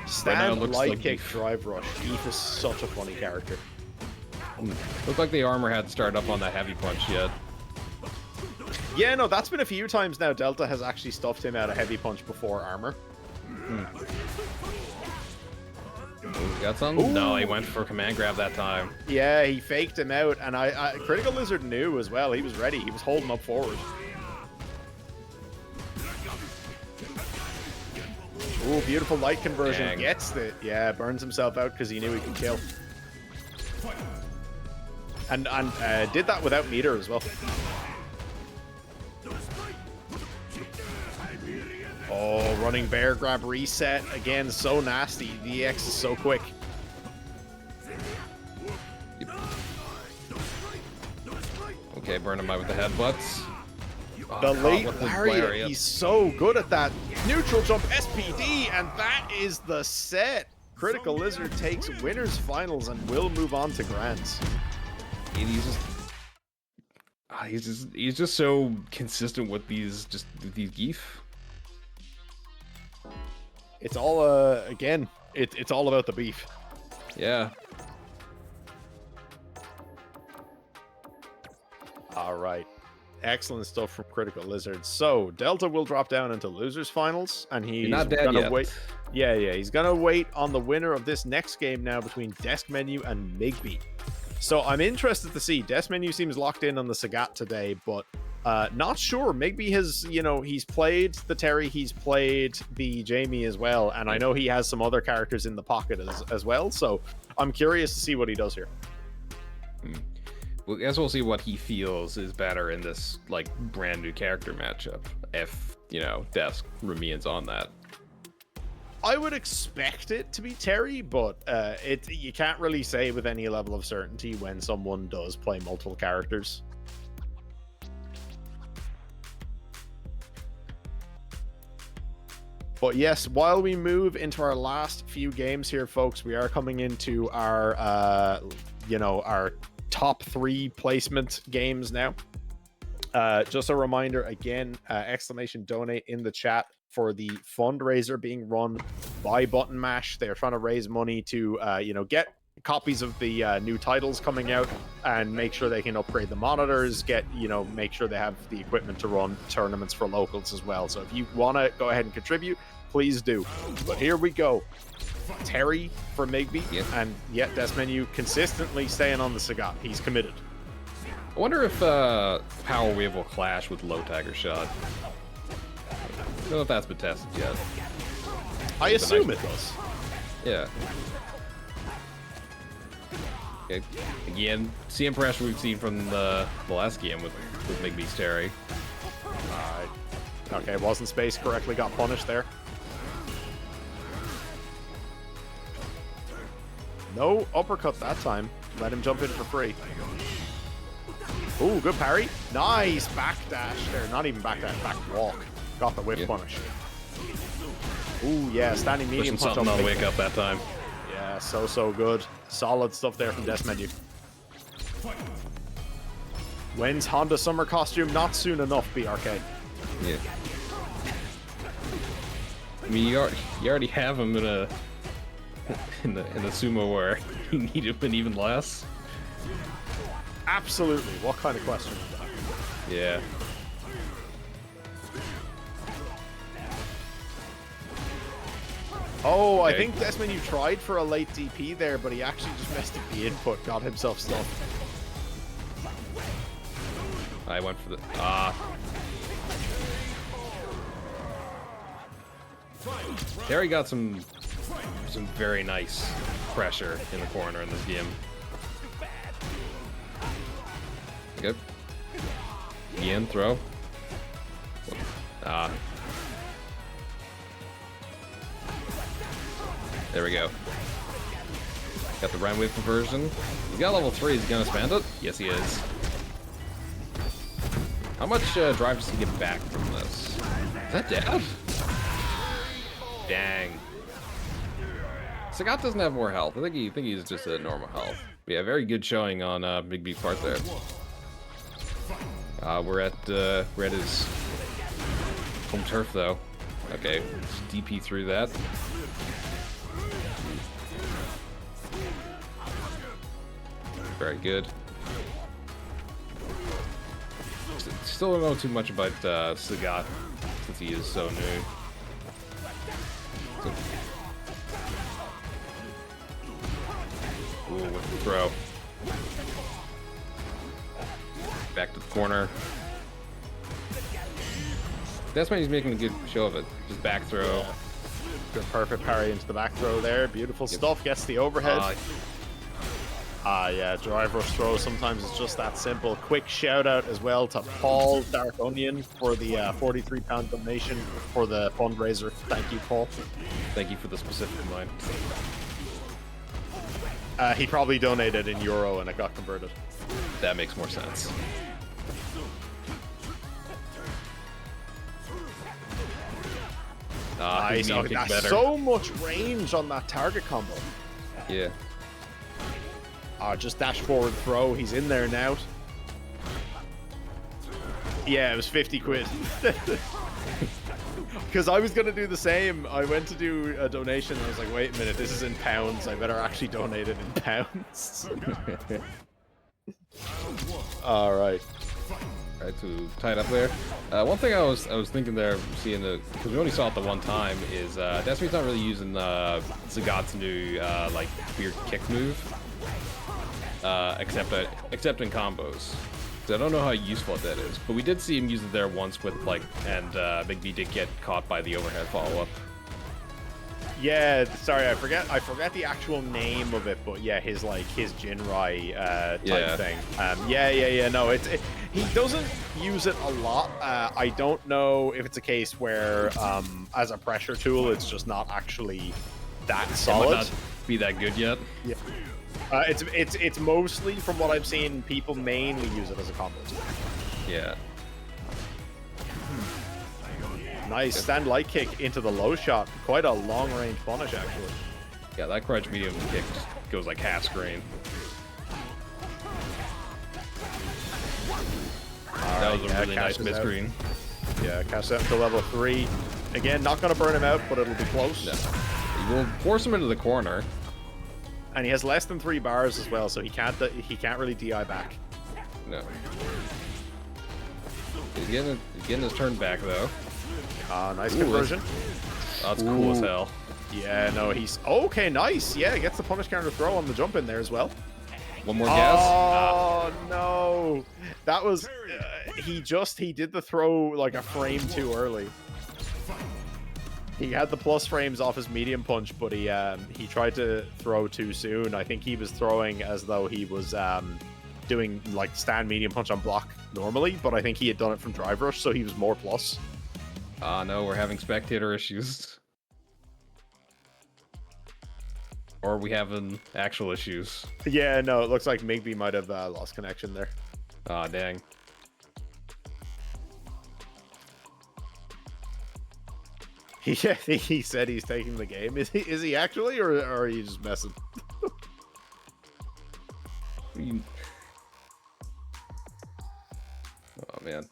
Stand, looks light like kick, Geef. drive rush. Geef is such a funny character. Looked like the armor hadn't started up on that heavy punch yet. Yeah, no, that's been a few times now. Delta has actually stuffed him out a heavy punch before armor. Ooh, got some? Ooh. No, he went for command grab that time. Yeah, he faked him out, and CriticaLizard knew as well. He was ready. He was holding up forward. Ooh, beautiful light conversion. Dang. Gets it. Yeah, burns himself out because he knew he could kill. And did that without meter as well. Oh, running bear grab reset. Again, so nasty. The EX is so quick. Okay, burn him out with the headbutts. The late with the lariat, lariat. he's so good at that. Neutral jump SPD, and that is the set. CriticaLizard takes winners finals and will move on to grands. He's just so consistent with these geef. It's all again, it's all about the beef. Yeah. All right. Excellent stuff from CriticaLizard. So Delta will drop down into losers finals, and he's not dead gonna yet. wait. Yeah, he's gonna wait on the winner of this next game now between deskmenu and MigBee. So I'm interested to see. deskmenu seems locked in on the Sagat today, but not sure. MigBee has, he's played the Terry, he's played the Jamie as well, and I know he has some other characters in the pocket as well. So I'm curious to see what he does here. Well, I guess we'll see what he feels is better in this like brand new character matchup. If Desk remains on that. I would expect it to be Terry, but you can't really say with any level of certainty when someone does play multiple characters. But yes, while we move into our last few games here, folks, we are coming into our, our top 3 placement games now. Just a reminder again, !donate in the chat for the fundraiser being run by Button Mash. They're trying to raise money to, get copies of the new titles coming out and make sure they can upgrade the monitors, make sure they have the equipment to run tournaments for locals as well. So if you want to go ahead and contribute, please do. But here we go. Terry for MigBee, and yet deskmenu consistently staying on the Sagat. He's committed. I wonder if Power Wave will clash with Low Tiger Shot. I don't know if that's been tested yet. I assume it does. Yeah. Okay. Again, same pressure we've seen from the last game with MigBee's Terry. Alright. Okay, wasn't space correctly, got punished there. No uppercut that time. Let him jump in for free. Ooh, good parry. Nice backdash there. Not even backdash, back walk. Got the whip punish. Ooh, yeah, standing medium Pushing punch something up. on wake up that time. Yeah, so good. Solid stuff there from deskmenu. When's Honda summer costume? Not soon enough, BRK. Yeah. I mean, you already have him in a in the sumo where you need him in even less. Absolutely. What kind of question is that? Yeah. Oh, Okay. I think deskmenu tried for a late DP there, but he actually just messed up the input, got himself stuck. I went for the Terry got some very nice pressure in the corner in this game. Good. Again, throw. There we go. Got the Rhyme Wave conversion. He's got level 3. Is he gonna spend it? Yes, he is. How much drive does he get back from this? Is that dead? Dang. Sagat doesn't have more health. I think he's just at normal health. But yeah, very good showing on MigBee's part there. We're at his home turf though. Okay, let's DP through that. Very good. Still don't know too much about Sagat since he is so new. Ooh, with the throw. Back to the corner. That's why he's making a good show of it. Just back throw. Good perfect parry into the back throw there. Beautiful stuff. Gets the overhead. Yeah, drive rush throw. Sometimes it's just that simple. Quick shout out as well to Paul Dark Onion for the £43 donation for the fundraiser. Thank you, Paul. Thank you for the specific line. He probably donated in euro and it got converted. That makes more sense. Nice. Oh, that's so much range on that target combo. Yeah. Just dash forward throw. He's in there now. Yeah, it was 50 quid. Because I was going to do the same. I went to do a donation and I was like, wait a minute, this is in pounds. I better actually donate it in pounds. All right. All right, to tie it up there. One thing I was thinking there, seeing the, because we only saw it the one time, is Destiny's not really using Zagat's new like weird kick move, except in combos. So I don't know how useful that is, but we did see him use it there once with like, and MigBee did get caught by the overhead follow-up. Yeah, sorry, I forget the actual name of it, but yeah, his Jinrai type thing. No, he doesn't use it a lot. I don't know if it's a case where as a pressure tool, it's just not actually that solid. It might not be that good yet. Yeah. It's mostly, from what I've seen, people mainly use it as a combo tool. Yeah. Nice stand light kick into the low shot. Quite a long range punish, actually. Yeah, that crouch medium kick just goes like half screen. That was a really nice mid screen. Yeah, cash out to level 3. Again, not going to burn him out, but it'll be close. No. You will force him into the corner. And he has less than 3 bars as well, so he can't really DI back. No. He's getting his turn back though. Nice conversion. That's cool as hell. Yeah, no, he's okay. Nice. Yeah, gets the punish counter throw on the jump in there as well. One more gas. Oh no, that was he did the throw like a frame too early. He had the plus frames off his medium punch, but he tried to throw too soon. I think he was throwing as though he was doing like stand medium punch on block normally, but I think he had done it from drive rush, so he was more plus. No, we're having spectator issues. Or are we having actual issues? Yeah, no, it looks like MigBee might have lost connection there. Ah, dang. He said he's taking the game. Is he actually, or are you just messing? Oh, man.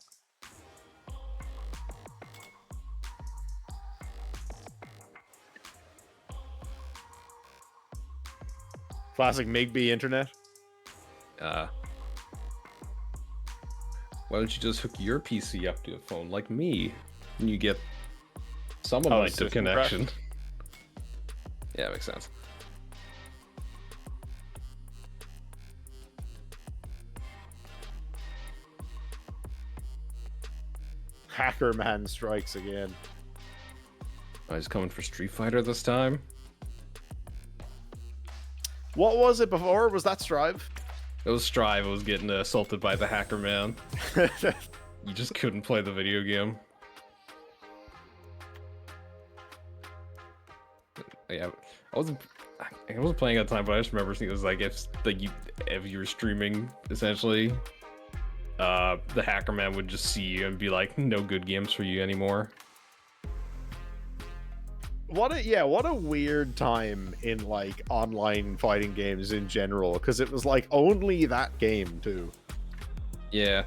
Classic MigBee internet. Why don't you just hook your PC up to a phone like me, and you get some amount of connection? Yeah, makes sense. Hacker man strikes again. Oh, he's coming for Street Fighter this time. What was it before? Was that Strive? It was Strive. It was getting assaulted by the hacker man. You just couldn't play the video game. Yeah, I wasn't playing at the time, but I just remember seeing it was like if you were streaming, essentially, the hacker man would just see you and be like, "No good games for you anymore." What a weird time in like online fighting games in general, because it was like only that game too. Yeah.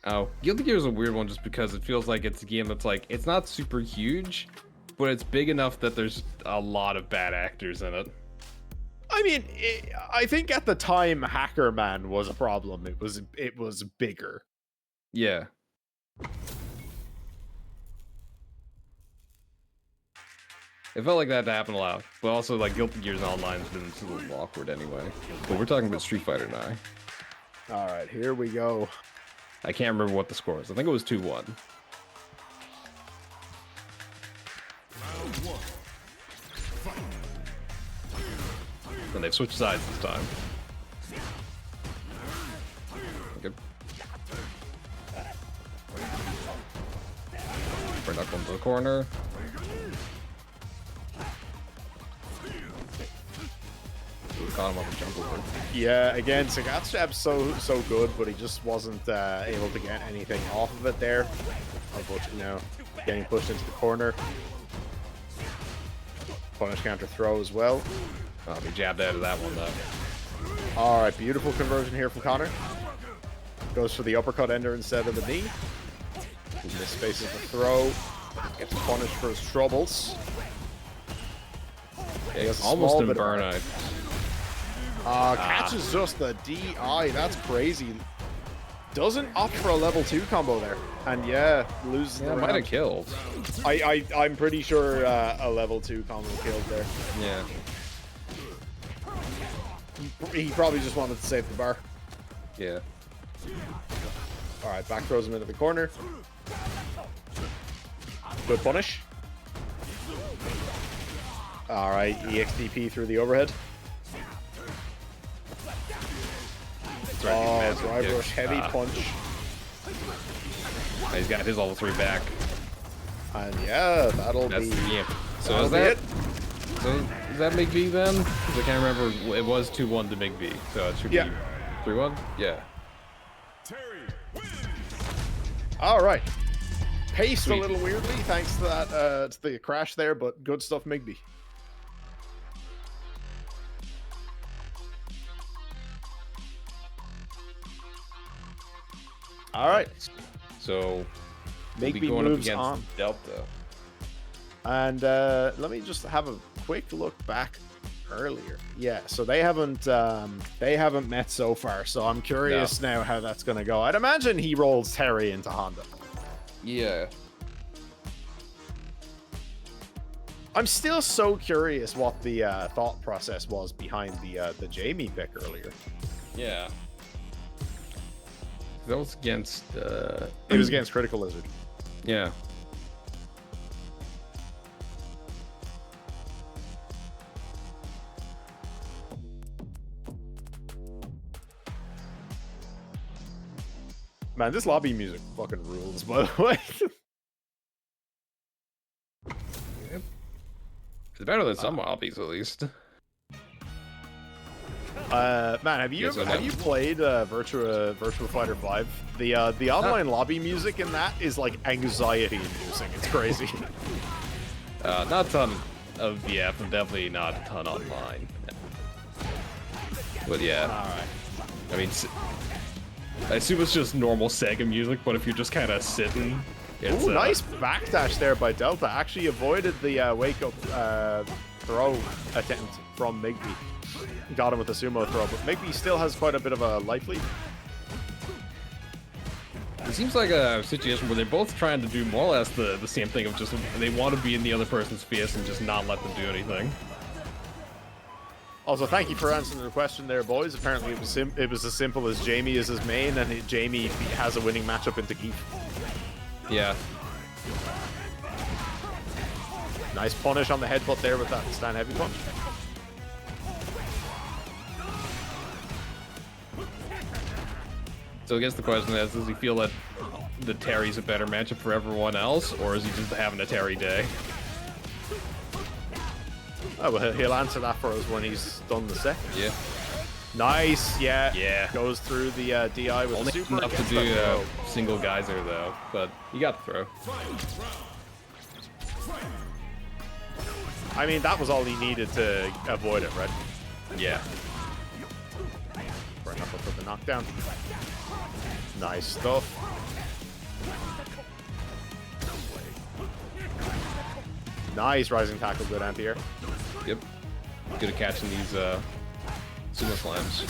Oh, Guilty Gear is a weird one just because it feels like it's a game that's like, it's not super huge, but it's big enough that there's a lot of bad actors in it. I mean, I think at the time Hacker Man was a problem. It was bigger. Yeah. It felt like that to happen a lot, but also like Guilty Gear's online has been a little awkward anyway. But we're talking about Street Fighter now. All right, here we go. I can't remember what the score is. I think it was 2-1. And they've switched sides this time. Okay. Bring Knuckle into the corner. Got him on the jump over. Yeah, again, Sagat's jab's so good, but he just wasn't able to get anything off of it there. Unfortunately, now getting pushed into the corner. Punish counter throw as well. Oh, he jabbed out of that one though. All right, beautiful conversion here from Connor. Goes for the uppercut ender instead of the knee. He misspaces the throw. Gets punished for his troubles. Yeah, he's almost in burnout. Catches just the DI. That's crazy. Doesn't opt for a level 2 combo there. And yeah, loses the round. Might have killed. I'm pretty sure a level 2 combo killed there. Yeah. He probably just wanted to save the bar. Yeah. Alright, back throws him into the corner. Good punish. Alright, EXDP through the overhead. Oh, drive rush, heavy punch. He's got his level 3 back. And yeah, that'll That's be... yeah. So that'll is be that it. So is that MigBee then? 'Cause I can't remember. It was 2-1 to MigBee, so it should be 3-1. Yeah. Terry wins. Alright. Paced Sweet. a little weirdly thanks to that to the crash there, but good stuff, MigBee. Alright. So we'll be MigBee going up moves against on. Delta. And let me just have a quick look back earlier. Yeah, so they haven't met so far, so I'm curious now how that's gonna go. I'd imagine he rolls Terry into Honda. Yeah. I'm still so curious what the thought process was behind the Jamie pick earlier. Yeah. That was against. It was against CriticaLizard. Yeah. Man, this lobby music fucking rules, by the way. It's better than some hobbies, at least. Man, have you Yes, I have. played Virtua Fighter 5? The online lobby music in that is like anxiety inducing. It's crazy. Not a ton of VF, and definitely not a ton online. But yeah. Alright. I mean, I assume it's just normal Sega music, but if you're just kind of sitting, it's Ooh, nice backdash there by Delta. Actually avoided the wake up throw attempt from MigBee. Got him with a sumo throw, but MigBee still has quite a bit of a life lead. It seems like a situation where they're both trying to do more or less the same thing of just they want to be in the other person's face and just not let them do anything. Also, thank you for answering the question there, boys. Apparently, it was as simple as Jamie is his main, and Jamie has a winning matchup into Keith. Yeah. Nice punish on the headbutt there with that stand heavy punch. So I guess the question is, does he feel that the Terry's a better matchup for everyone else, or is he just having a Terry day? Oh, well, he'll answer that for us when he's done the set. Yeah. Nice, yeah. Yeah. Goes through the DI with Only the super. enough to gets do that throw. single geyser though, but he got the throw. I mean, that was all he needed to avoid it, right? Yeah. Bring up for the knockdown. Nice stuff. Nice rising tackle, good anti-air. Yep. Good at catching these sumo slams.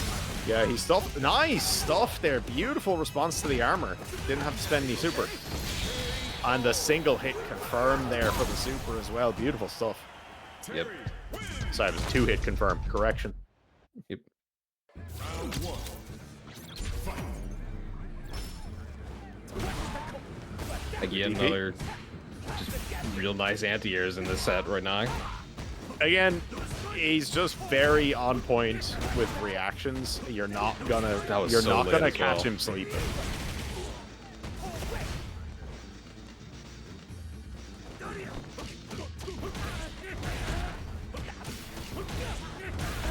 Yeah, he stuffed. Nice stuff there. Beautiful response to the armor. Didn't have to spend any super. And the single hit confirmed there for the super as well. Beautiful stuff. Yep. Sorry, it was 2-hit confirmed. Correction. Yep. Round one. Fight. Again, another just real nice anti-airs in this set right now. Again, He's just very on point with reactions. You're not gonna catch him sleeping.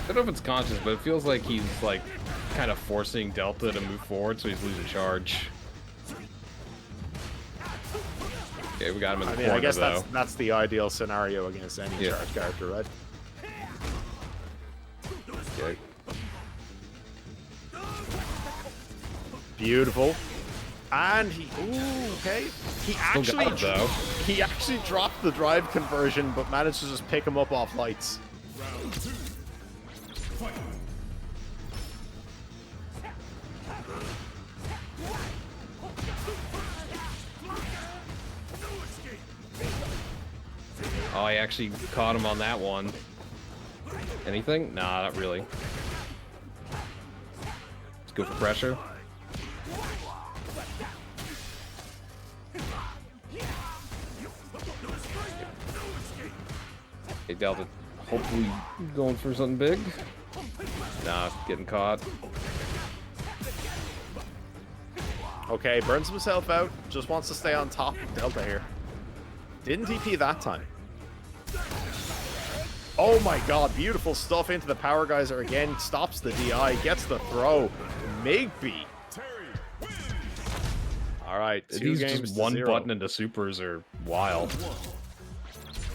I don't know if it's conscious, but it feels like he's like kind of forcing Delta to move forward, so he's losing charge. Okay, we got him in the corner, I guess though. that's the ideal scenario against any charge character, right? Okay. Beautiful. And he, okay. He actually dropped the drive conversion, but managed to just pick him up off lights. Round 2. Fight. Oh, I actually caught him on that one. Anything? Nah, not really. Let's go for pressure. Hey, Delta, hopefully going for something big. Nah, getting caught. Okay, burns himself out. Just wants to stay on top of Delta here. Didn't TP that time. Oh my god, beautiful stuff into the Power Geyser again. Stops the DI, gets the throw. MigBee. Alright, 2 These games just to one 0. button into supers are wild.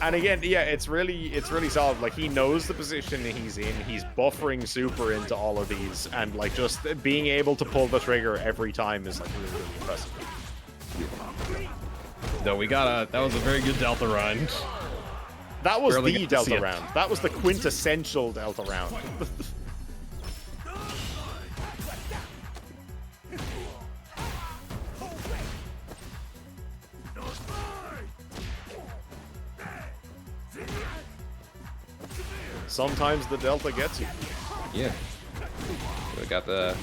And again, yeah, it's really solid. Like, he knows the position he's in. He's buffering super into all of these, and like just being able to pull the trigger every time is like really, really impressive. No, that was a very good Delta run. That was Barely the get to see Delta it. round. That was the quintessential Delta round. Sometimes the Delta gets you. Yeah. We got the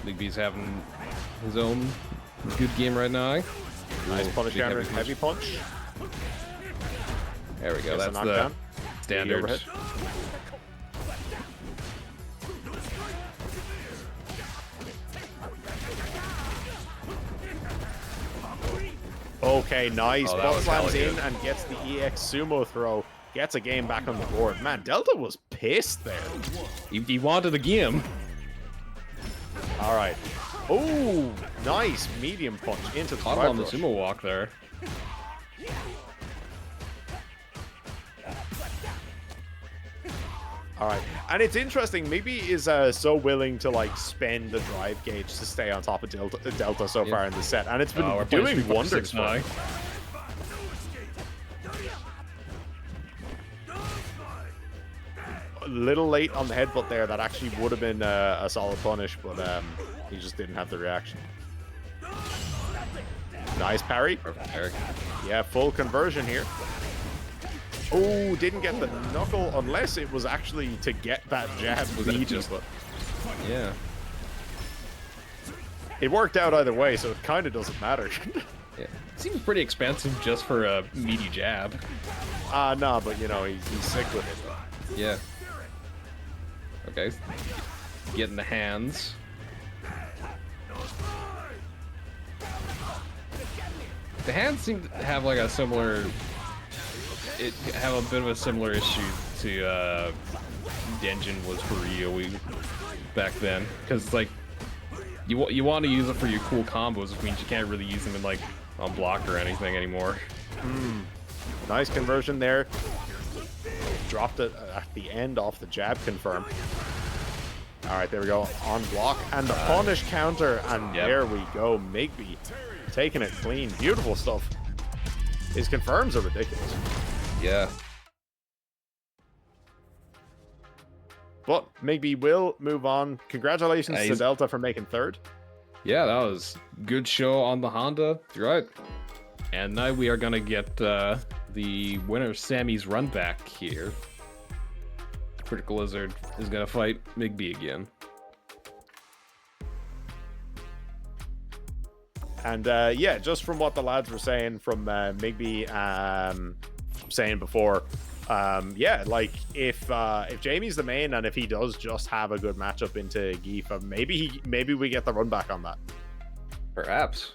MigBee's having his own good game right now. Nice Ooh, punish big counter, punch. heavy punch. There we go. Gets a That's the knockdown. standard. overhead. Okay, nice. Oh, that Butt was slams hella in good. and gets the EX sumo throw. Gets a game back on the board. Man, Delta was pissed there. He wanted the game. All right. Oh, nice medium punch into the Caught drive on the rush. sumo walk there. All right, and it's interesting. MigBee is so willing to like spend the drive gauge to stay on top of Delta so far in the set, and it's been We're playing doing Street Fighter wonders 6 for now. him. A little late on the headbutt there. That actually would have been a solid punish, but he just didn't have the reaction. Nice parry. Perfect, Eric. Yeah, full conversion here. Oh, didn't get the knuckle unless it was actually to get that jab Was that beaten, just- but Yeah. it worked out either way, so it kind of doesn't matter. Yeah. Seems pretty expensive just for a meaty jab. Nah, but you know, he's sick with it. Yeah. Okay. Getting the hands. The hands seem to have like a similar... have a bit of a similar issue to Denjin was for Ryoe back then. Because like, you want to use it for your cool combos, which means you can't really use them in like on block or anything anymore. Nice conversion there. Dropped it at the end off the jab confirm. All right, there we go. On block and the punish counter, and Yep. there we go. MigBee taking it clean. Beautiful stuff. His confirms are ridiculous. Yeah. But MigBee will move on. Congratulations to He's- Delta for making third. Yeah, that was good show on the Honda. You're right. And now we are gonna get the winner of Sammy's run back here. CriticaLizard is gonna fight MigBee again. And yeah, just from what the lads were saying from MigBee saying before, Yeah, like if Jamie's the main and if he does just have a good matchup into Gifa, maybe we get the run back on that. Perhaps.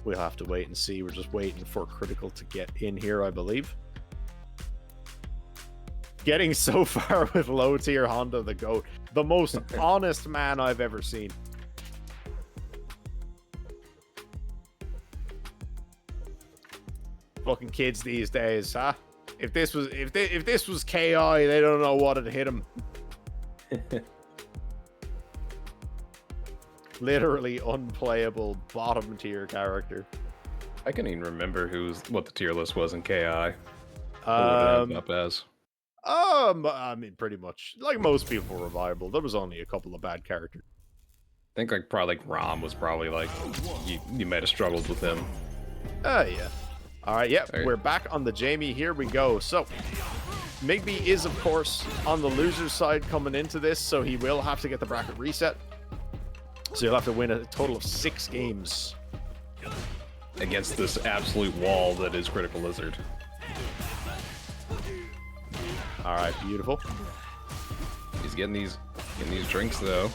We'll have to wait and see. We're just waiting for Critical to get in here, I believe. Getting so far with low tier Honda the GOAT. The most honest man I've ever seen. Fucking kids these days, huh? If this was KI, they don't know what had hit him. Literally unplayable bottom tier character. I can't even remember what the tier list was in KI. What it up as. I mean, pretty much like most people were viable. There was only a couple of bad characters. I think probably Rom was probably like you might have struggled with him. Yeah. All right, yeah, Right. We're back on the Jamie. Here we go. So, MigBee is, of course, on the loser's side coming into this, so he will have to get the bracket reset. So he'll have to win a total of 6 games. Against this absolute wall that is CriticaLizard. All right, beautiful. He's getting these drinks though.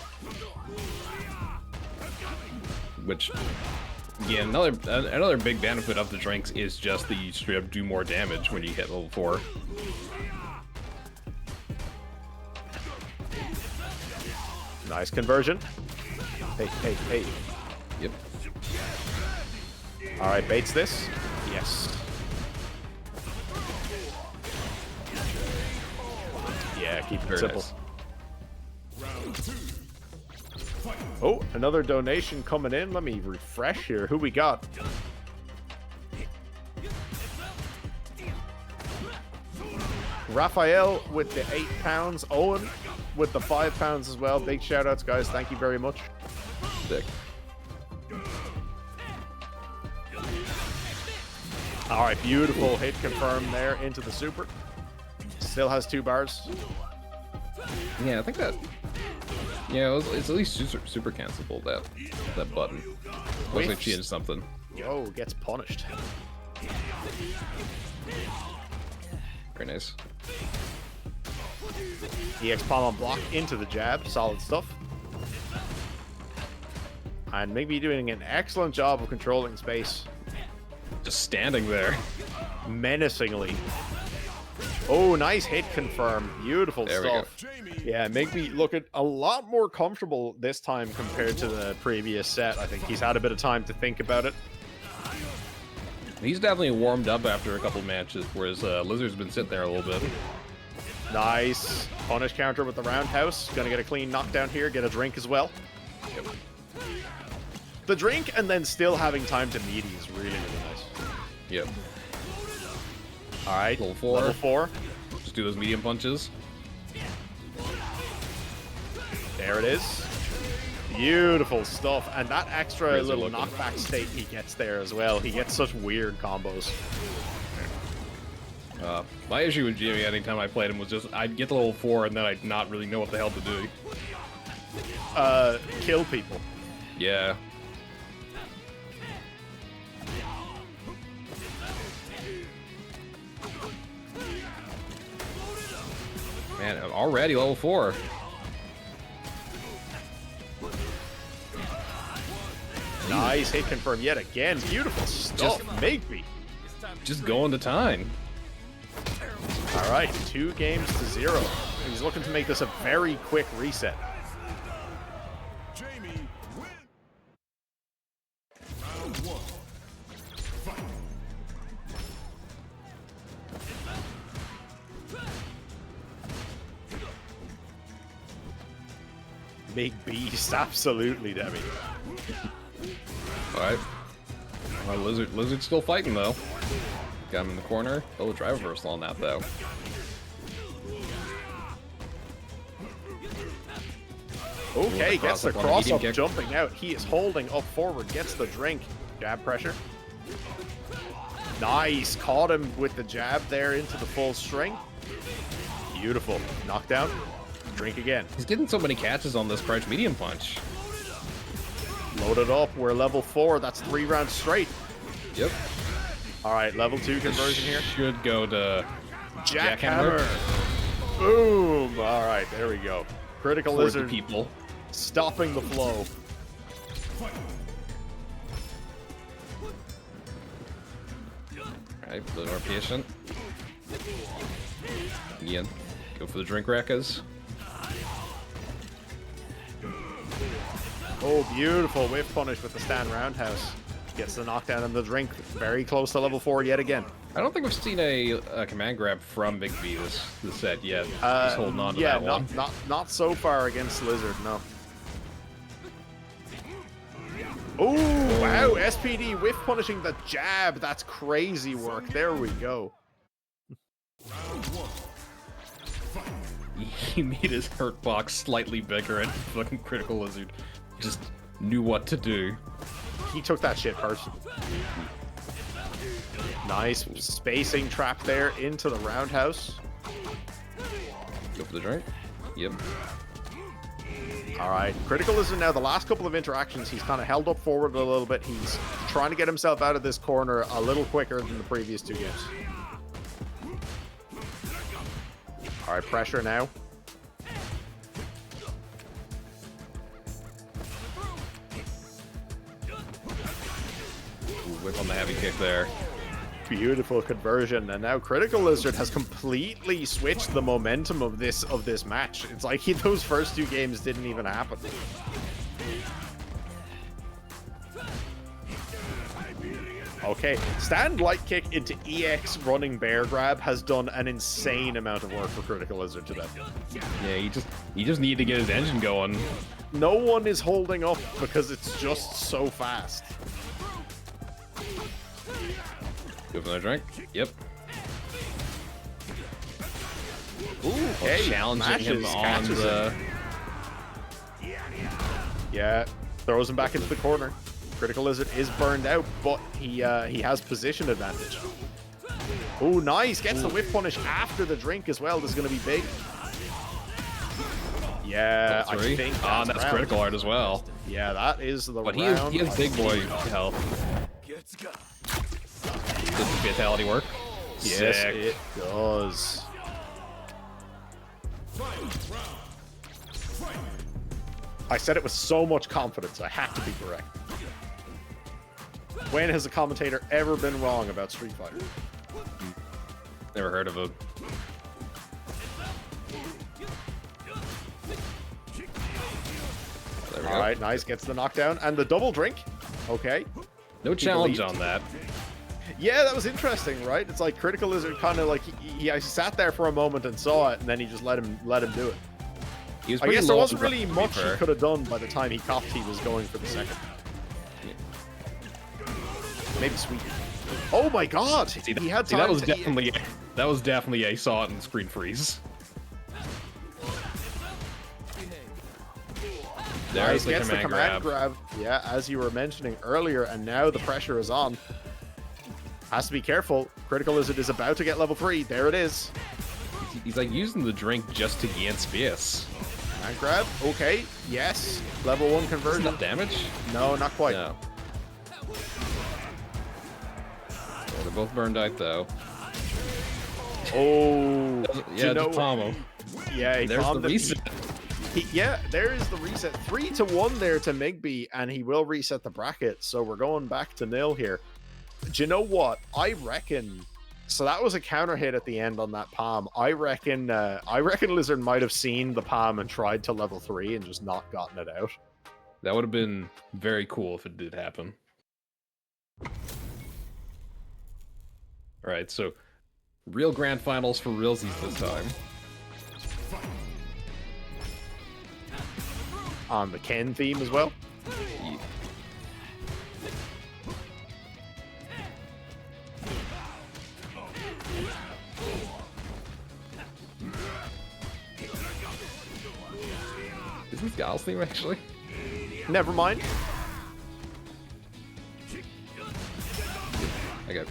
Which, yeah, another big benefit of the drinks is just that you straight up do more damage when you hit level 4. Nice conversion. Hey. Yep. All right, baits this. Yes. Yeah, keep it Very simple. nice. Round 2. Fight. Oh, another donation coming in. Let me refresh here. Who we got? Raphael with the £8. Owen with the £5 as well. Big shout outs, guys. Thank you very much. Sick. All right, beautiful hit confirmed there into the super. Still has 2 bars. Yeah, I think that. Yeah, it's at least super cancelable that button. Looks like she did something. Yo, gets punished. Very nice. EX palm on block into the jab. Solid stuff. And MigBee doing an excellent job of controlling space. Just standing there. Menacingly. Oh, nice hit confirmed. Beautiful There we stuff. Jamie. Yeah, MigBee looking a lot more comfortable this time compared to the previous set. I think he's had a bit of time to think about it. He's definitely warmed up after a couple matches, whereas Lizard's been sitting there a little bit. Nice. Punish counter with the roundhouse. Gonna get a clean knockdown here. Get a drink as well. Yep. The drink and then still having time to meaty is really, really nice. Yep. All right. Level 4. Level 4. Just do those medium punches. There it is. Beautiful stuff. And that extra Crazy little looking. knockback state he gets there as well. He gets such weird combos. My issue with Jimmy anytime I played him was just I'd get to level 4 and then I'd not really know what the hell to do. Kill people. Yeah. Man, I'm already level 4. Nice hit confirm yet again. Beautiful stuff. MigBee. Just going to time. All right, 2 games to 0. He's looking to make this a very quick reset. Jamie win. Round 1. Fight. Big beast, absolutely, Debbie. Alright. Lizard's still fighting though. Got him in the corner. Oh, drive reversal on that though. Okay, Ooh, gets the on a cross medium up kick. jumping out. He is holding up forward, gets the drink. Jab pressure. Nice, caught him with the jab there into the full string. Beautiful. Knockdown. Drink again. He's getting so many catches on this crouch medium punch. Load it up. We're level 4. That's 3 rounds straight. Yep. All right, level 2 conversion here. Should go to Jackhammer. Boom. All right, there we go. Critical for Lizard the people. stopping the flow. Alright, a little more patient. Again, go for the drink wreckers. Oh, beautiful whiff punish with the stand roundhouse. Gets the knockdown and the drink. Very close to level 4 yet again. I don't think we've seen a command grab from MigBee this set yet. He's holding on to that one. Not so far against Lizard, no. Oh, wow, SPD whiff punishing the jab. That's crazy work. There we go. He made his hurt box slightly bigger and fucking Critical Lizard just knew what to do. He took that shit personally. Nice spacing trap there into the roundhouse. Go for the drink. Yep. All right, Critical Lizard now, the last couple of interactions, he's kind of held up forward a little bit. He's trying to get himself out of this corner a little quicker than the previous 2 games. All right, pressure now. Ooh, whip on the heavy kick there. Beautiful conversion, and now Critical Lizard has completely switched the momentum of this match. It's like those first 2 games didn't even happen. Okay, stand light kick into EX running bear grab has done an insane amount of work for Critical Lizard today. Yeah, he just needed to get his engine going. No one is holding up because it's just so fast. Go for the drink. Yep. Ooh, okay. Challenging him on the... Yeah, throws him back into the corner. Critical Lizard is burned out, but he has position advantage. Oh, nice. Gets the whip punish after the drink as well. This is going to be big. Yeah, I think that's critical art as well. Yeah, that is the but round. He has big boy health. Does the fatality work? Yes, Sick. it does. I said it with so much confidence. I have to be correct. When has a commentator ever been wrong about Street Fighter? Never heard of him. There we go. All right, nice. Gets the knockdown and the double drink. Okay. No challenge on that. Yeah, that was interesting, right? It's like Critical Lizard kind of like he sat there for a moment and saw it, and then he just let him do it. He was I guess there low wasn't on really breath, much to be he fair. could have done by the time he coughed. He was going for the second. Maybe sweet. Oh my God! See, he had see, time. that was definitely a saw it in screen freeze. There's Nice, the gets command grab. Yeah, as you were mentioning earlier, and now the pressure is on. Has to be careful. Critical Lizard is about to get level 3. There it is. He's like using the drink just to gain space. Command grab. Okay. Yes. Level 1 conversion. Enough damage? No, not quite. No. Yeah, they're both burned out though. Oh. Yeah, you know, just palm him. yeah, he There's the palmed it. reset. Yeah, there is the reset. 3-1 there to MigBee, and he will reset the bracket. So we're going back to nil here. Do you know what? I reckon. So that was a counter hit at the end on that palm. I reckon Lizard might have seen the palm and tried to level 3 and just not gotten it out. That would have been very cool if it did happen. Alright, so real grand finals for realsies this time. On the Ken theme as well. Yeah. Is this Gal's theme actually? Never mind. Okay.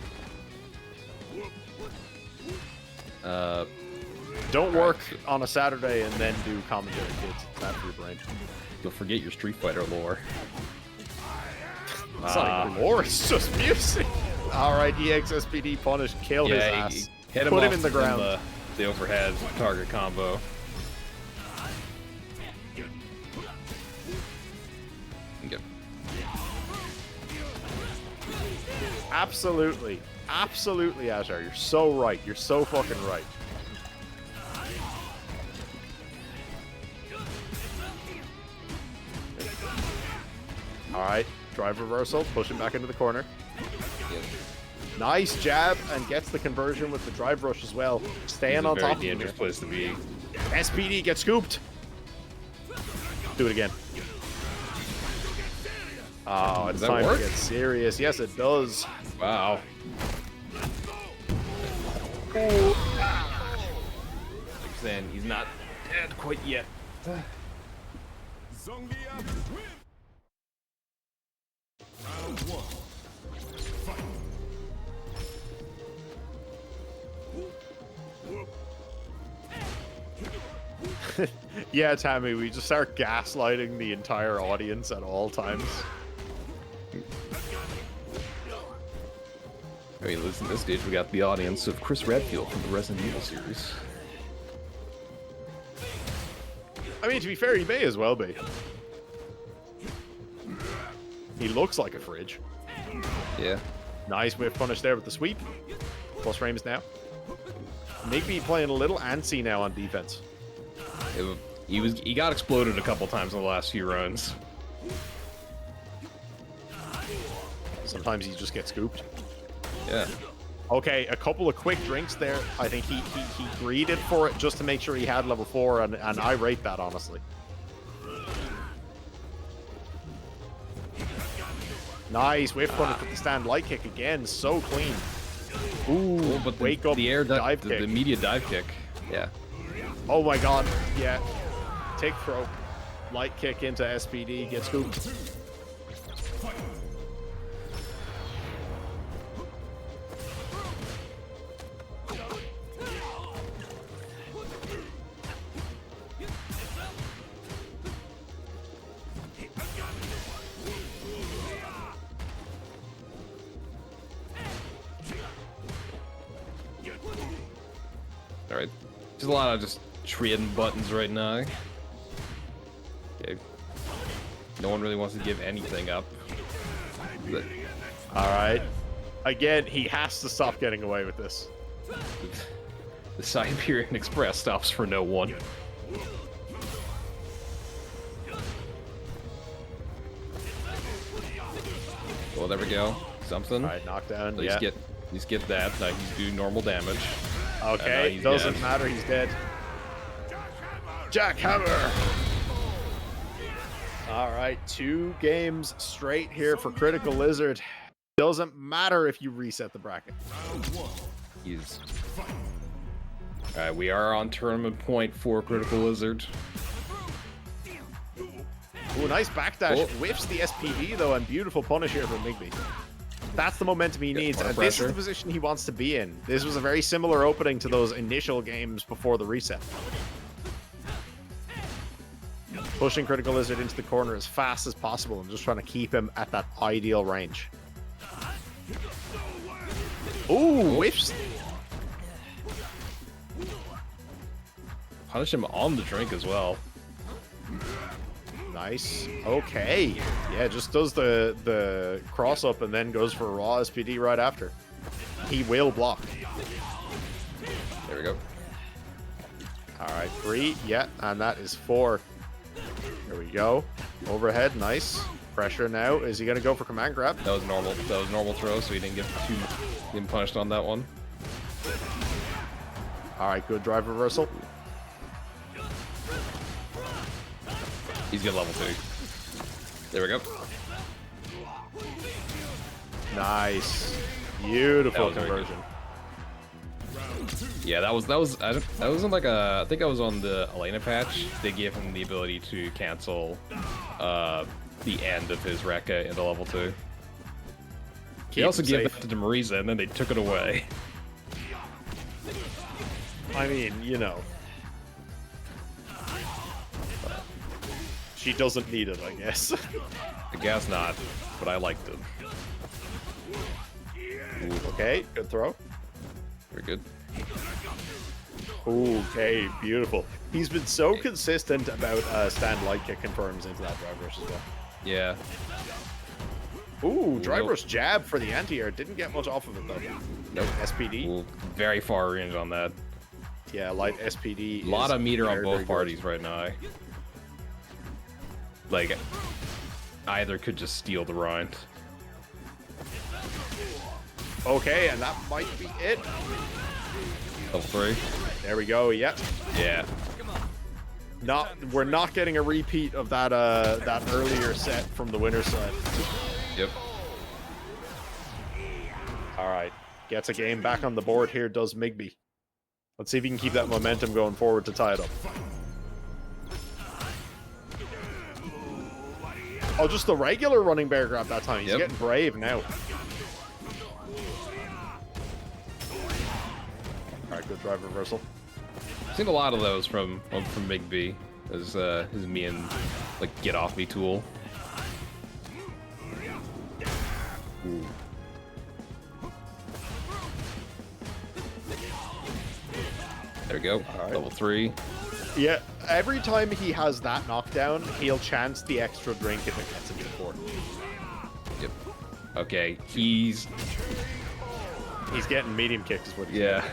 Don't work on a Saturday and then do commentary, kids. It's bad for your brain. You'll forget your Street Fighter lore. It's not even lore, it's just music. Alright, EXSPD punish, kill his ass. Hit him Put him off in the ground. The overhead target combo. Yep. Absolutely. Absolutely, Azhar. You're so right. You're so fucking right. Alright. Drive reversal. Push him back into the corner. Yep. Nice jab, and gets the conversion with the drive rush as well. Staying on top of him. Dangerous place to be. SPD, get scooped. Do it again. Oh, it's time to get serious. Yes, it does. Wow. Then he's not dead quite yet. Zongia win. Round 1. Fight. Yeah, Tammie, we just start gaslighting the entire audience at all times. I mean, listen, at this stage we got the audience of Chris Redfield from the Resident Evil series. I mean, to be fair, he may as well be. He looks like a fridge. Yeah. Nice whiff punish there with the sweep. Plus frames now. MigBee playing a little antsy now on defense. He got exploded a couple times in the last few runs. Sometimes he just gets scooped. Yeah. Okay, a couple of quick drinks there. I think he greeded for it just to make sure he had level 4, and I rate that, honestly. Nice whiff punish with the stand light kick again. So clean. Ooh, Oh, but wake up the air dive the kick. immediate dive kick. Yeah. Oh my god, yeah. Take throw. Light kick into SPD, get scooped. Alright. There's a lot of just trading buttons right now. Okay. No one really wants to give anything up. But Alright. Again, he has to stop getting away with this. the Siberian Express stops for no one. Well, there we go. Something. Alright, knockdown. So Yeah. Just get that. Now he's doing normal damage. Okay, he's doesn't dead. matter, he's dead. Jackhammer! Alright, 2 games straight here for CriticaLizard. Doesn't matter if you reset the bracket. He's. Alright, we are on tournament point for CriticaLizard. Ooh, nice backdash. Oh. Whiffs the SPD though, and beautiful punish here from MigBee. That's the momentum he needs, more and this is pressure. the position he wants to be in. This was a very similar opening to those initial games before the reset. Pushing CriticaLizard into the corner as fast as possible and just trying to keep him at that ideal range. Ooh, whiffs. Punish him on the drink as well. Nice. Okay. Yeah, just does the cross up and then goes for raw SPD right after. He will block. There we go. Alright, 3. Yeah, and that is 4. There we go. Overhead, nice. Pressure now. Is he going to go for command grab? That was normal. That was normal throw, so he didn't get getting punished on that one. Alright, good drive reversal. He's got level 2. There we go. Nice. Beautiful That was very good. conversion. Yeah, that was that wasn't like I think I was on the Elena patch. They gave him the ability to cancel the end of his Rekka into level 2. They also gave that to Marisa, and then they took it away. I mean, you know. She doesn't need it, I guess. I guess not, but I liked it. Okay, good throw. Very good. Okay, beautiful. He's been so consistent about stand light kick confirms into that drive rush as well. Yeah. Ooh, drive rush jab for the anti-air. Didn't get much off of it though. Nope. SPD. Ooh, very far range on that. Yeah, light SPD. A lot of meter on very, both very parties right now. Like, either could just steal the round. Okay, and that might be it. Level 3. There we go. Yep. Yeah. We're not getting a repeat of that that earlier set from the winner's side. Yep. All right, gets a game back on the board here. Does MigBee? Let's see if he can keep that momentum going forward to tie it up. Oh, just the regular running bear grab that time. He's getting brave now. All right, good drive reversal. I've seen a lot of those from MigBee as his me and like get off me tool. Ooh. There we go. Right. Level 3. Yeah, every time he has that knockdown, he'll chance the extra drink if it gets him to the board. Yep. Okay, he's getting medium kicked is what he's yeah.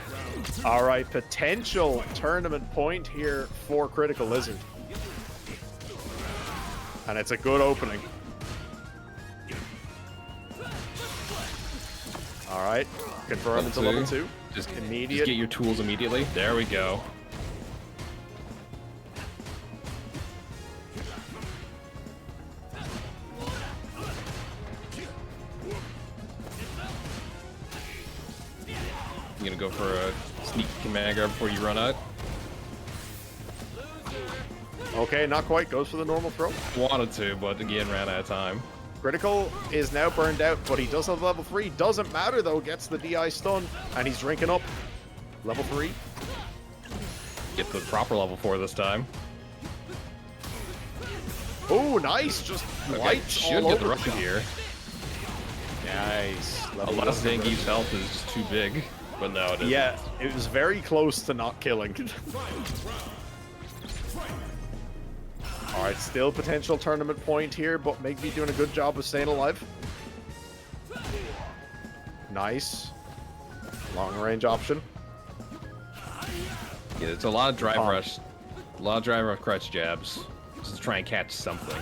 All right, potential tournament point here for CriticaLizard. And it's a good opening. All right, confirm into level 2. Just immediate. Just get your tools immediately. There we go. You gonna go for a sneaky command grab before you run out? Okay, not quite. Goes for the normal throw. Wanted to, but again, ran out of time. Critical is now burned out, but he does have level 3. Doesn't matter though. Gets the DI stun, and he's drinking up. Level 3. Get the proper level 4 this time. Oh, nice! Just Okay, lights should all get the over rush shop. here. Nice. Level Unless one. Zangief's health is just too big, but no, it isn't. Yeah, it was very close to not killing. Alright, still potential tournament point here, but MigBee doing a good job of staying alive. Nice. Long range option. Yeah, it's a lot of drive rush. A lot of drive rush crutch jabs. Just to try and catch something.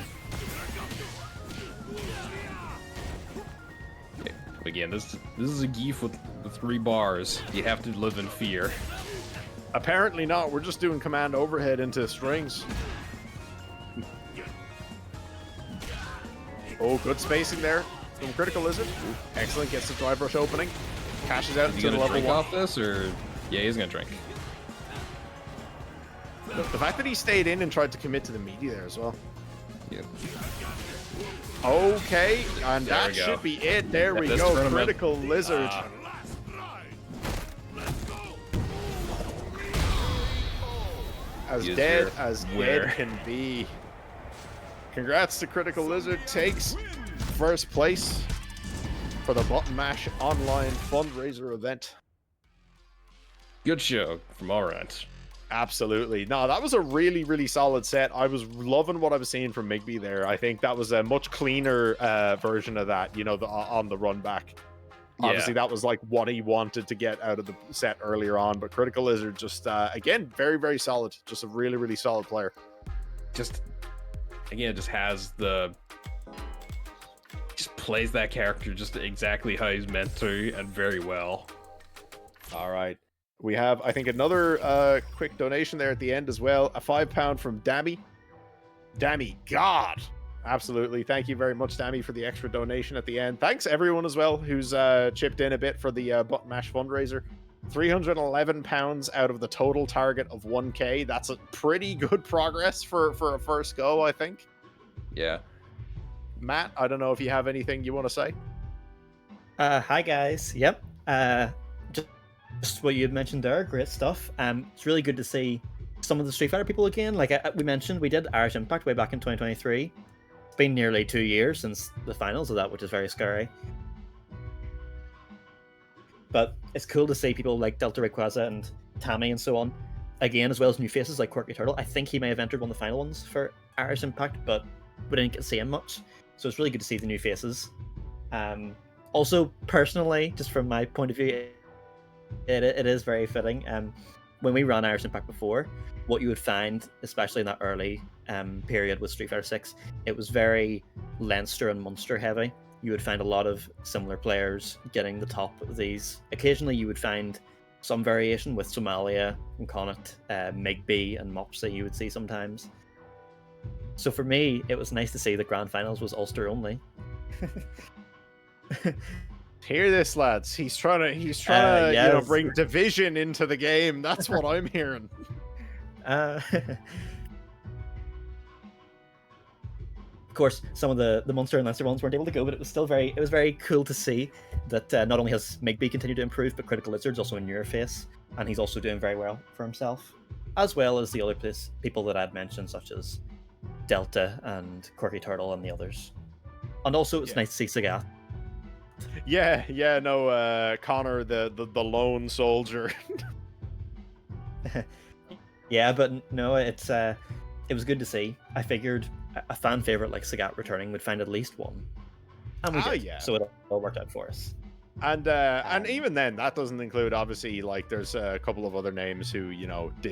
Okay, again, this is a Geef with 3 bars. You have to live in fear. Apparently not, we're just doing command overhead into strings. Oh, good spacing there from CriticaLizard. Excellent, gets the drive rush opening. Cashes out Is he into the gonna level drink 1. off this, or yeah, he's gonna drink. The fact that he stayed in and tried to commit to the meaty there as well. Yeah. Okay, and There that we go. should be it. There we This go. tournament- CriticaLizard. As Use dead your as winner. dead can be. Congrats to CriticaLizard. Takes first place for the Button Mash online fundraiser event. Good show from all around. Absolutely. No, that was a really, really solid set. I was loving what I was seeing from MigBee there. I think that was a much cleaner version of that, you know, on the run back. Obviously, that was like what he wanted to get out of the set earlier on, but CriticaLizard just, again, very, very solid. Just a really, really solid player. Just again, just has just plays that character just exactly how he's meant to and very well. All right. We have, I think, another quick donation there at the end as well. A £5 from Tammie. Tammie, God. Absolutely. Thank you very much, Tammie, for the extra donation at the end. Thanks, everyone, as well, who's chipped in a bit for the Button Mash fundraiser. £311 out of the total target of 1K. That's a pretty good progress for a first go, I think. Yeah. Matt, I don't know if you have anything you want to say. Hi guys. Yep. Just what you had mentioned there, great stuff. It's really good to see some of the Street Fighter people again. Like we mentioned, we did Irish Impact way back in 2023. It's been nearly 2 years since the finals of that, which is very scary. But it's cool to see people like Delta Rayquaza and Tammie and so on again, as well as new faces like QuirkyTurtle. I think he may have entered one of the final ones for Irish Impact, but we didn't get to see him much. So it's really good to see the new faces. Also, personally, just from my point of view, it is very fitting. When we ran Irish Impact before, what you would find, especially in that early period with Street Fighter 6, it was very Leinster and Munster heavy. You would find a lot of similar players getting the top of these. Occasionally, you would find some variation with Somalia and Connacht, MigBee and Mopsy you would see sometimes. So for me, it was nice to see the grand finals was Ulster only. Hear this, lads. He's trying to yes. bring division into the game. That's what I'm hearing. Of course, some of the Munster and Leinster ones weren't able to go, but it was very cool to see that not only has MigBee continued to improve, but CriticaLizard's also a newer face, and he's also doing very well for himself, as well as the other people that I'd mentioned, such as Delta and QuirkyTurtle and the others. And also, it's nice to see Sagat. Connor, the lone soldier. Yeah, but no, it was good to see. I figured a fan favorite like Sagat returning would find at least one, and we did. Yeah. So it all worked out for us. And even then, that doesn't include, obviously, like there's a couple of other names who weren't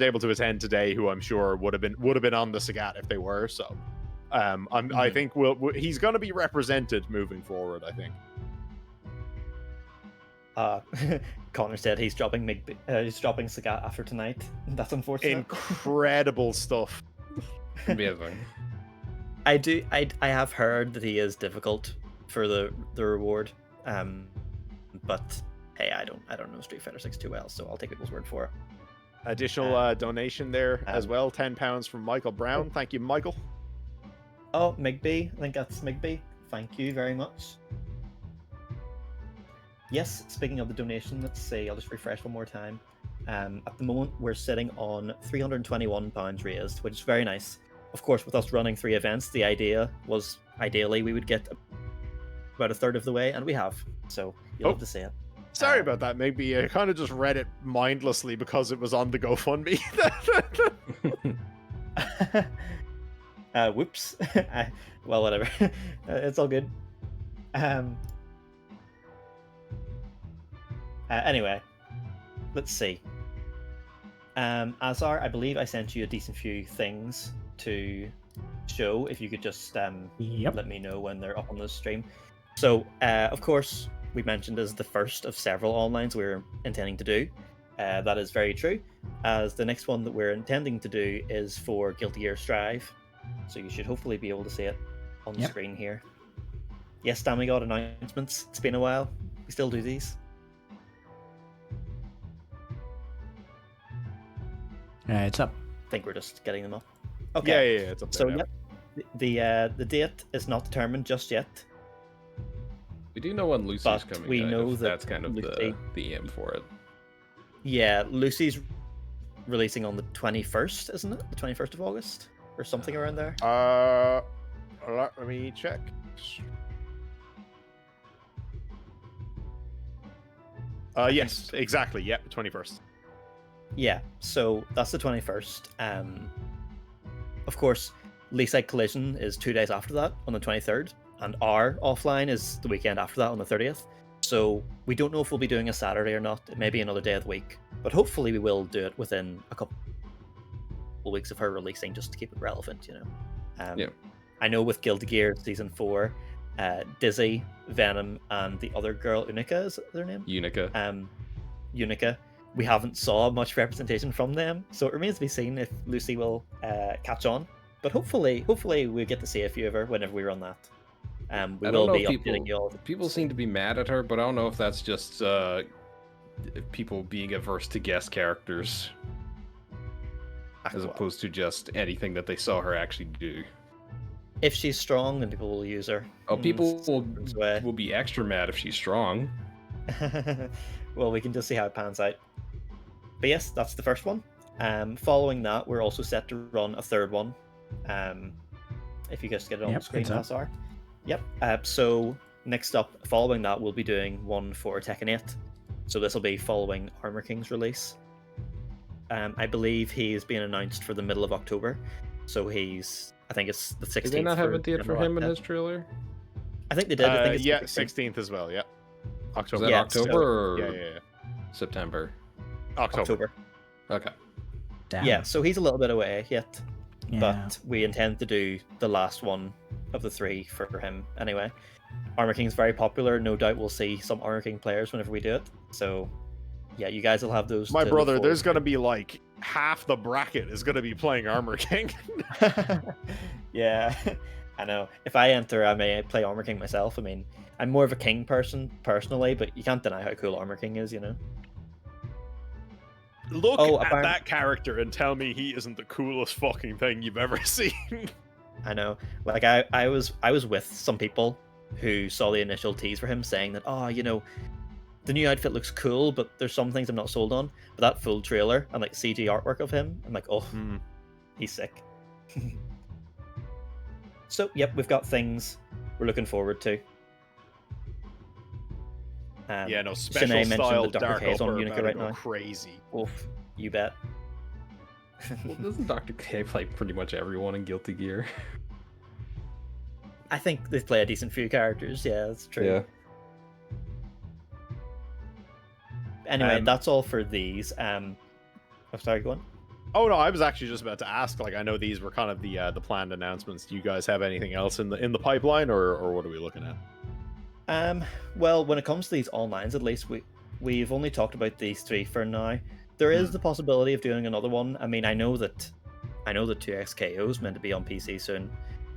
able to attend today, who I'm sure would have been on the Sagat if they were. So I think he's going to be represented moving forward, I think. Connor said he's dropping Sagat after tonight. That's unfortunate. Incredible stuff. Amazing. I have heard that he is difficult for the reward, but hey, I don't know Street Fighter 6 too well, so I'll take people's word for it. Additional donation there as well, £10 from Michael Brown. Thank you, Michael. Oh, MigBee. I think that's MigBee. Thank you very much. Yes, speaking of the donation, let's see, I'll just refresh one more time. At the moment, we're sitting on £321 raised, which is very nice. Of course, with us running 3 events, the idea was ideally we would get about a third of the way, and we have. So you'll have to see it. Sorry about that, maybe I kind of just read it mindlessly because it was on the GoFundMe. Whoops. Well, whatever. It's all good. Anyway, let's see. Azar, I believe I sent you a decent few things to show. If you could just let me know when they're up on the stream. So, of course, we mentioned as the first of several onlines we're intending to do. That is very true, as the next one that we're intending to do is for Guilty Gear Strive. So you should hopefully be able to see it on the screen here. Yes, Tammie got announcements. It's been a while. We still do these. It's up. I think we're just getting them up. Okay. Yeah, it's up there. So the date is not determined just yet. We do know when Lucy's But coming. we out, know if that that's kind of Lucy- the aim for it. Yeah, Lucy's releasing on the 21st, isn't it? The 21st of August? Or something around there? Let me check. Yes, exactly. Yep, 21st. Yeah, so that's the 21st. Of course, Leaside Collision is 2 days after that, on the 23rd, and our offline is the weekend after that, on the 30th. So we don't know if we'll be doing a Saturday or not. It may be another day of the week, but hopefully we will do it within a couple of weeks of her releasing, just to keep it relevant, you know. I know with Guilty Gear Season 4, Dizzy, Venom, and the other girl, Unica, is their name? Unica. Unica. We haven't saw much representation from them, so it remains to be seen if Lucy will catch on. But hopefully we'll get to see a few of her whenever we run that. We will be updating you all. People seem to be mad at her, but I don't know if that's just people being averse to guest characters, as opposed to just anything that they saw her actually do. If she's strong, then people will use her. Oh, people will be extra mad if she's strong. Well, we can just see how it pans out. But yes, that's the first one. Following that, we're also set to run a third one. If you guys get it on the screen, it's up. that's art. Yep. So next up, following that, we'll be doing one for Tekken 8. So this will be following Armor King's release. I believe he's being announced for the middle of October. So I think it's the 16th. Did they not have a date for him in his? his trailer? I think they did. I think it's yeah, the 16th. 16th as well. Yeah, Was October. that Yeah, October or Yeah. September? October. Okay. Damn. Yeah, so he's a little bit away yet, Yeah. but we intend to do the last one of the 3 for him anyway. Armor King's very popular. No doubt we'll see some Armor King players whenever we do it. So yeah, you guys will have those. My to look brother, forward there's to. gonna be like half the bracket is gonna be playing Armor King. Yeah, I know. If I enter, I may play Armor King myself. I mean, I'm more of a King person personally, but you can't deny how cool Armor King is, you know? Look Oh, at apparent- that character and tell me he isn't the coolest fucking thing you've ever seen. I know. Like I was with some people who saw the initial tease for him saying that, oh, you know, the new outfit looks cool, but there's some things I'm not sold on. But that full trailer and like CG artwork of him, I'm like, oh, he's sick. So, yep, we've got things we're looking forward to. Yeah, no, Shanae special mentioned style the Dr. Dark K's on Upper Unica about to right go now. crazy. Oof, you bet. Well, doesn't Dr. K play pretty much everyone in Guilty Gear? I think they play a decent few characters. Yeah, that's true. Yeah. Anyway, that's all for these. Oh, sorry, go on. Oh no, I was actually just about to ask. Like, I know these were kind of the planned announcements. Do you guys have anything else in the pipeline, or what are we looking at? Well, when it comes to these onlines, at least we've only talked about these 3 for now. There is the possibility of doing another one. I mean, I know that 2XKO is meant to be on PC soon.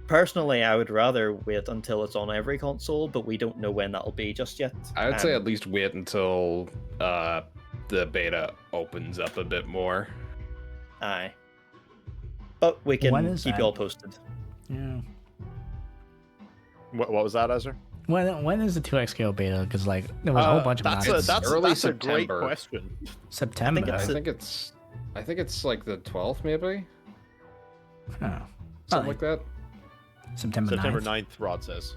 Personally, I would rather wait until it's on every console, but we don't know when that'll be just yet. I would say at least wait until the beta opens up a bit more. Aye. But we When can is keep that? you all posted. Yeah. What was that, Ezra? When is the 2XKO beta? Because like there was a whole bunch of that's announcements. early a great September. question. September. I think it's like the 12th maybe, Oh. something like that. September 9th. 9th, Rod says.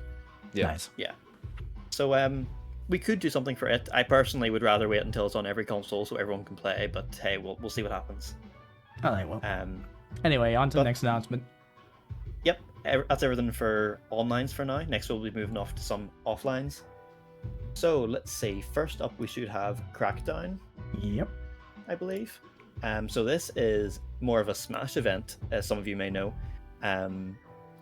Yeah. Nice. So we could do something for it. I personally would rather wait until it's on every console so everyone can play. But hey, we'll see what happens. All right. Well. Um, Anyway, on to the but- next announcement. Yep, that's everything for onlines for now. Next, we'll be moving off to some offlines. So let's see. First up, we should have Crackdown, Yep. I believe. So this is more of a Smash event, as some of you may know. I'll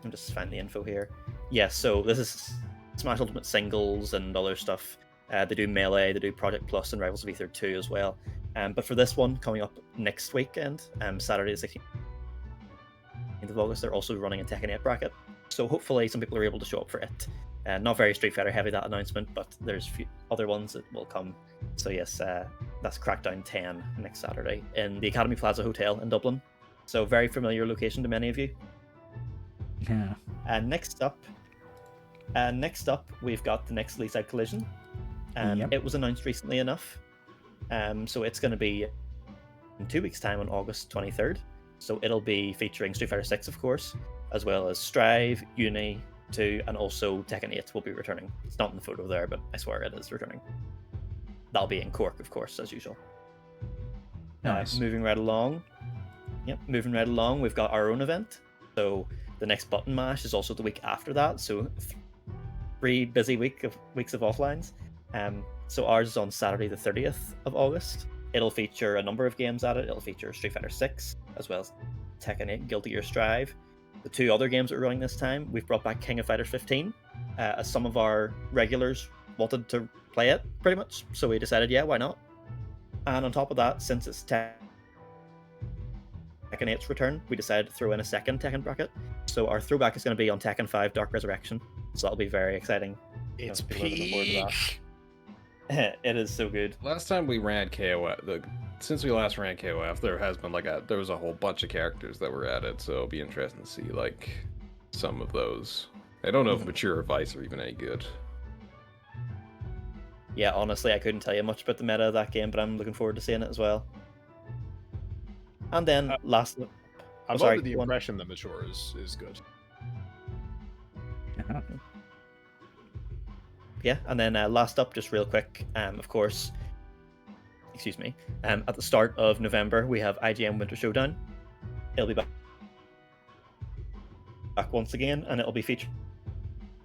just find the info here. Yes, so this is Smash Ultimate Singles and other stuff. They do Melee, they do Project Plus and Rivals of Ether 2 as well. But for this one coming up next weekend, Saturday the 16th of August, they're also running a Tekken 8 bracket. So hopefully some people are able to show up for it. Not very Street Fighter heavy, that announcement, but there's a few other ones that will come. So yes, that's Crackdown 10 next Saturday in the Academy Plaza Hotel in Dublin. So very familiar location to many of you. Yeah. Next up, we've got the next Leaside Collision. Yep. It was announced recently enough. So it's going to be in 2 weeks' time on August 23rd. So it'll be featuring Street Fighter 6, of course, as well as Strive, Uni 2, and also Tekken 8 will be returning. It's not in the photo there, but I swear it is returning. That'll be in Cork, of course, as usual. Nice. Moving right along. Yep, moving right along, we've got our own event. So the next Button Mash is also the week after that. So 3 busy weeks of offlines. So ours is on Saturday the 30th of August. It'll feature a number of games at it. It'll feature Street Fighter 6, as well as Tekken 8, Guilty Gear Strive. The 2 other games that we're running this time, we've brought back King of Fighters 15, as some of our regulars wanted to play it, pretty much. So we decided, yeah, why not? And on top of that, since it's Tekken 8's return, we decided to throw in a second Tekken bracket. So our throwback is going to be on Tekken 5 Dark Resurrection. So that'll be very exciting. It's people are looking forward to that. peak. It is so good. Last time we ran KOF, since we last ran KOF, there has been there was a whole bunch of characters that were added, so it'll be interesting to see like some of those. I don't know if Mature or Vice are even any good. Yeah, honestly, I couldn't tell you much about the meta of that game, but I'm looking forward to seeing it as well. And then last, I'm sorry, under the go on. impression that mature is good. yeah, and then last up, just real quick, of course, excuse me, at the start of November, we have IGN Winter Showdown. It'll be back once again, and it'll be featuring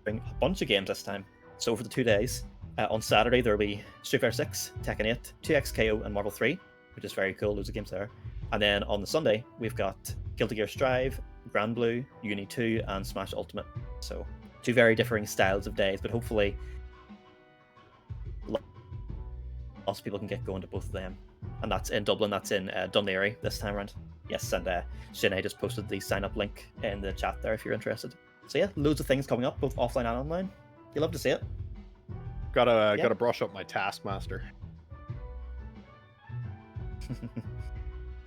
a bunch of games this time. So for the 2 days, on Saturday, there'll be Street Fighter 6, Tekken 8, 2XKO, and Marvel 3, which is very cool. Loads of games there. And then on the Sunday, we've got Guilty Gear Strive, Grand Blue, Uni 2, and Smash Ultimate. So 2 very differing styles of days, but hopefully lots of people can get going to both of them. And that's in Dublin, that's in Dunleary this time around. Yes, and Sinead just posted the sign-up link in the chat there if you're interested. So yeah, loads of things coming up, both offline and online. You'll love to see it. Gotta brush up my Taskmaster.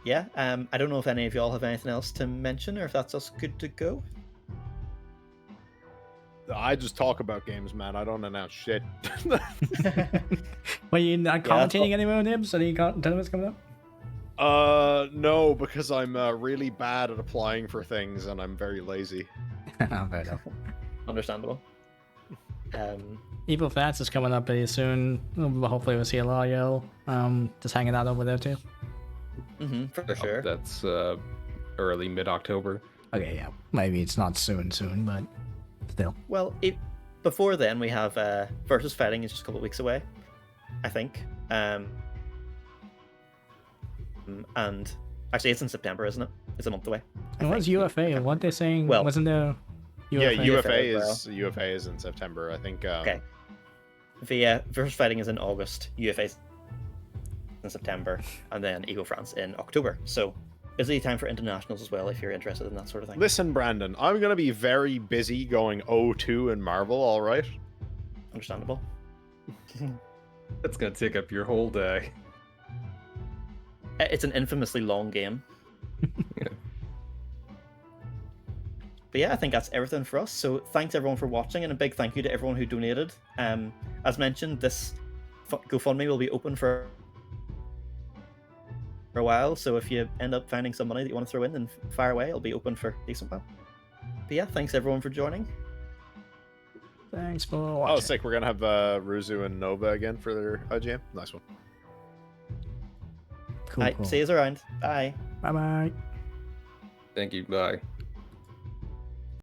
Yeah, I don't know if any of y'all have anything else to mention, or if that's us good to go. I just talk about games, man. I don't announce shit. Well, you're not commentating anymore on Nibs? Any tournaments coming up? No, because I'm really bad at applying for things, and I'm very lazy. Fair enough. Understandable. Evil Fats is coming up pretty soon. Hopefully we'll see a lot of y'all just hanging out over there too. For sure. That's early mid-October. Okay, yeah. Maybe it's not soon, but still. Well, before then, we have Versus Fighting is just a couple of weeks away, I think. And actually, it's in September, isn't it? It's a month away. And what's UFA? What they're saying? Well, wasn't there? Yeah, UFA UFA is in September, I think. Okay. The Versus Fighting is in August. UFA is in September, and then Eco France in October. So busy time for internationals as well, if you're interested in that sort of thing. Listen, Brandon, I'm gonna be very busy going 0-2 in Marvel. All right. Understandable. That's gonna take up your whole day. It's an infamously long game. Yeah. But yeah, I think that's everything for us. So thanks everyone for watching, and a big thank you to everyone who donated. As mentioned, this GoFundMe will be open for a while, so if you end up finding some money that you want to throw in, then fire away. It'll be open for a decent while. But yeah, thanks everyone for joining. Thanks for watching. Oh, sick. We're gonna have Ruzu and Nova again for their IGM. Nice one. Cool, All right, cool. see you around. Bye. Bye-bye. Thank you. Bye.